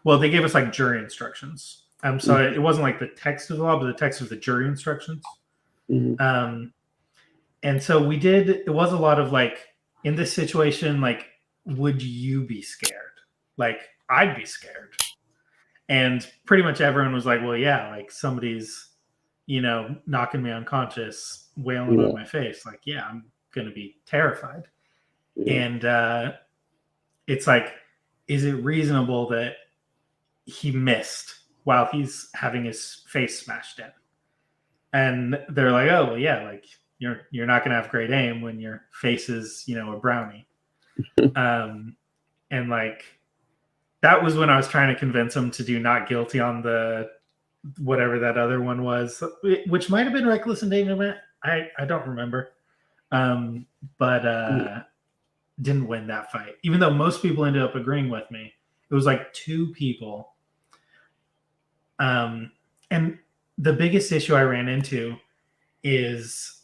[SPEAKER 2] well, they gave us like jury instructions. So
[SPEAKER 1] Hmm.
[SPEAKER 2] it wasn't like the text of the law, but the text of the jury instructions.
[SPEAKER 1] Hmm.
[SPEAKER 2] Um, and so it was a lot of like, in this situation, like, would you be scared? Like, I'd be scared. And pretty much everyone was like, well, yeah, like somebody's, knocking me unconscious, wailing on
[SPEAKER 1] Yeah.
[SPEAKER 2] my face. Like, yeah, I'm going to be terrified.
[SPEAKER 1] Yeah.
[SPEAKER 2] And it's like, is it reasonable that he missed while he's having his face smashed in? And they're like, oh, well, yeah, like you're not going to have great aim when your face is, a brownie. Um, and like, that was when I was trying to convince him to do not guilty on the whatever that other one was, which might have been reckless endangerment. I don't remember. But didn't win that fight, even though most people ended up agreeing with me. It was like two people. And the biggest issue I ran into is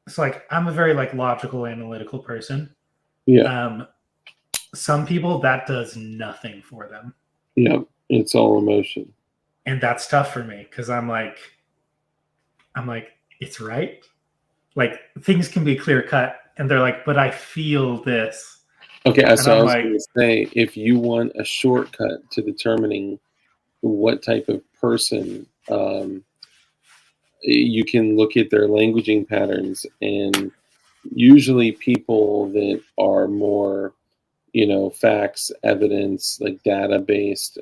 [SPEAKER 2] it's like I'm a very like logical, analytical person.
[SPEAKER 1] Yeah.
[SPEAKER 2] Um, some people that does nothing for them,
[SPEAKER 1] Yeah. It's all emotion.
[SPEAKER 2] and that's tough for me because I'm like, it's right. Like things can be clear cut, and they're like, but I feel this,
[SPEAKER 1] Okay,
[SPEAKER 2] and
[SPEAKER 1] so I
[SPEAKER 2] I'm
[SPEAKER 1] was
[SPEAKER 2] like,
[SPEAKER 1] going to say, if you want a shortcut to determining what type of person, you can look at their languaging patterns, and usually people that are more, facts, evidence, like data based,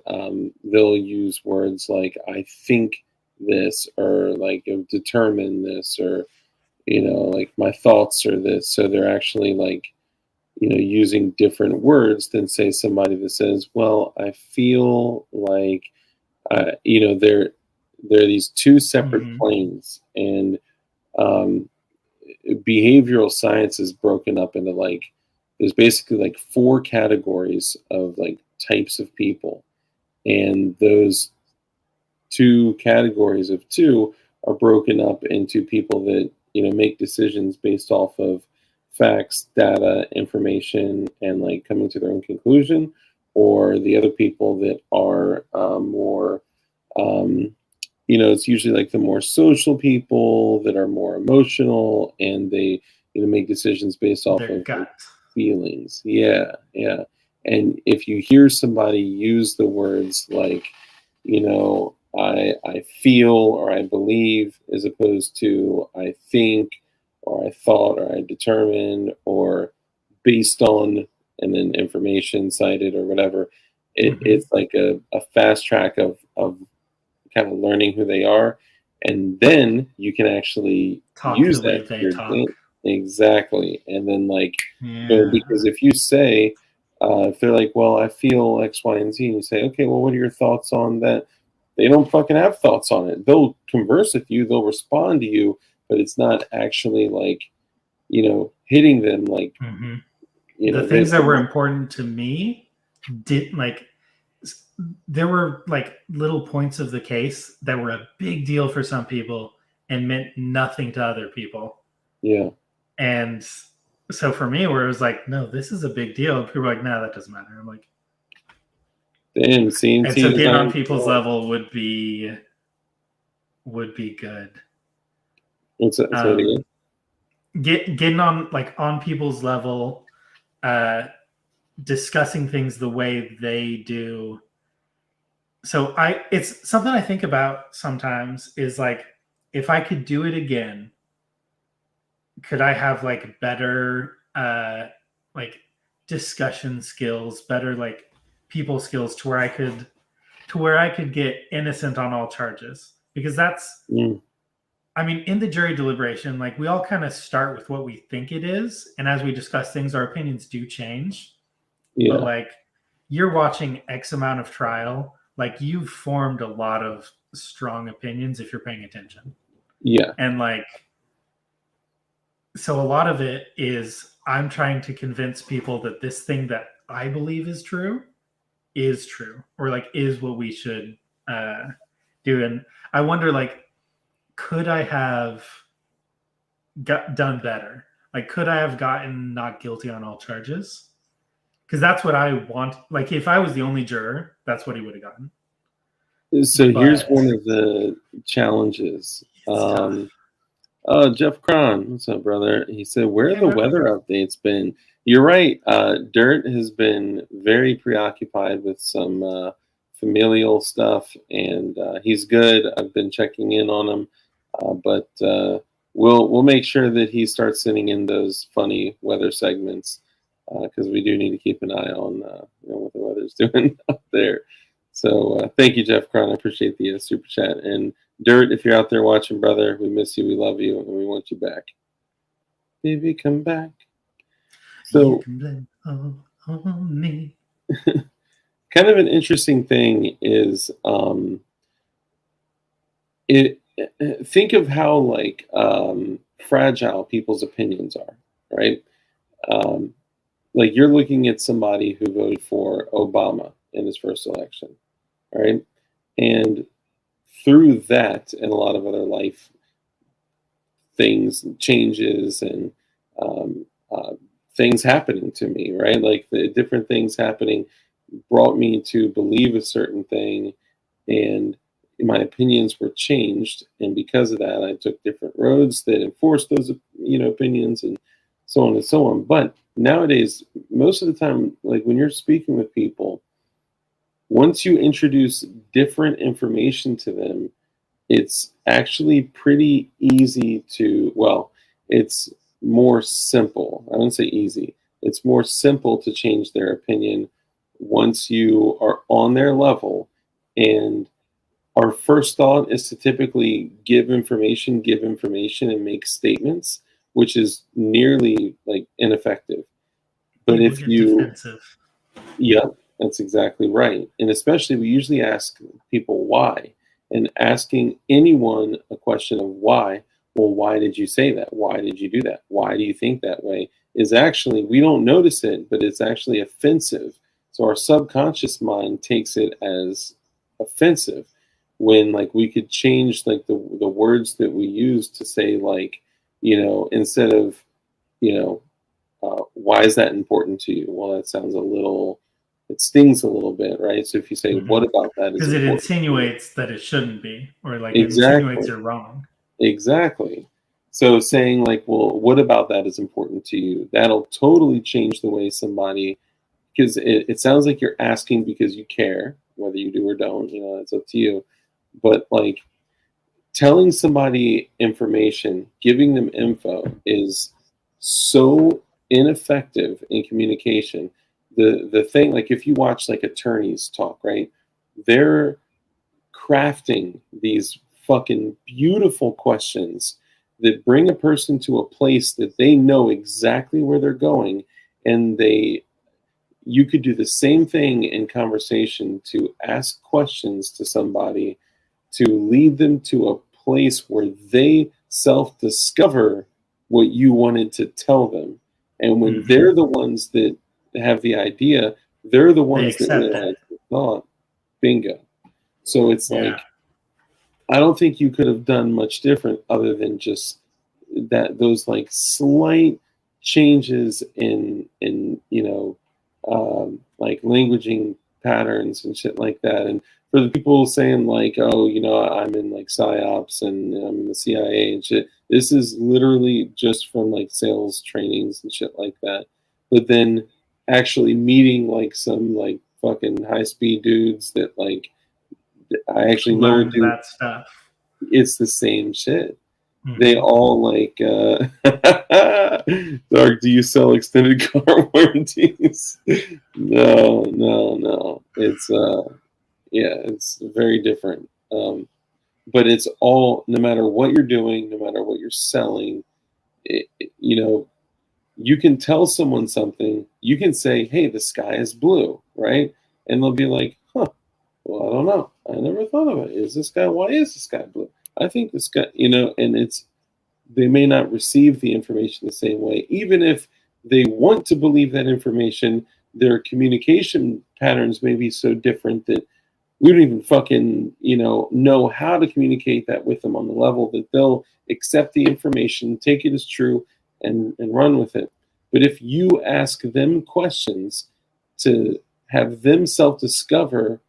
[SPEAKER 1] they'll use words like "I think this" or like "determine this" or like "my thoughts are this." So they're actually like using different words than say somebody that says, "Well, I feel like," they're these two separate
[SPEAKER 2] mm-hmm,
[SPEAKER 1] planes, and um, behavioral science is broken up into like there's basically like 4 categories of like types of people, and those 2 categories of 2 are broken up into people that, make decisions based off of facts, data, information, and like coming to their own conclusion, or the other people that are more, um, it's usually like the more social people that are more emotional, and they, make decisions based off
[SPEAKER 2] Their
[SPEAKER 1] of like
[SPEAKER 2] gut.
[SPEAKER 1] feelings. Yeah, yeah. And if you hear somebody use the words like, I feel or I believe, as opposed to I think or I thought or I determined or based on, and then information cited or whatever,
[SPEAKER 2] Hmm.
[SPEAKER 1] it's like a fast track of kind of learning who they are. And then you can actually
[SPEAKER 2] Talk
[SPEAKER 1] use
[SPEAKER 2] the
[SPEAKER 1] that
[SPEAKER 2] way
[SPEAKER 1] to
[SPEAKER 2] they
[SPEAKER 1] your
[SPEAKER 2] talk.
[SPEAKER 1] advantage. Exactly. And then, like,
[SPEAKER 2] Yeah.
[SPEAKER 1] because if you say, if they're like, well, I feel X, Y, and Z, and you say, okay, well, what are your thoughts on that? They don't fucking have thoughts on it. They'll converse with you, they'll respond to you, but it's not actually like, hitting them like,
[SPEAKER 2] Hmm. The
[SPEAKER 1] they,
[SPEAKER 2] things that were important to me did like there were like little points of the case that were a big deal for some people and meant nothing to other people.
[SPEAKER 1] yeah.
[SPEAKER 2] And so for me, where it was like, no, this is a big deal. People were like, no, that doesn't matter. I'm like,
[SPEAKER 1] Damn,
[SPEAKER 2] and so
[SPEAKER 1] CNC
[SPEAKER 2] getting on
[SPEAKER 1] design.
[SPEAKER 2] people's level would be good.
[SPEAKER 1] What's that? Say it
[SPEAKER 2] Um,
[SPEAKER 1] again.
[SPEAKER 2] getting on like on people's level, uh, discussing things the way they do. So it's something I think about sometimes is like, if I could do it again, could I have like better like discussion skills, better like people skills to where I could get innocent on all charges? Because that's,
[SPEAKER 1] Mm,
[SPEAKER 2] I mean, in the jury deliberation, like we all kind of start with what we think it is, and as we discuss things, our opinions do change. But
[SPEAKER 1] yeah.
[SPEAKER 2] like you're watching X amount of trial, like you've formed a lot of strong opinions if you're paying attention.
[SPEAKER 1] Yeah.
[SPEAKER 2] And like so a lot of it is I'm trying to convince people that this thing that I believe is true, or like is what we should uh, do. And I wonder, like, could I have done better? Like, could I have gotten not guilty on all charges? Because that's what I want. Like, if I was the only juror, that's what he would have gotten.
[SPEAKER 1] So here's
[SPEAKER 2] But
[SPEAKER 1] one of the challenges.
[SPEAKER 2] it's tough.
[SPEAKER 1] Jeff Cron, what's up, brother? He said, "Where are
[SPEAKER 2] Hey,
[SPEAKER 1] the
[SPEAKER 2] bro.
[SPEAKER 1] weather updates been?" You're right. Dirt has been very preoccupied with some familial stuff, and he's good. I've been checking in on him, but we'll make sure that he starts sending in those funny weather segments because we do need to keep an eye on what the weather's doing up there. So thank you, Jeff Cron. I appreciate the super chat. And Dirt, if you're out there watching, brother, we miss you, we love you, and we want you back. Baby, come back.
[SPEAKER 2] You
[SPEAKER 1] So,
[SPEAKER 2] can blame all on me.
[SPEAKER 1] kind of an interesting thing is it. Think of how like fragile people's opinions are, right? Um, like you're looking at somebody who voted for Obama in his first election, right? And through that and a lot of other life things, changes, and um, uh, things happening to me, right? Like the different things happening brought me to believe a certain thing, and my opinions were changed. And because of that, I took different roads that enforced those, opinions, and so on and so on. But nowadays, most of the time, like when you're speaking with people, once you introduce different information to them, it's actually pretty easy to, well, it's more simple. I wouldn't say easy. It's more simple to change their opinion once you are on their level. And our first thought is to typically give information, and make statements, which is nearly like ineffective. But
[SPEAKER 2] People
[SPEAKER 1] if
[SPEAKER 2] get
[SPEAKER 1] you,
[SPEAKER 2] defensive.
[SPEAKER 1] Yep, that's exactly right. And especially, we usually ask people why. And asking anyone a question of why, well, why did you say that? Why did you do that? Why do you think that way? is actually, we don't notice it, but it's actually offensive. So our subconscious mind takes it as offensive, when like we could change like the words that we use to say, like, instead of, why is that important to you? Well, that sounds a little, it stings a little bit, right? So if you say, what about that is
[SPEAKER 2] Because it
[SPEAKER 1] important to you?
[SPEAKER 2] insinuates that it shouldn't be, or like it insinuates
[SPEAKER 1] Exactly.
[SPEAKER 2] you're wrong.
[SPEAKER 1] Exactly. So saying like, well, what about that is important to you? That'll totally change the way somebody, because it sounds like you're asking because you care, whether you do or don't, it's up to you. But like, telling somebody information, giving them info is so ineffective in communication. The thing, like, if you watch like attorneys talk, right? They're crafting these fucking beautiful questions that bring a person to a place that they know exactly where they're going, and you could do the same thing in conversation, to ask questions to somebody to lead them to a place where they self discover what you wanted to tell them. And when they're the ones that have the idea, they're the
[SPEAKER 2] They
[SPEAKER 1] ones that
[SPEAKER 2] accept it.
[SPEAKER 1] realize the thought. Bingo. So it's
[SPEAKER 2] Yeah.
[SPEAKER 1] like, I don't think you could have done much different other than just those like slight changes in like languaging patterns and shit like that. And for the people saying like, oh, I'm in like psyops and I'm in the CIA and shit, this is literally just from like sales trainings and shit like that. But then actually meeting like some like fucking high speed dudes that like I actually know
[SPEAKER 2] Learned
[SPEAKER 1] do,
[SPEAKER 2] that stuff.
[SPEAKER 1] it's the same shit. They all like, Dark, do you sell extended car warranties? No. It's yeah, it's very different. But it's all, no matter what you're doing, no matter what you're selling, you can tell someone something. You can say, "Hey, the sky is blue," right? And they'll be like, "Huh? Well, I don't know. I never thought of it. Is this sky? Why is the sky blue? I think the sky, and it's, they may not receive the information the same way, even if they want to believe that information. Their communication patterns may be so different that we don't even fucking know how to communicate that with them on the level that they'll accept the information, take it as true, and run with it. But if you ask them questions to have them self-discover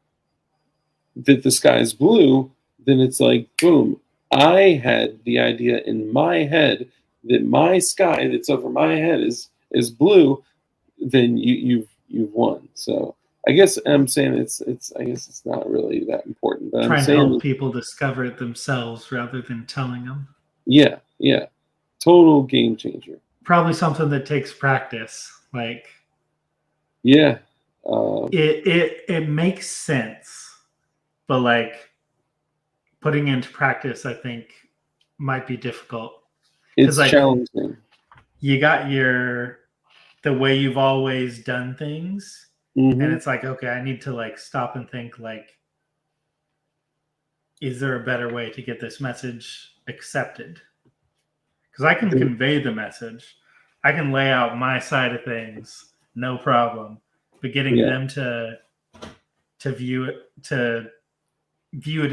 [SPEAKER 1] that the sky is blue, then it's like, boom, I had the idea in my head that my sky that's over my head is blue. Then you've won. So I guess I'm saying it's I guess it's not really that important, but I'm
[SPEAKER 2] Trying to
[SPEAKER 1] saying,
[SPEAKER 2] help people discover it themselves rather than telling them.
[SPEAKER 1] yeah, total game changer.
[SPEAKER 2] Probably something that takes practice. Like
[SPEAKER 1] Yeah,
[SPEAKER 2] it makes sense, but like putting into practice, I think might be difficult.
[SPEAKER 1] it's
[SPEAKER 2] Like
[SPEAKER 1] challenging.
[SPEAKER 2] you got the way you've always done things, and it's like, okay, I need to like stop and think, like, is there a better way to get this message accepted? Because I can convey the message, I can lay out my side of things, no problem. But getting them to view it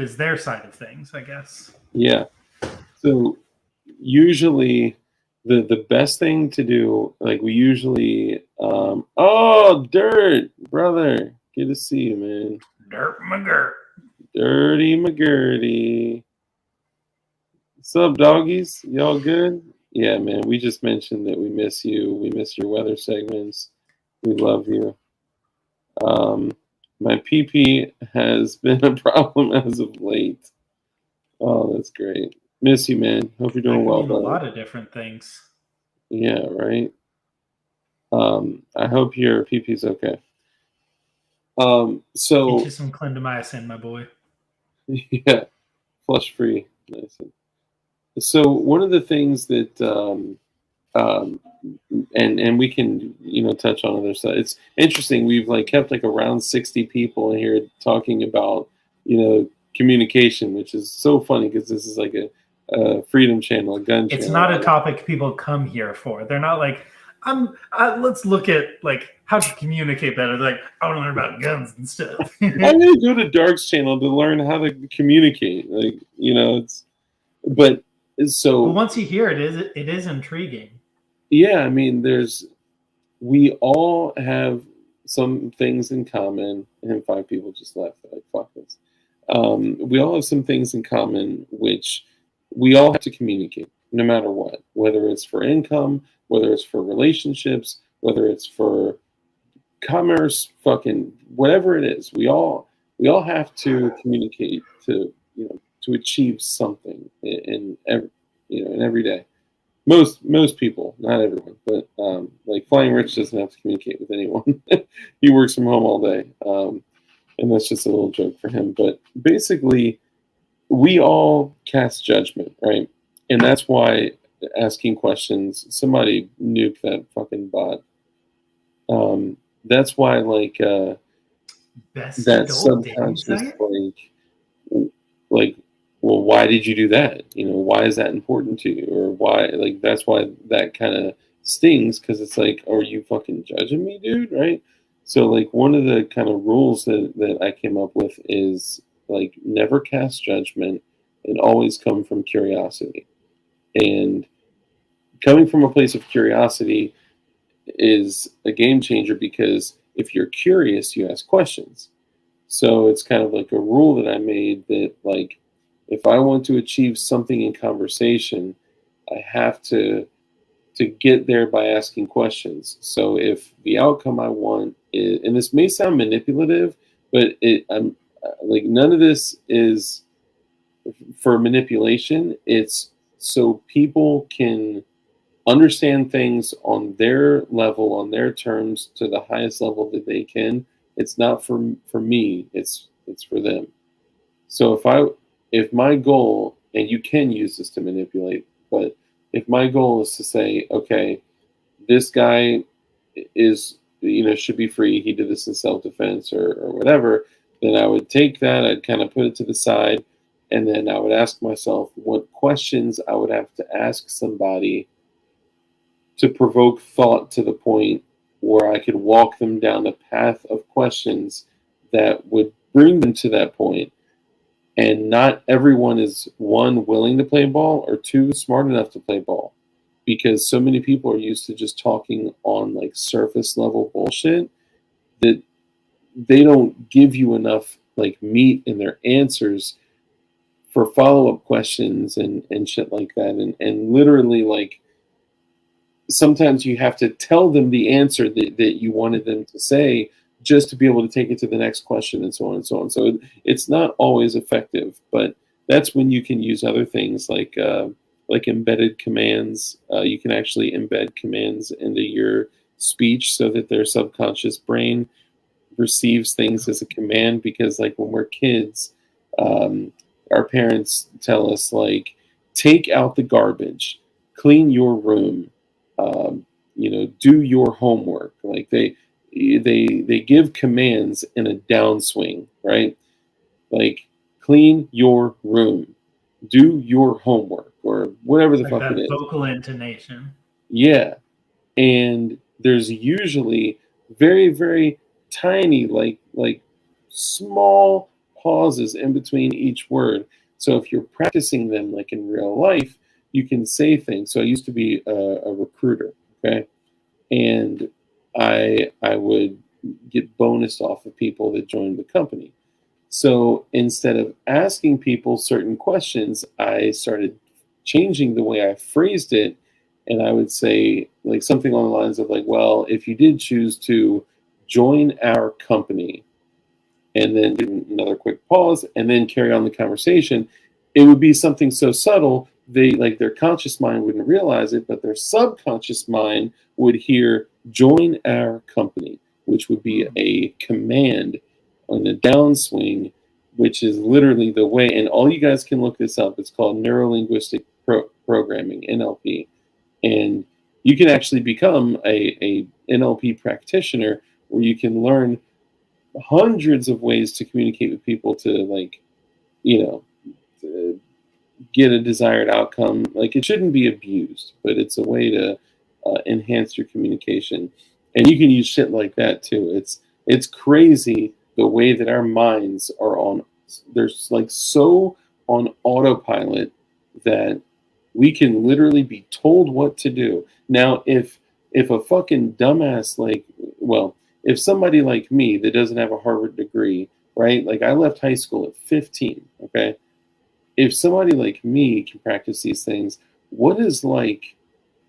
[SPEAKER 2] as their side of things, I guess.
[SPEAKER 1] Yeah. So usually the best thing to do, like we usually, oh, Dirt, brother, good to see you, man.
[SPEAKER 2] Dirt McGirt.
[SPEAKER 1] Dirty McGurdy. What's up, doggies? Y'all good? Yeah, man, we just mentioned that we miss you. We miss your weather segments. We love you. My PP has been a problem as of late. Oh, that's great. Miss you, man. Hope you're doing well,
[SPEAKER 2] A
[SPEAKER 1] brother.
[SPEAKER 2] lot of different things.
[SPEAKER 1] Yeah, right. I hope your PP's okay. So
[SPEAKER 2] get you some clindamycin, my boy.
[SPEAKER 1] Yeah, flush free. Nice. So one of the things that and we can touch on other stuff. It's interesting. We've like kept like around 60 people in here talking about communication, which is so funny because this is like a freedom channel, a gun channel.
[SPEAKER 2] It's not a topic people come here for. They're not like, Let's look at like how to communicate better. Like, I want to learn about guns and stuff.
[SPEAKER 1] I'm gonna go to Dark's channel to learn how to communicate. Like, it's but so.
[SPEAKER 2] But once you hear it is intriguing.
[SPEAKER 1] Yeah, I mean, we all have some things in common, and 5 people just left. Like, fuck this. We all have some things in common, which we all have to communicate, no matter what. Whether it's for income, whether it's for relationships, whether it's for commerce, fucking whatever it is. We all have to communicate to achieve something in every in every day. Most people, not everyone, but like Flying Rich doesn't have to communicate with anyone. He works from home all day, and that's just a little joke for him. But basically, we all cast judgment, right? And that's why asking questions. Somebody nuke that fucking bot. That's why, like,
[SPEAKER 2] Best
[SPEAKER 1] that
[SPEAKER 2] adult dating
[SPEAKER 1] subconscious,
[SPEAKER 2] site?
[SPEAKER 1] like, well, why did you do that? Why is that important to you? Or why, like, that's why that kind of stings, because it's like, are you fucking judging me, dude? Right? So, like, one of the kind of rules that I came up with is, like, never cast judgment and always come from curiosity. And coming from a place of curiosity is a game changer, because if you're curious, you ask questions. So it's kind of like a rule that I made that, like, if I want to achieve something in conversation, I have to get there by asking questions. So if the outcome I want is, and this may sound manipulative, but I'm like, none of this is for manipulation. It's so people can understand things on their level, on their terms, to the highest level that they can. It's not for me. It's for them. So if my goal, and you can use this to manipulate, but if my goal is to say, okay, this guy is, should be free. He did this in self-defense or whatever. Then I would take that. I'd kind of put it to the side, and then I would ask myself what questions I would have to ask somebody to provoke thought to the point where I could walk them down the path of questions that would bring them to that point. And not everyone is, one, willing to play ball, or two, smart enough to play ball, because so many people are used to just talking on, like, surface level bullshit, that they don't give you enough, like, meat in their answers for follow-up questions and shit like that. And literally, like, sometimes you have to tell them the answer that you wanted them to say, just to be able to take it to the next question, and so on and so on. So it's not always effective, but that's when you can use other things like embedded commands. You can actually embed commands into your speech so that their subconscious brain receives things as a command, because, like, when we're kids, um, our parents tell us, like, take out the garbage, clean your room, do your homework. Like, they give commands in a downswing, right? Like, clean your room, do your homework, or whatever the
[SPEAKER 2] Like
[SPEAKER 1] fuck it
[SPEAKER 2] that
[SPEAKER 1] is.
[SPEAKER 2] vocal intonation.
[SPEAKER 1] Yeah. And there's usually very, very tiny, like small pauses in between each word. So if you're practicing them, like in real life, you can say things. So I used to be a recruiter, okay, and I would get bonus off of people that joined the company. So instead of asking people certain questions, I started changing the way I phrased it. And I would say, like, something along the lines of, like, well, if you did choose to join our company, and then give another quick pause, and then carry on the conversation, it would be something so subtle, their conscious mind wouldn't realize it, but their subconscious mind would hear join our company, which would be a command on the downswing, which is literally the way. And all you guys can look this up. It's called neuro-linguistic programming, NLP. And you can actually become a NLP practitioner, where you can learn hundreds of ways to communicate with people to, like, to get a desired outcome. Like, it shouldn't be abused, but it's a way to enhance your communication. And you can use shit like that too. It's crazy the way that our minds are on. There's like so on autopilot that we can literally be told what to do. Now, if a fucking dumbass if somebody like me that doesn't have a Harvard degree, right? Like I left high school at 15, okay? If somebody like me can practice these things, what is like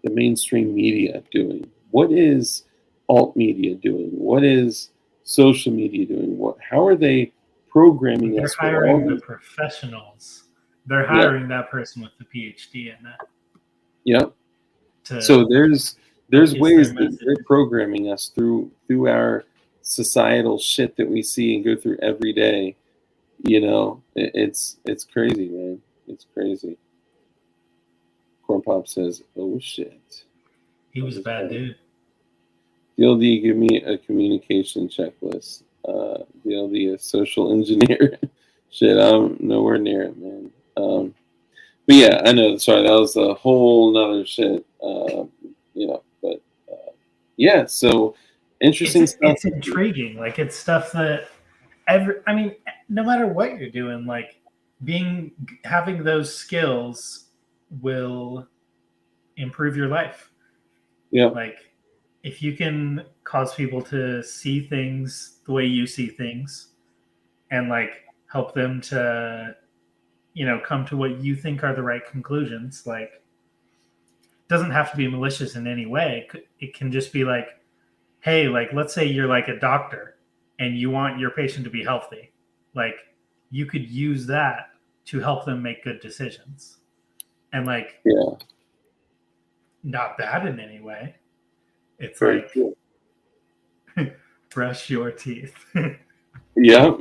[SPEAKER 1] the mainstream media doing? What is alt media doing? What is social media doing? How are they programming
[SPEAKER 2] They're
[SPEAKER 1] us with all
[SPEAKER 2] hiring the
[SPEAKER 1] these?
[SPEAKER 2] professionals. They're
[SPEAKER 1] Yeah,
[SPEAKER 2] hiring that person with the PhD in that
[SPEAKER 1] yeah.
[SPEAKER 2] to
[SPEAKER 1] So there's
[SPEAKER 2] focus their
[SPEAKER 1] ways that
[SPEAKER 2] message.
[SPEAKER 1] they're programming us through our societal shit that we see and go through every day. It's crazy, man. It's crazy. Corn Pop says, "Oh shit."
[SPEAKER 2] He was a bad dude.
[SPEAKER 1] DLD, give me a communication checklist. DLD is social engineer. Shit, I'm nowhere near it, man. But yeah, I know. Sorry, that was a whole nother shit. But yeah, so interesting stuff.
[SPEAKER 2] It's intriguing. Like it's stuff that no matter what you're doing, like having those skills will improve your life.
[SPEAKER 1] Yeah,
[SPEAKER 2] Like if you can cause people to see things the way you see things and like help them to come to what you think are the right conclusions, like it doesn't have to be malicious in any way. It can just be like, hey, like let's say you're like a doctor and you want your patient to be healthy. Like you could use that to help them make good decisions. And like
[SPEAKER 1] yeah,
[SPEAKER 2] not bad in any way. It's
[SPEAKER 1] very
[SPEAKER 2] like
[SPEAKER 1] cool.
[SPEAKER 2] brush your teeth.
[SPEAKER 1] Yeah.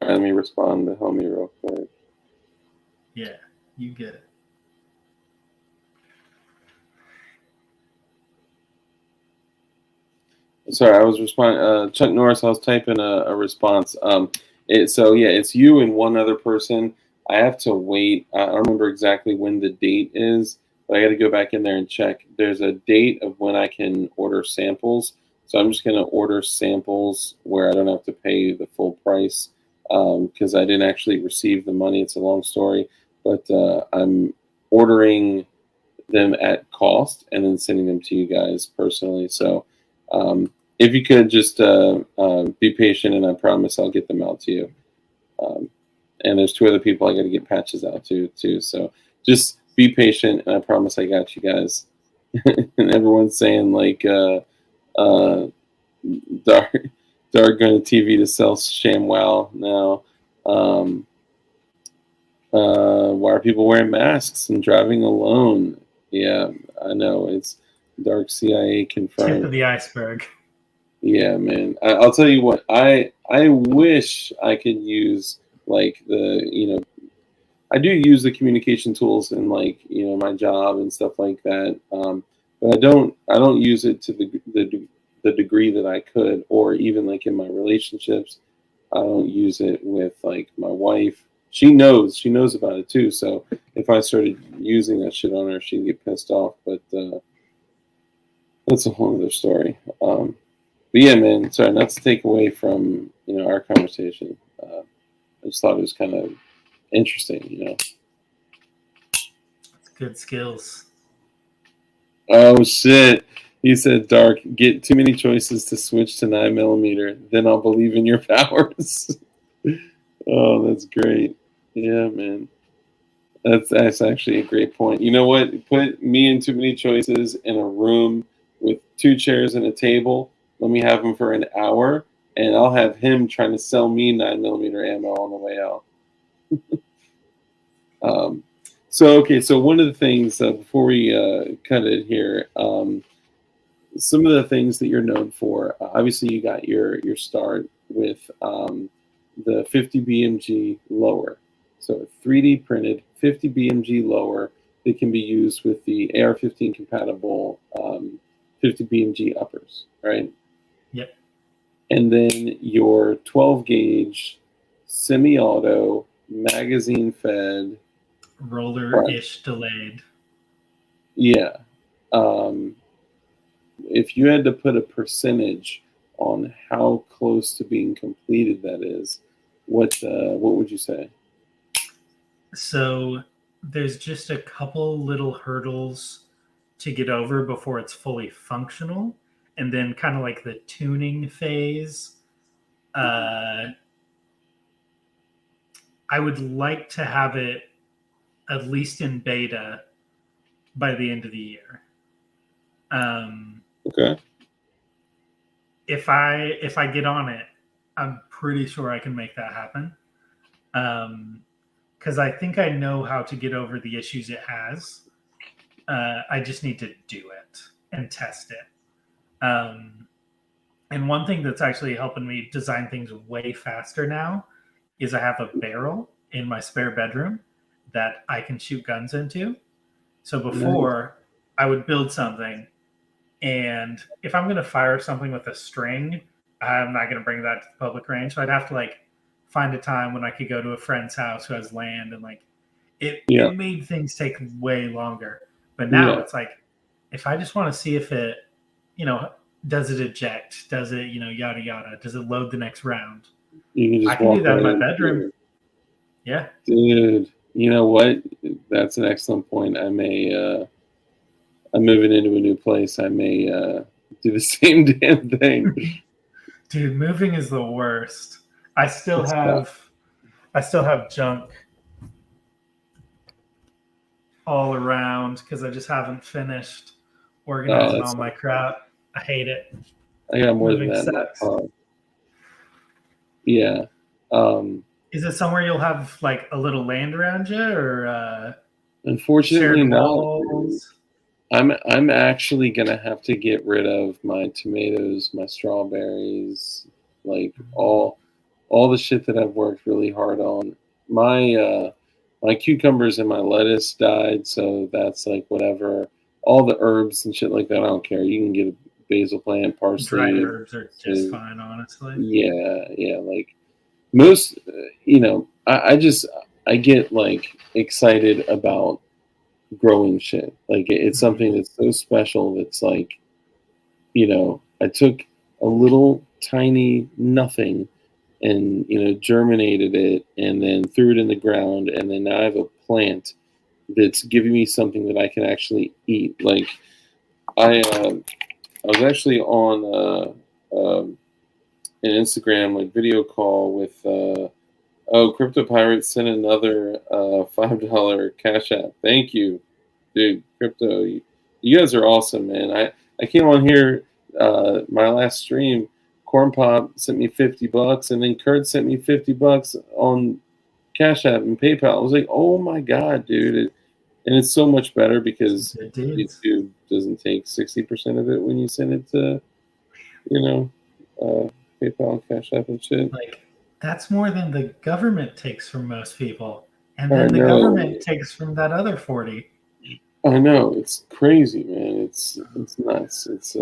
[SPEAKER 1] Let me respond to homie real quick.
[SPEAKER 2] Yeah, you get it.
[SPEAKER 1] Sorry, I was responding. Chuck Norris, I was typing a response. So yeah, it's you and one other person. I have to wait. I don't remember exactly when the date is, but I got to go back in there and check. There's a date of when I can order samples. So I'm just going to order samples where I don't have to pay the full price because I didn't actually receive the money. It's a long story, but I'm ordering them at cost and then sending them to you guys personally. So if you could just be patient, and I promise I'll get them out to you. Um, and there's two other people I got to get patches out to too. So just be patient, and I promise I got you guys. And everyone's saying like uh, dark going to TV to sell ShamWow now. Um, why are people wearing masks and driving alone? Yeah, I know it's dark CIA
[SPEAKER 2] Tip
[SPEAKER 1] confirmed.
[SPEAKER 2] of the iceberg.
[SPEAKER 1] Yeah, man. I'll tell you what. I wish I could use like I do use the communication tools in like my job and stuff like that. But I don't use it to the degree that I could, or even like in my relationships. I don't use it with like my wife. She knows about it too. So if I started using that shit on her, she'd get pissed off. But that's a whole other story. But yeah, man. Sorry, not to take away from our conversation. I just thought it was kind of interesting.
[SPEAKER 2] It's good skills.
[SPEAKER 1] Oh shit! He said, "Dark, get too many choices to switch to 9mm. Then I'll believe in your powers." Oh, that's great. Yeah, man. That's actually a great point. You know what? Put me in too many choices in a room with two chairs and a table. Let me have him for an hour, and I'll have him trying to sell me 9mm ammo on the way out. Um, so okay, so one of the things before we cut it here, some of the things that you're known for. Obviously, you got your start with the 50 BMG lower, so a 3D printed 50 BMG lower that can be used with the AR-15 compatible 50 BMG uppers, right?
[SPEAKER 2] Yep.
[SPEAKER 1] And then your 12 gauge semi-auto magazine fed
[SPEAKER 2] Roller-ish delayed.
[SPEAKER 1] Yeah. Um, if you had to put a percentage on how close to being completed that is, what would you say?
[SPEAKER 2] So there's just a couple little hurdles to get over before it's fully functional. And then kind of like the tuning phase. Uh, I would like to have it at least in beta by the end of the year. Um,
[SPEAKER 1] Okay.
[SPEAKER 2] if I get on it, I'm pretty sure I can make that happen. Because I think I know how to get over the issues it has. I just need to do it and test it. And one thing that's actually helping me design things way faster now is I have a barrel in my spare bedroom that I can shoot guns into. So
[SPEAKER 1] Nice.
[SPEAKER 2] before I would build something, and if I'm going to fire something with a string, I'm not going to bring that to the public range. So I'd have to like find a time when I could go to a friend's house who has land, and like
[SPEAKER 1] Yeah.
[SPEAKER 2] it made things take way longer. But now
[SPEAKER 1] Yeah.
[SPEAKER 2] it's like if I just want to see if it, you know, does it eject, does it, yada yada, does it load the next round?
[SPEAKER 1] You can
[SPEAKER 2] I
[SPEAKER 1] just
[SPEAKER 2] can do
[SPEAKER 1] walk
[SPEAKER 2] that in
[SPEAKER 1] right
[SPEAKER 2] my
[SPEAKER 1] into
[SPEAKER 2] bedroom.
[SPEAKER 1] it.
[SPEAKER 2] Yeah.
[SPEAKER 1] Dude, you know what? That's an excellent point. I'm moving into a new place. I may do the same damn thing.
[SPEAKER 2] Dude, moving is the worst. I still
[SPEAKER 1] It's tough.
[SPEAKER 2] have I still have junk all around because I just haven't finished
[SPEAKER 1] Oh,
[SPEAKER 2] organizing all
[SPEAKER 1] that's
[SPEAKER 2] my crap. I hate it.
[SPEAKER 1] I got more than
[SPEAKER 2] Moving
[SPEAKER 1] that in my
[SPEAKER 2] sucks.
[SPEAKER 1] car. Yeah. Um,
[SPEAKER 2] Is it somewhere you'll have like a little land around you or
[SPEAKER 1] unfortunately
[SPEAKER 2] shared
[SPEAKER 1] not, dude.
[SPEAKER 2] walls?
[SPEAKER 1] I'm actually gonna have to get rid of my tomatoes, my strawberries, like all the shit that I've worked really hard on. My cucumbers and my lettuce died, so that's like whatever. All the herbs and shit like that, I don't care. You can get a basil plant,
[SPEAKER 2] Dried
[SPEAKER 1] parsley.
[SPEAKER 2] herbs are just
[SPEAKER 1] So,
[SPEAKER 2] fine, honestly.
[SPEAKER 1] yeah, yeah. Like most, I just I get like excited about growing shit. Like it's something
[SPEAKER 2] Mhm.
[SPEAKER 1] that's so special. That's like I took a little tiny nothing and germinated it and then threw it in the ground and then now I have a plant that's giving me something that I can actually eat. Like I was actually on an Instagram like video call with Crypto Pirate sent another $5 cash app. Thank you, dude. Crypto, you guys are awesome, man. I came on here my last stream. Corn Pop sent me $50, and then Kurt sent me $50 on Cash App and PayPal. I was like, oh my god, dude! And it's so much better
[SPEAKER 2] Some
[SPEAKER 1] because
[SPEAKER 2] good dudes.
[SPEAKER 1] YouTube doesn't take 60% of it when you send it to you know PayPal, Cash App, and shit.
[SPEAKER 2] Like that's more than the government takes from most people. And
[SPEAKER 1] I
[SPEAKER 2] then the
[SPEAKER 1] know.
[SPEAKER 2] government takes from that other 40.
[SPEAKER 1] I know it's crazy, man. It's nuts. It's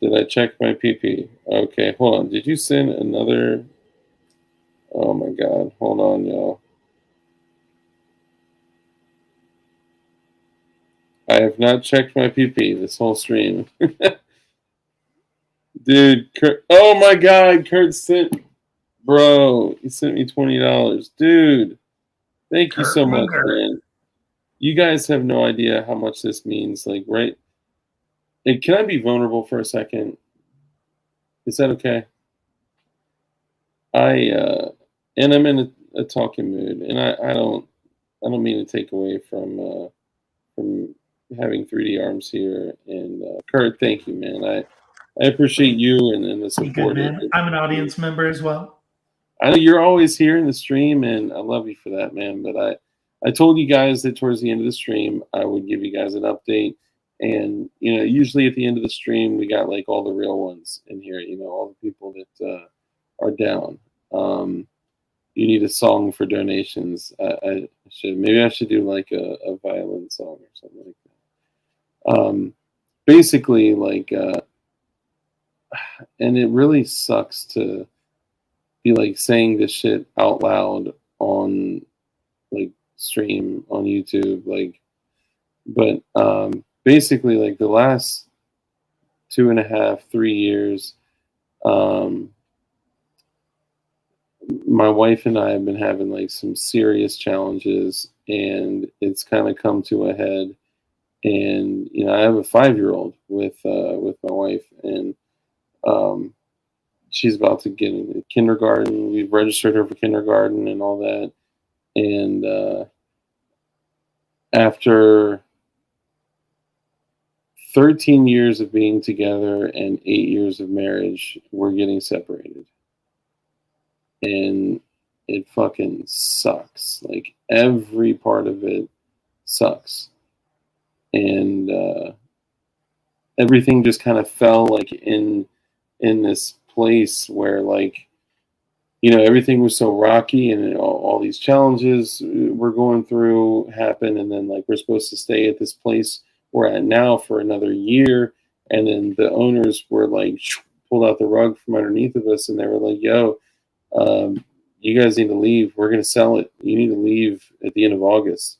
[SPEAKER 1] Did I check my PP? Okay, hold on. Did you send another? Oh my God, hold on, y'all. I have not checked my PP this whole stream, dude. Kurt, oh my God, Kurt sent, bro. He sent me $20, dude. Thank you
[SPEAKER 2] Kurt
[SPEAKER 1] so much,
[SPEAKER 2] Munger.
[SPEAKER 1] man. You guys have no idea how much this means. Like, right? Hey, can I be vulnerable for a second? Is that okay? I and I'm in a talking mood, and I don't mean to take away from having 3D arms here. And Kurt, thank you, man. I appreciate you and the
[SPEAKER 2] You good,
[SPEAKER 1] support.
[SPEAKER 2] man? I'm an audience member as well.
[SPEAKER 1] I know you're always here in the stream, and I love you for that, man. But I told you guys that towards the end of the stream, I would give you guys an update. And usually at the end of the stream, we got like all the real ones in here. All the people that are down. Um, you need a song for donations. I should maybe I should do like a violin song or something like that. Basically, like, and it really sucks to be like saying this shit out loud on like stream on YouTube, like. But basically, like the last 2.5, 3 years, um, my wife and I have been having like some serious challenges, and it's kind of come to a head. And I have a 5-year-old with my wife, and um, she's about to get into kindergarten. We've registered her for kindergarten and all that. And after 13 years of being together and 8 years of marriage, we're getting separated. And it fucking sucks. Like every part of it sucks. And everything just kind of fell like in this place where like everything was so rocky, and all these challenges we're going through happen, and then like we're supposed to stay at this place we're at now for another year, and then the owners were like pulled out the rug from underneath of us, and they were like, yo, you guys need to leave, we're going to sell it, you need to leave at the end of August.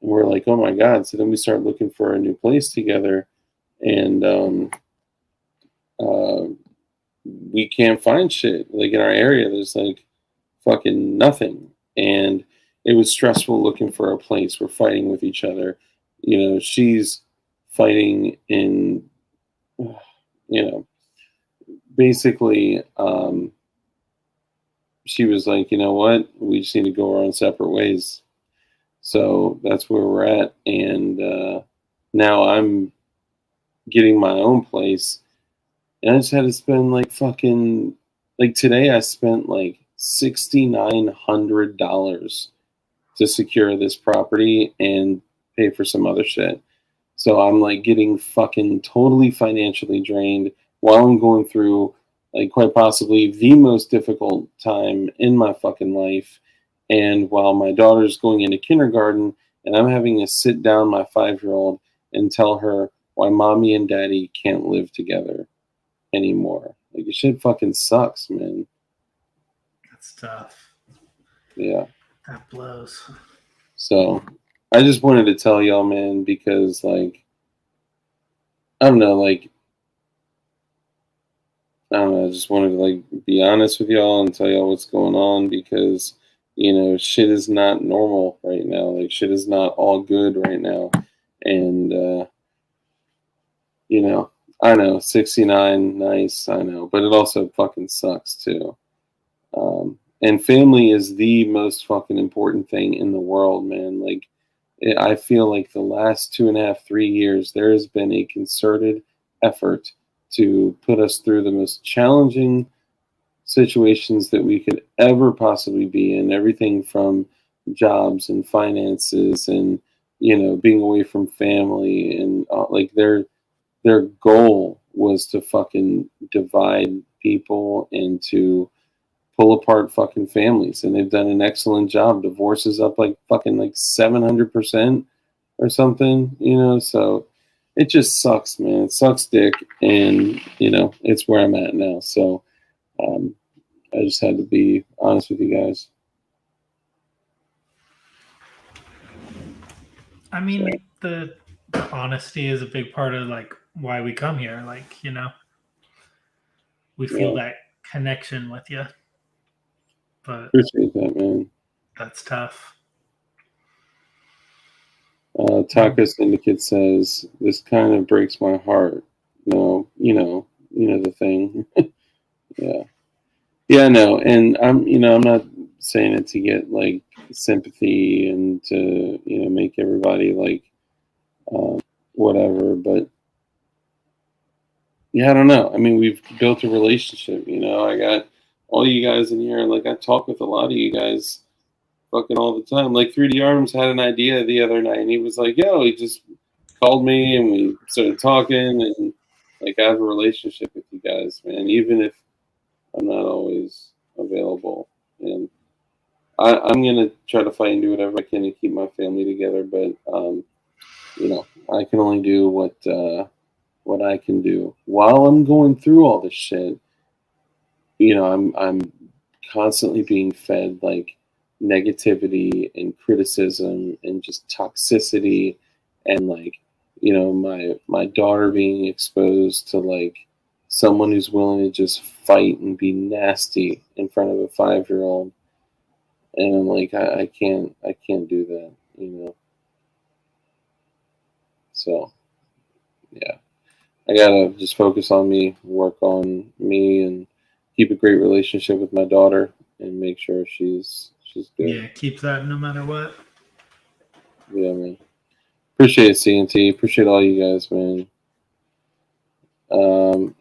[SPEAKER 1] And we're like, oh my god. So then we start looking for a new place together, and uh, we can't find shit. Like in our area, there's like fucking nothing. And it was stressful looking for a place. We're fighting with each other. She's fighting in, you know, basically, she was like, you know what? We just need to go our own separate ways. So that's where we're at. And now I'm getting my own place. And I just had to spend like fucking, like today I spent like $6,900 to secure this property and pay for some other shit. So I'm like getting fucking totally financially drained while I'm going through like quite possibly the most difficult time in my fucking life. And while my daughter's going into kindergarten, and I'm having to sit down my 5-year-old and tell her why mommy and daddy can't live together anymore. Like, it shit fucking sucks, man.
[SPEAKER 2] That's tough.
[SPEAKER 1] Yeah.
[SPEAKER 2] That blows.
[SPEAKER 1] So I just wanted to tell y'all, man, because like I don't know, I just wanted to like be honest with y'all and tell y'all what's going on, because shit is not normal right now. Like shit is not all good right now. And I know 69, nice, I know, but it also fucking sucks too. And family is the most fucking important thing in the world, man. Like, I feel like the last 2.5, 3 years, there has been a concerted effort to put us through the most challenging situations that we could ever possibly be in. Everything from jobs and finances, and being away from family, and like their goal was to fucking divide people and to pull apart fucking families, and they've done an excellent job. Divorce is up like fucking like 700% or something, so it just sucks, man. It sucks dick, and it's where I'm at now. So I just had to be honest with you guys.
[SPEAKER 2] I mean, the honesty is a big part of like why we come here. Like, we feel that connection with you. But
[SPEAKER 1] Appreciate that, man.
[SPEAKER 2] that's tough.
[SPEAKER 1] Taco Syndicate says, this kind of breaks my heart. No, the thing. Yeah. Yeah, no. And I'm not saying it to get like sympathy and to, make everybody like whatever, but yeah, I don't know. I mean, we've built a relationship, I got all you guys in here. Like, I talk with a lot of you guys fucking all the time. Like, 3D Arms had an idea the other night, and he was like, yo, he just called me, and we started talking, and like, I have a relationship with you guys, man, even if I'm not always available. And I'm going to try to fight and do whatever I can to keep my family together, but, I can only do what I can do while I'm going through all this shit. I'm constantly being fed like negativity and criticism and just toxicity, and like, you know, my daughter being exposed to like someone who's willing to just fight and be nasty in front of a 5-year-old, and I'm like, I can't do that, you know. So yeah, I gotta just focus on me, work on me, and keep a great relationship with my daughter, and make sure she's good.
[SPEAKER 2] Yeah, keep that no matter what.
[SPEAKER 1] Yeah, man. Appreciate it, CNT. Appreciate all you guys, man.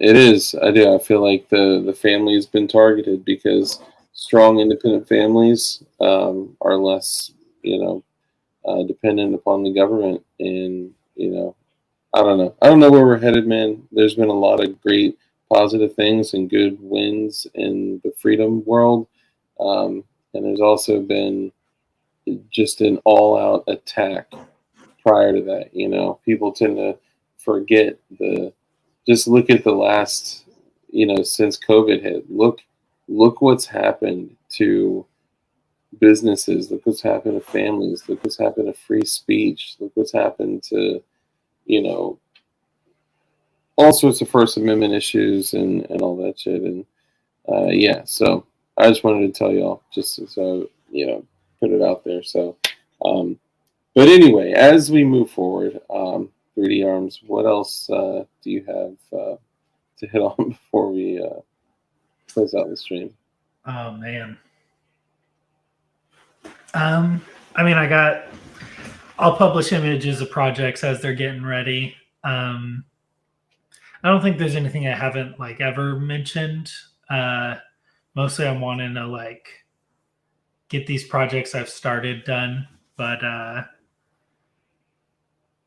[SPEAKER 1] It is. I do. I feel like the family has been targeted because strong, independent families are less, you know, dependent upon the government, and you know, I don't know. I don't know where we're headed, man. There's been a lot of great positive things and good wins in the freedom world, and there's also been just an all-out attack prior to that. You know, people tend to forget the. Just look at the last, you know, since COVID hit. Look what's happened to businesses. Look what's happened to families. Look what's happened to free speech. Look what's happened to, you know, all sorts of First Amendment issues and all that shit. And yeah, so I just wanted to tell y'all, just so you know, put it out there. So, but anyway, as we move forward, 3D Arms, what else do you have to hit on before we close out the stream?
[SPEAKER 2] Oh man. I mean, I'll publish images of projects as they're getting ready. I don't think there's anything I haven't like ever mentioned. Mostly I'm wanting to like get these projects I've started done, but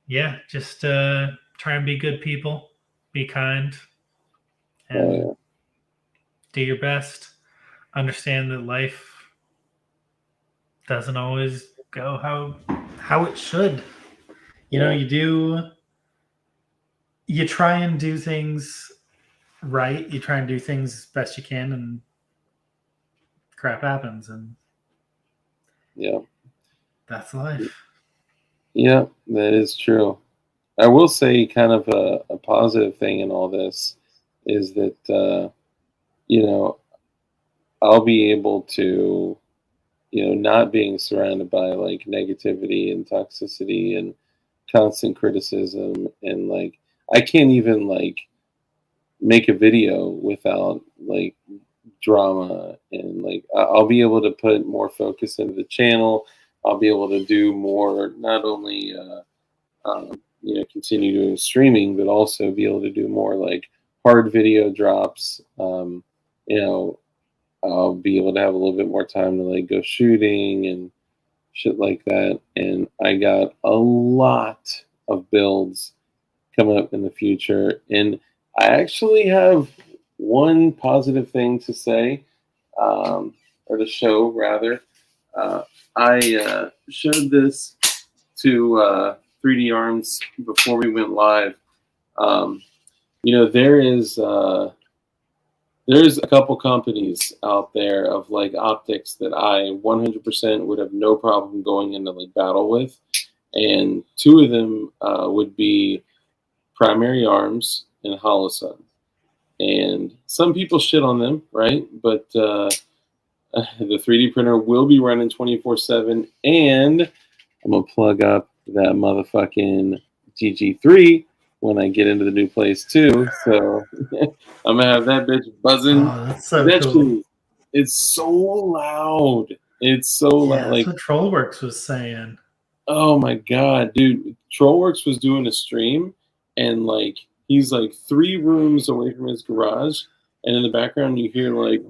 [SPEAKER 2] yeah, just try and be good people, be kind, and do your best. Understand that life doesn't always go how it should. You know, you try and do things right. You try and do things as best you can, and crap happens, and
[SPEAKER 1] Yeah,
[SPEAKER 2] that's life.
[SPEAKER 1] yeah, that is true. I will say, kind of a positive thing in all this is that you know, I'll be able to, you know, not being surrounded by like negativity and toxicity and constant criticism, and like I can't even like make a video without like drama, and like I'll be able to put more focus into the channel. I'll be able to do more, not only you know, continue doing streaming, but also be able to do more like hard video drops. You know, I'll be able to have a little bit more time to like go shooting and shit like that. And I got a lot of builds coming up in the future. And I actually have one positive thing to say, or to show rather. I showed this to 3D Arms before we went live. You know, there's a couple companies out there of like optics that I 100% would have no problem going into like battle with, and two of them would be Primary Arms and Holosun. And some people shit on them, right? But the 3D printer will be running 24/7, and I'm gonna plug up that motherfucking GG3 when I get into the new place too. So I'm gonna have that bitch buzzing.
[SPEAKER 2] Oh, that's so
[SPEAKER 1] That
[SPEAKER 2] cool.
[SPEAKER 1] shit, it's so loud. It's so loud.
[SPEAKER 2] That's
[SPEAKER 1] Like,
[SPEAKER 2] what Trollworks was saying.
[SPEAKER 1] oh my god, dude! Trollworks was doing a stream, and like he's like 3 rooms away from his garage, and in the background you hear like,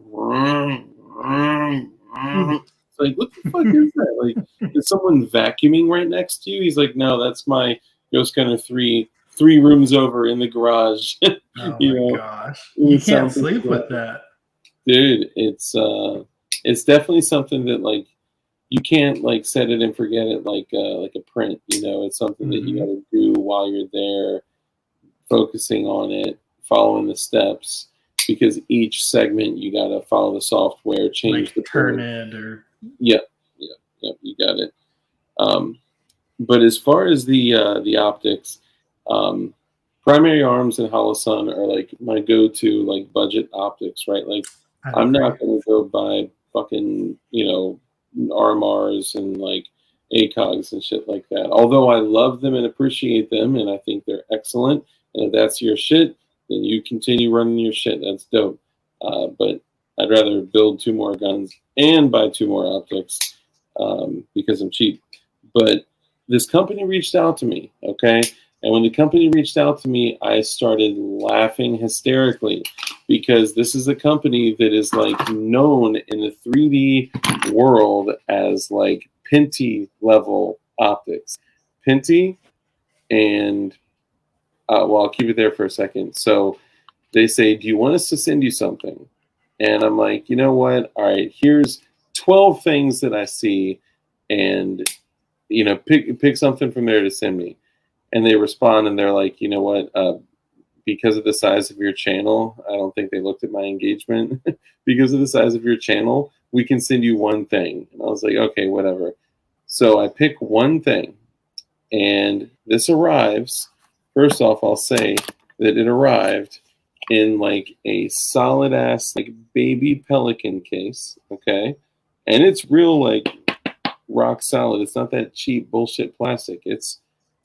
[SPEAKER 1] it's like, what the fuck is that? Like, is someone vacuuming right next to you? He's like, no, that's my Ghost Gunner 3 rooms over in the garage.
[SPEAKER 2] Oh
[SPEAKER 1] You
[SPEAKER 2] my
[SPEAKER 1] know,
[SPEAKER 2] gosh. You can't
[SPEAKER 1] something
[SPEAKER 2] sleep
[SPEAKER 1] like
[SPEAKER 2] with that.
[SPEAKER 1] dude. It's definitely something that like you can't like set it and forget it like a print. You know, it's something that you got to do while you're there, focusing on it, following the steps, because each segment you got to follow the software, change
[SPEAKER 2] Like
[SPEAKER 1] the
[SPEAKER 2] turn
[SPEAKER 1] printer.
[SPEAKER 2] it or
[SPEAKER 1] Yep, you got it. But as far as the optics, um, primary arms and Holosun are like my go-to like budget optics, right? Like
[SPEAKER 2] I
[SPEAKER 1] I'm
[SPEAKER 2] agree.
[SPEAKER 1] not gonna go buy fucking RMRs and like ACOGs and shit like that. Although I love them and appreciate them, and I think they're excellent. And if that's your shit, then you continue running your shit. That's dope. But I'd rather build two more guns and buy two more optics because I'm cheap. But this company reached out to me, okay? And when the company reached out to me, I started laughing hysterically because this is a company that is like known in the 3D world as like Pinty level optics. Pinty and well, I'll keep it there for a second. So they say, "Do you want us to send you something?" And I'm like, you know what? All right, here's 12 things that I see, and pick something from there to send me. And they respond and they're like, you know what? Because of the size of your channel, I don't think they looked at my engagement. Because of the size of your channel, we can send you one thing. And I was like, okay, whatever. So I pick one thing, and this arrives. First off, I'll say that it arrived in like a solid ass like baby pelican case, okay? And it's real like rock solid. It's not that cheap bullshit plastic. It's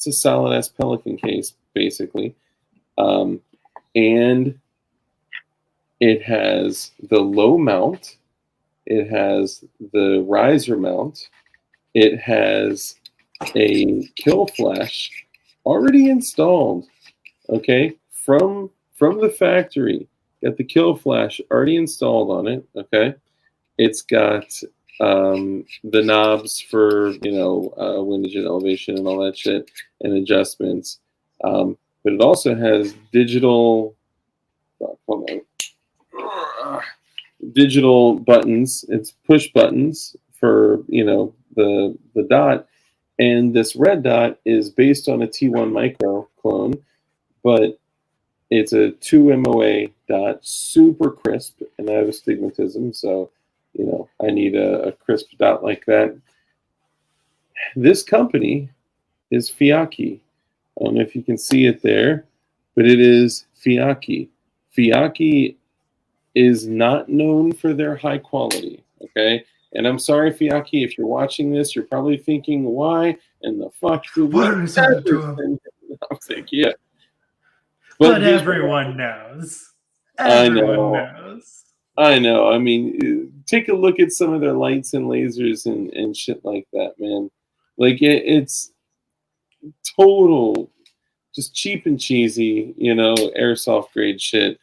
[SPEAKER 1] a solid ass pelican case basically, and it has the low mount. It has the riser mount. It has a kill flash already installed. Okay, from the factory, got the kill flash already installed on it. Okay, it's got the knobs for windage and elevation and all that shit and adjustments. But it also has digital. Hold on. Digital buttons. It's push buttons for the dot, and this red dot is based on a T1 micro clone, but it's a 2 MOA dot, super crisp, and I have astigmatism, so I need a crisp dot like that. This company is Fiocchi. I don't know if you can see it there, but it is Fiocchi. Fiocchi is not known for their high quality, okay? And I'm sorry, Fiocchi, if you're watching this, you're probably thinking, why in the fuck did
[SPEAKER 2] What
[SPEAKER 1] we
[SPEAKER 2] did we send it
[SPEAKER 1] ever
[SPEAKER 2] to him?
[SPEAKER 1] send him? I'm like, yeah.
[SPEAKER 2] But
[SPEAKER 1] here's
[SPEAKER 2] everyone knows.
[SPEAKER 1] I
[SPEAKER 2] Everyone
[SPEAKER 1] know.
[SPEAKER 2] knows.
[SPEAKER 1] I know. I mean, take a look at some of their lights and lasers and shit like that, man. Like it's total, just cheap and cheesy, airsoft grade shit.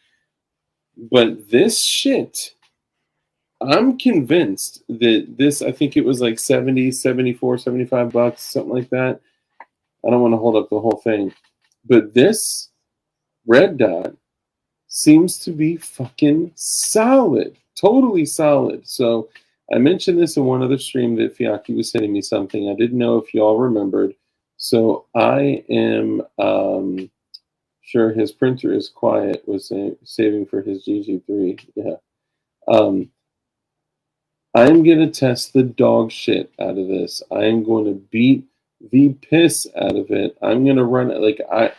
[SPEAKER 1] But this shit, I'm convinced that this, I think it was like 70, 74, 75 bucks, something like that. I don't want to hold up the whole thing. But this red dot seems to be fucking solid, totally solid. So I mentioned this in one other stream that Fiocchi was sending me something. I didn't know if y'all remembered. So I am sure his printer is quiet, was saving for his GG3. Yeah. I'm going to test the dog shit out of this. I am going to beat the piss out of it. I'm going to run it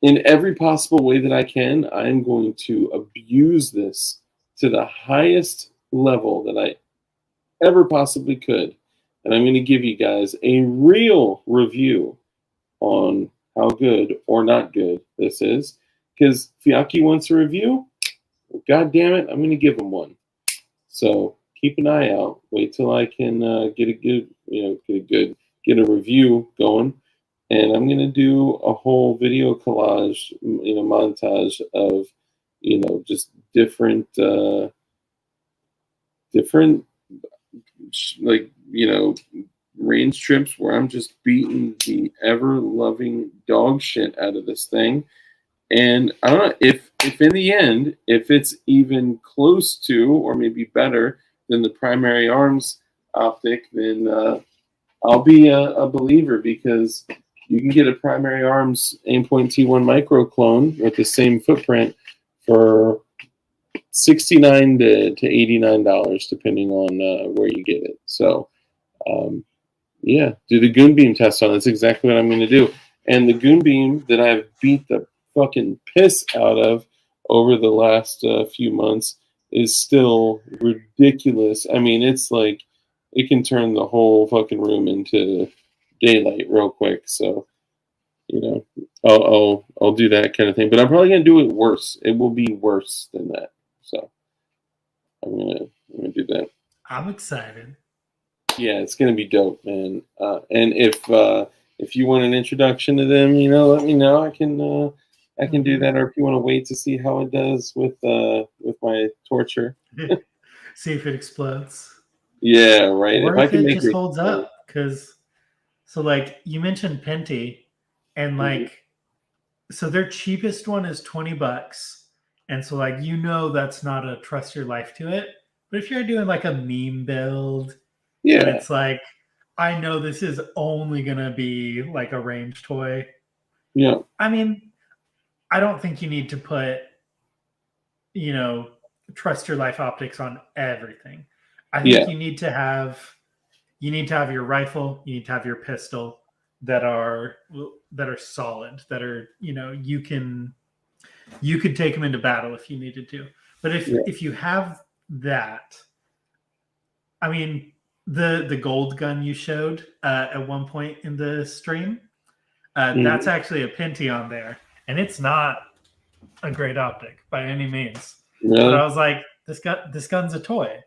[SPEAKER 1] in every possible way that I can. I'm going to abuse this to the highest level that I ever possibly could. And I'm going to give you guys a real review on how good or not good this is. Because Fiocchi wants a review. Well, God damn it, I'm going to give him one. So keep an eye out. Wait till I can get a review going, and I'm gonna do a whole video collage, montage of, just different like range trips where I'm just beating the ever loving dog shit out of this thing. And I don't know if in the end, if it's even close to or maybe better than the primary arms optic, then I'll be a believer, because you can get a primary arms Aimpoint T1 micro clone with the same footprint for $69 to $89, depending on where you get it. So, Yeah, do the goon beam test on. That's exactly what I'm going to do. And the goon beam that I've beat the fucking piss out of over the last few months is still ridiculous. I mean, it's like it can turn the whole fucking room into daylight real quick. So you know, I'll do that kind of thing. But I'm probably gonna do it worse. It will be worse than that. So I'm gonna do that.
[SPEAKER 2] I'm excited.
[SPEAKER 1] Yeah, it's gonna be dope, man. And if you want an introduction to them, let me know. I can do that. Or if you want to wait to see how it does with my torture.
[SPEAKER 2] See if it explodes.
[SPEAKER 1] Yeah, right.
[SPEAKER 2] Or
[SPEAKER 1] If I
[SPEAKER 2] if
[SPEAKER 1] can
[SPEAKER 2] it
[SPEAKER 1] make
[SPEAKER 2] just
[SPEAKER 1] it
[SPEAKER 2] holds
[SPEAKER 1] explode.
[SPEAKER 2] up. Because, so like you mentioned Penti, and
[SPEAKER 1] Mhm.
[SPEAKER 2] like, so their cheapest one is $20. And so, like, that's not a trust your life to it. But if you're doing like a meme build and
[SPEAKER 1] Yeah,
[SPEAKER 2] it's like, I know this is only going to be like a range toy.
[SPEAKER 1] yeah,
[SPEAKER 2] I mean, I don't think you need to put, you know, trust your life optics on everything. I think
[SPEAKER 1] yeah,
[SPEAKER 2] you need to have your rifle, you need to have your pistol that are solid, that are, you could take them into battle if you needed to. But
[SPEAKER 1] yeah.
[SPEAKER 2] if you have that, I mean, the gold gun you showed at one point in the stream, that's
[SPEAKER 1] Mhm.
[SPEAKER 2] actually a Penti on there, and it's not a great optic by any means. But I
[SPEAKER 1] Really?
[SPEAKER 2] was like, this gun's a toy.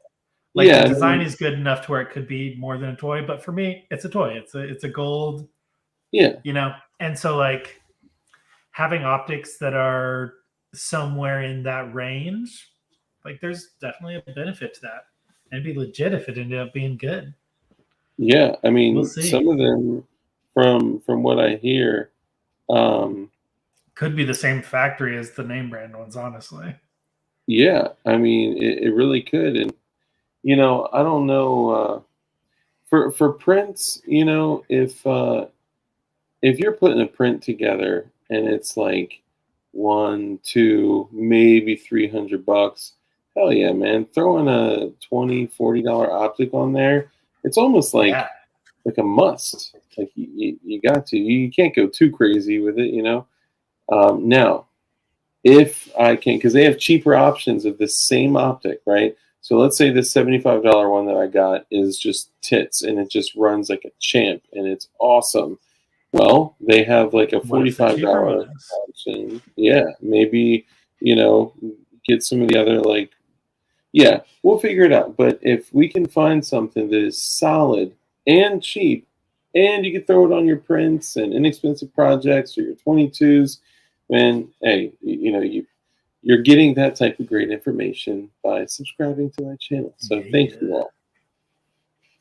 [SPEAKER 2] Like the
[SPEAKER 1] Yeah, I
[SPEAKER 2] design
[SPEAKER 1] mean,
[SPEAKER 2] is good enough to where it could be more than a toy, but for me, it's a toy. It's a gold,
[SPEAKER 1] yeah,
[SPEAKER 2] And so like having optics that are somewhere in that range, like there's definitely a benefit to that. And it'd be legit if it ended up being good.
[SPEAKER 1] yeah. I
[SPEAKER 2] We'll
[SPEAKER 1] mean,
[SPEAKER 2] see.
[SPEAKER 1] some of them, from what I hear, um,
[SPEAKER 2] Could be the same factory as the name brand ones, honestly.
[SPEAKER 1] yeah. I mean, it really could, and I don't know. For prints, if you're putting a print together and it's like one, two, maybe $300, hell yeah, man. Throwing a $20, $40 optic on there, it's almost
[SPEAKER 2] Yeah.
[SPEAKER 1] like a must. Like you got to. You can't go too crazy with it. Now, if I can, because they have cheaper options of the same optic, right? So let's say this $75 one that I got is just tits and it just runs like a champ and it's awesome. Well, they have like a
[SPEAKER 2] What if the cheaper
[SPEAKER 1] $45
[SPEAKER 2] one is?
[SPEAKER 1] option. Yeah, maybe, you know, get some of the other like, yeah, we'll figure it out. But if we can find something that is solid and cheap, and you can throw it on your prints and inexpensive projects or your 22s, man, hey, you're getting that type of great information by subscribing to my channel. So thank you
[SPEAKER 2] Yeah.
[SPEAKER 1] all.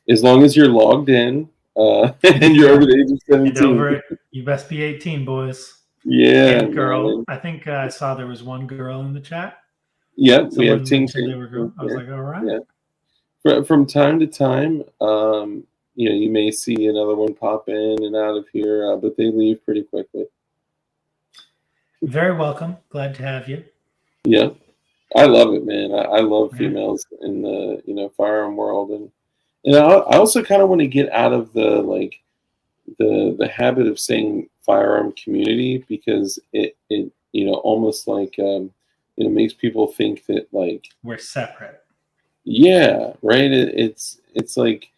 [SPEAKER 1] As long as you're logged in and you're over
[SPEAKER 2] Yeah.
[SPEAKER 1] the age of
[SPEAKER 2] And
[SPEAKER 1] 17.
[SPEAKER 2] over it, you best be 18, boys.
[SPEAKER 1] Yeah,
[SPEAKER 2] And girl.
[SPEAKER 1] man.
[SPEAKER 2] I think I saw there was one girl in the chat.
[SPEAKER 1] Yep, we have
[SPEAKER 2] Someone
[SPEAKER 1] Ting
[SPEAKER 2] mentioned they
[SPEAKER 1] Ting
[SPEAKER 2] were
[SPEAKER 1] in
[SPEAKER 2] girl. I was
[SPEAKER 1] here.
[SPEAKER 2] like, all right.
[SPEAKER 1] Yeah. From time to time, you may see another one pop in and out of here, but they leave pretty quickly.
[SPEAKER 2] Very welcome. Glad to have you.
[SPEAKER 1] Yeah, I love it, man. I love
[SPEAKER 2] Yeah.
[SPEAKER 1] females in the firearm world, and I also kind of want to get out of the habit of saying firearm community because it almost like makes people think that like
[SPEAKER 2] We're separate.
[SPEAKER 1] yeah, right. It's like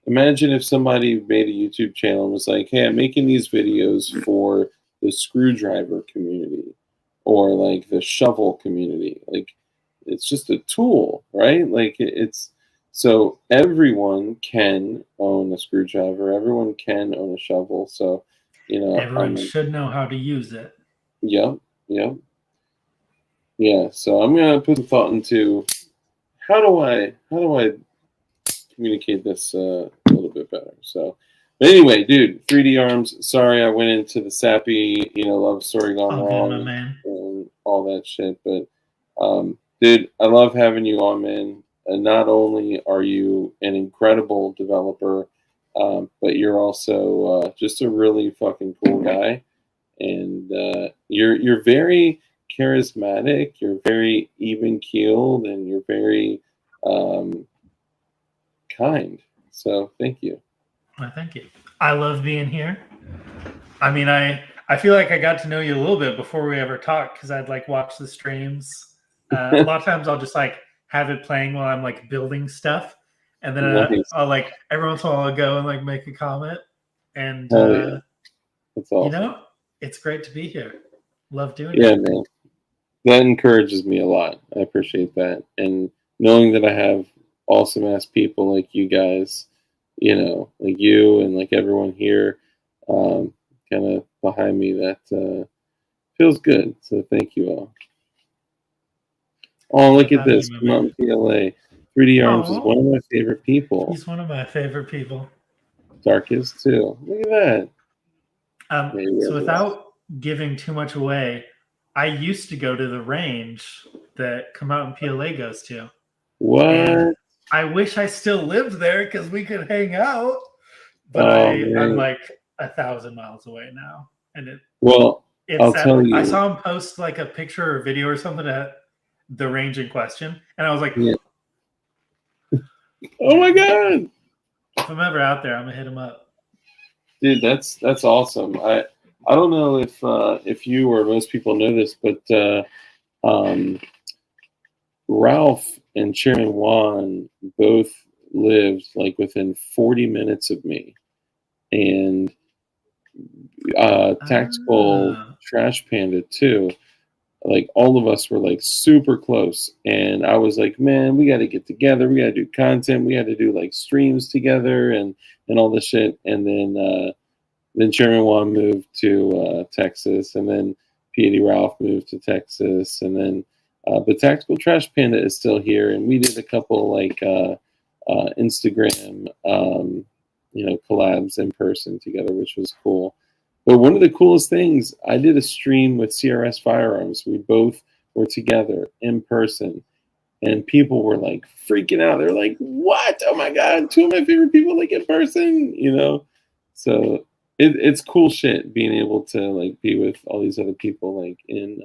[SPEAKER 1] imagine if somebody made a YouTube channel and was like, "Hey, I'm making these videos for the screwdriver community or like the shovel community." Like it's just a tool, right? Like it's so everyone can own a screwdriver, everyone can own a shovel. So,
[SPEAKER 2] Everyone should know how to use it.
[SPEAKER 1] yeah, yeah, yeah. So I'm gonna put some thought into how do I communicate this a little bit better. So, but anyway, dude, 3D arms. Sorry, I went into the sappy, love story gone
[SPEAKER 2] All good, my
[SPEAKER 1] wrong
[SPEAKER 2] man.
[SPEAKER 1] and all that shit. But, dude, I love having you on, man. And not only are you an incredible developer, but you're also just a really fucking cool guy. And you're very charismatic. You're very even keeled, and you're very um, kind. So thank you.
[SPEAKER 2] Well, thank you. I love being here. I mean, I feel like I got to know you a little bit before we ever talked because I'd like watch the streams. A lot of times I'll just like have it playing while I'm like building stuff, and then
[SPEAKER 1] Nice.
[SPEAKER 2] I'll like every once in a while I'll go and like make a comment, and
[SPEAKER 1] Hell yeah. That's awesome.
[SPEAKER 2] you know, it's great to be here. Love doing
[SPEAKER 1] Yeah,
[SPEAKER 2] it.
[SPEAKER 1] man. That encourages me a lot. I appreciate that. And knowing that I have awesome ass people like you guys, like you and like everyone here, kind of behind me, that feels good. So thank you all. Oh, look at
[SPEAKER 2] Without
[SPEAKER 1] this.
[SPEAKER 2] you, my
[SPEAKER 1] Come on,
[SPEAKER 2] man.
[SPEAKER 1] PLA. 3D Arms is
[SPEAKER 2] Oh,
[SPEAKER 1] one of my favorite people.
[SPEAKER 2] he's one of my favorite people.
[SPEAKER 1] Dark is too. Look at that. There you
[SPEAKER 2] So
[SPEAKER 1] go.
[SPEAKER 2] without giving too much away, I used to go to the range that Come Out and PLA goes to. And
[SPEAKER 1] What?
[SPEAKER 2] I wish I still lived there because we could hang out. But
[SPEAKER 1] Oh,
[SPEAKER 2] I'm
[SPEAKER 1] man.
[SPEAKER 2] like 1,000 miles away now. And
[SPEAKER 1] Well, I'll
[SPEAKER 2] it's
[SPEAKER 1] tell
[SPEAKER 2] I
[SPEAKER 1] you.
[SPEAKER 2] saw him post like a picture or video or something at the range in question. And I was like,
[SPEAKER 1] Yeah. Oh my God.
[SPEAKER 2] if I'm ever out there, I'm gonna hit him up.
[SPEAKER 1] Dude, that's awesome. I don't know if you or most people know this, but Ralph and Chairman Juan both lived like within 40 minutes of me, and Tactical
[SPEAKER 2] Ah,
[SPEAKER 1] Trash Panda too. Like all of us were like super close, and I was like, man, we got to get together. We got to do content. We got to do like streams together and all this shit. And then Chairman Juan moved to Texas, and then P.A.D. Ralph moved to Texas, and then but Tactical Trash Panda is still here, and we did a couple like Instagram, collabs in person together, which was cool. But one of the coolest things, I did a stream with CRS Firearms. We both were together in person, and people were like freaking out. They're like, "What? Oh my God, two of my favorite people like in person." So it's cool shit being able to like be with all these other people like in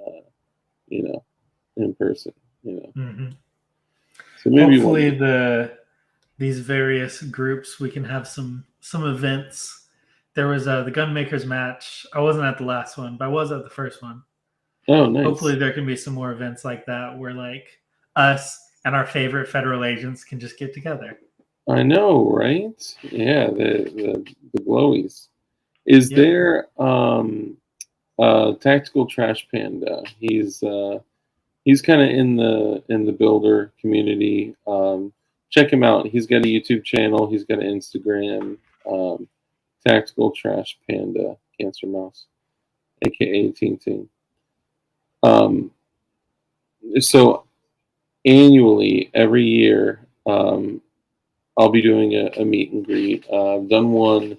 [SPEAKER 1] person.
[SPEAKER 2] mm-hmm.
[SPEAKER 1] So maybe
[SPEAKER 2] Hopefully these various groups we can have some events. There was the gunmakers match. I wasn't at the last one, but I was at the first one.
[SPEAKER 1] Oh, nice.
[SPEAKER 2] Hopefully there can be some more events like that where like us and our favorite federal agents can just get together.
[SPEAKER 1] I know, right? Yeah, the glowies. Is there Tactical Trash Panda? He's kind of in the builder community. Check him out. He's got a YouTube channel. He's got an Instagram. Tactical Trash Panda, Cancer Mouse, aka Ting Ting. So annually, every year, I'll be doing a meet and greet. I've done one.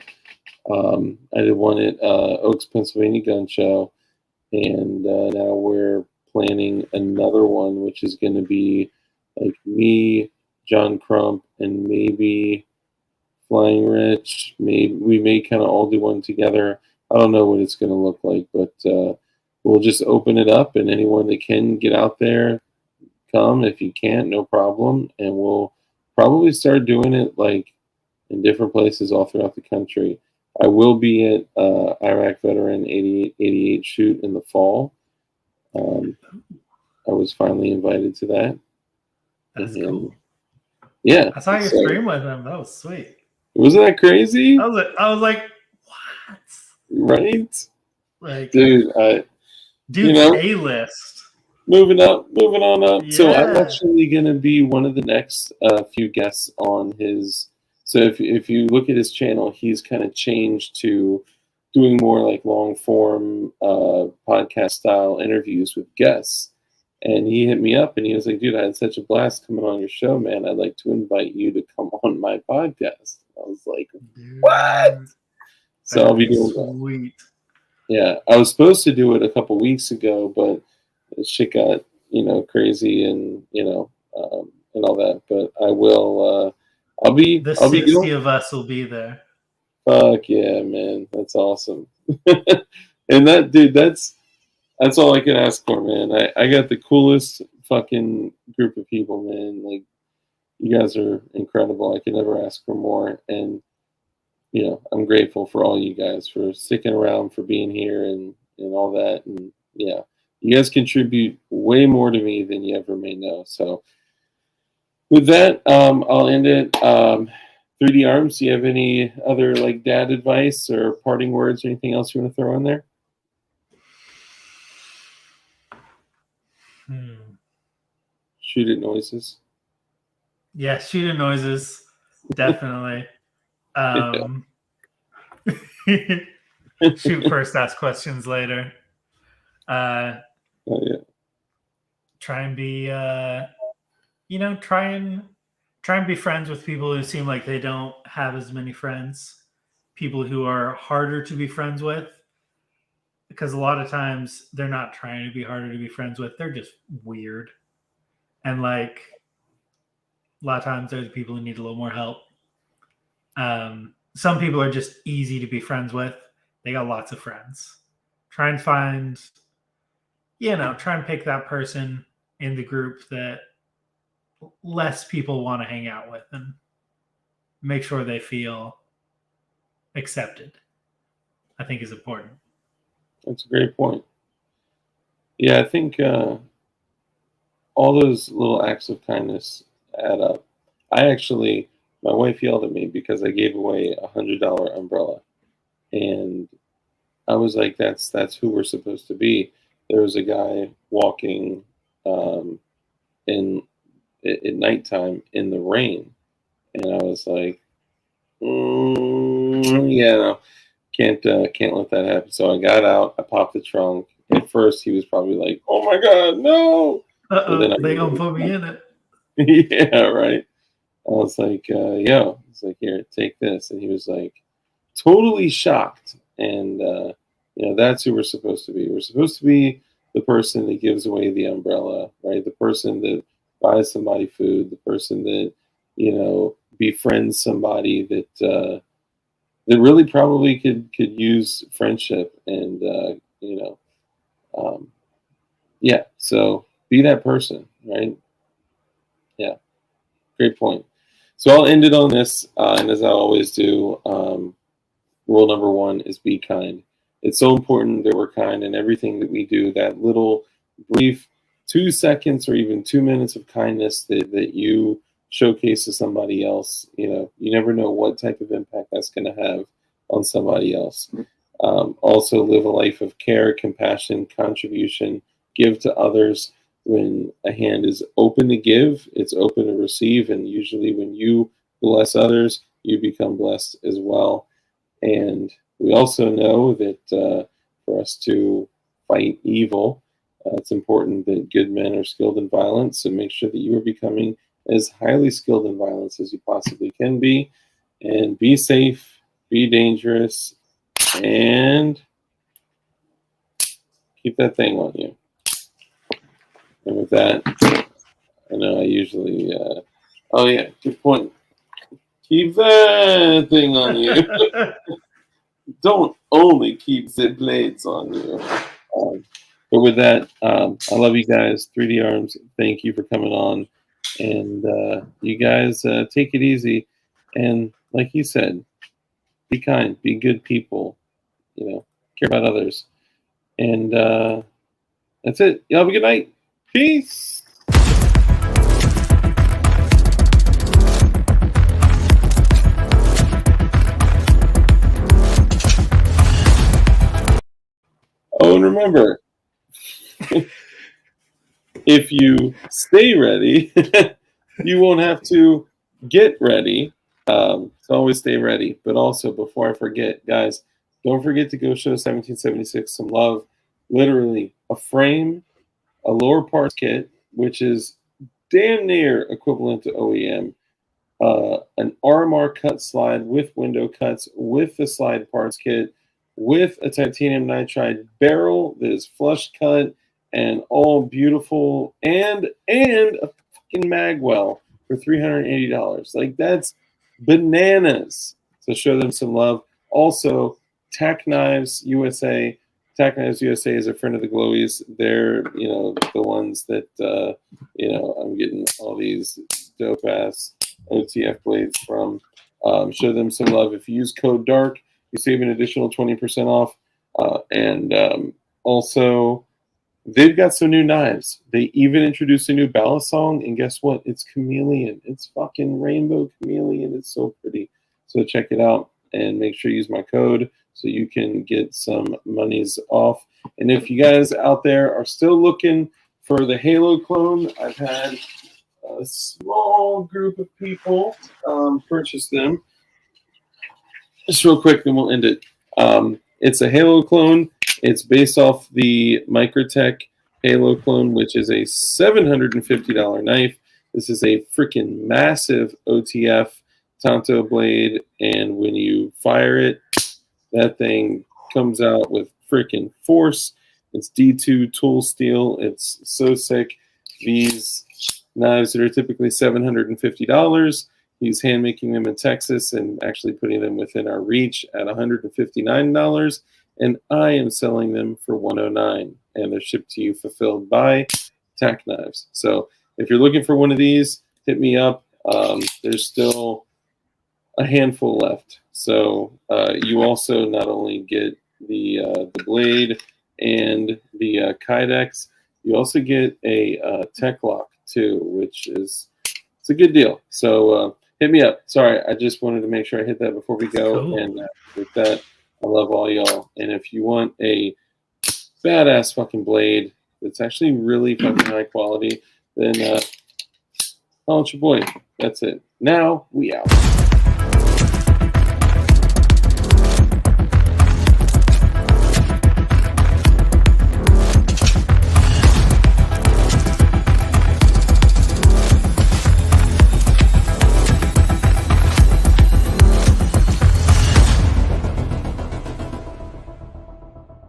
[SPEAKER 1] I did one at Oaks, Pennsylvania Gun Show, and now we're planning another one, which is going to be like me, John Crump, and maybe Flying Rich. Maybe we may kind of all do one together. I don't know what it's going to look like, but we'll just open it up, and anyone that can get out there, come. If you can't, no problem, and we'll probably start doing it like in different places all throughout the country. I will be at Iraq Veteran 88 shoot in the fall. I was finally invited to that.
[SPEAKER 2] That's cool.
[SPEAKER 1] Yeah.
[SPEAKER 2] I saw your stream with him. That was sweet.
[SPEAKER 1] Wasn't that crazy?
[SPEAKER 2] I was like, what?
[SPEAKER 1] Right?
[SPEAKER 2] Like,
[SPEAKER 1] dude's
[SPEAKER 2] A-list.
[SPEAKER 1] Moving on up.
[SPEAKER 2] Yeah.
[SPEAKER 1] So I'm actually going to be one of the next few guests on his. So if you look at his channel, he's kind of changed to doing more like long form podcast style interviews with guests. And he hit me up and he was like, dude, I had such a blast coming on your show, man. I'd like to invite you to come on my podcast. I was like, what? So I'll be doing
[SPEAKER 2] sweet.
[SPEAKER 1] that. Yeah, I was supposed to do it a couple weeks ago, but shit got crazy and and all that. But I will. I'll be.
[SPEAKER 2] The
[SPEAKER 1] I'll
[SPEAKER 2] 60
[SPEAKER 1] be going.
[SPEAKER 2] of us will be there.
[SPEAKER 1] Fuck yeah, man! That's awesome. And that dude, that's all I can ask for, man. I got the coolest fucking group of people, man. Like you guys are incredible. I can never ask for more. And I'm grateful for all you guys for sticking around, for being here, and all that. And yeah, you guys contribute way more to me than you ever may know. So with that, I'll end it. 3D Arms, do you have any other like dad advice or parting words or anything else you want to throw in there? Shoot at noises.
[SPEAKER 2] Yeah, shooting noises, definitely. Shoot first, ask questions later.
[SPEAKER 1] Oh, yeah.
[SPEAKER 2] Try and be, try and be friends with people who seem like they don't have as many friends. People who are harder to be friends with, because a lot of times they're not trying to be harder to be friends with. They're just weird, and like a lot of times there's people who need a little more help. Some people are just easy to be friends with. They got lots of friends. Try and find, try and pick that person in the group that less people want to hang out with and make sure they feel accepted, I think is important.
[SPEAKER 1] That's a great point. Yeah, I think all those little acts of kindness add up. My wife yelled at me because I gave away $100 umbrella, and I was like, "That's who we're supposed to be." There was a guy walking in at nighttime in the rain, and I was like, "Yeah, no, can't let that happen." So I got out, I popped the trunk. At first, he was probably like, "Oh my God, no!"
[SPEAKER 2] They gonna put me in it.
[SPEAKER 1] Yeah, right. I was like, "Yo," it's like, "Here, take this," and he was like, totally shocked. And that's who we're supposed to be. We're supposed to be the person that gives away the umbrella, right? The person that buys somebody food, the person that befriends somebody that really probably could use friendship. And yeah, so be that person, right? Yeah, great point. So I'll end it on this, and as I always do, rule number one is be kind. It's so important that we're kind in everything that we do. That little brief 2 seconds or even 2 minutes of kindness that you showcase to somebody else, you never know what type of impact that's going to have on somebody else. Also, live a life of care, compassion, contribution, give to others. When a hand is open to give, it's open to receive. And usually, when you bless others, you become blessed as well. And we also know that for us to fight evil, it's important that good men are skilled in violence. So make sure that you are becoming as highly skilled in violence as you possibly can be. And be safe, be dangerous, and keep that thing on you. And with that, I know I usually, oh yeah, good point. Keep that thing on you. Don't only keep the blades on you. But with that, I love you guys. 3D Arms, thank you for coming on. And you guys take it easy. And like you said, be kind, be good people, care about others. And that's it. You have a good night. Peace. Oh, and remember, if you stay ready, you won't have to get ready. So always stay ready. But also, before I forget, guys, don't forget to go show 1776 some love. Literally, a frame, a lower parts kit, which is damn near equivalent to OEM, an RMR cut slide with window cuts, with the slide parts kit, with a titanium nitride barrel that is flush cut and all beautiful, and a fucking magwell for $380. Like, that's bananas. So show them some love. Also, Tack Knives USA. Tack Knives USA is a friend of the Glowies. They're the ones that I'm getting all these dope ass OTF blades from. Show them some love. If you use code DARK, you save an additional 20% off. And also, they've got some new knives. They even introduced a new ballast song, and guess what? It's chameleon. It's fucking rainbow chameleon. It's so pretty. So check it out and make sure you use my code so you can get some monies off. And if you guys out there are still looking for the Halo clone, I've had a small group of people purchase them. Just real quick, then we'll end it. It's a Halo clone. It's based off the Microtech Halo clone, which is a $750 knife. This is a freaking massive OTF Tanto blade, and when you fire it, that thing comes out with freaking force. It's D2 tool steel. It's so sick. These knives that are typically $750, he's hand making them in Texas and actually putting them within our reach at $159. And I am selling them for $109, and they're shipped to you fulfilled by Tack Knives. So if you're looking for one of these, hit me up. There's still a handful left. So you also not only get the blade and the Kydex, you also get a tech lock too, which is it's a good deal. So hit me up. Sorry, I just wanted to make sure I hit that before we go.
[SPEAKER 2] Cool.
[SPEAKER 1] And with that, I love all y'all. And if you want a badass fucking blade that's actually really fucking high quality, then call it your boy. That's it. Now we out.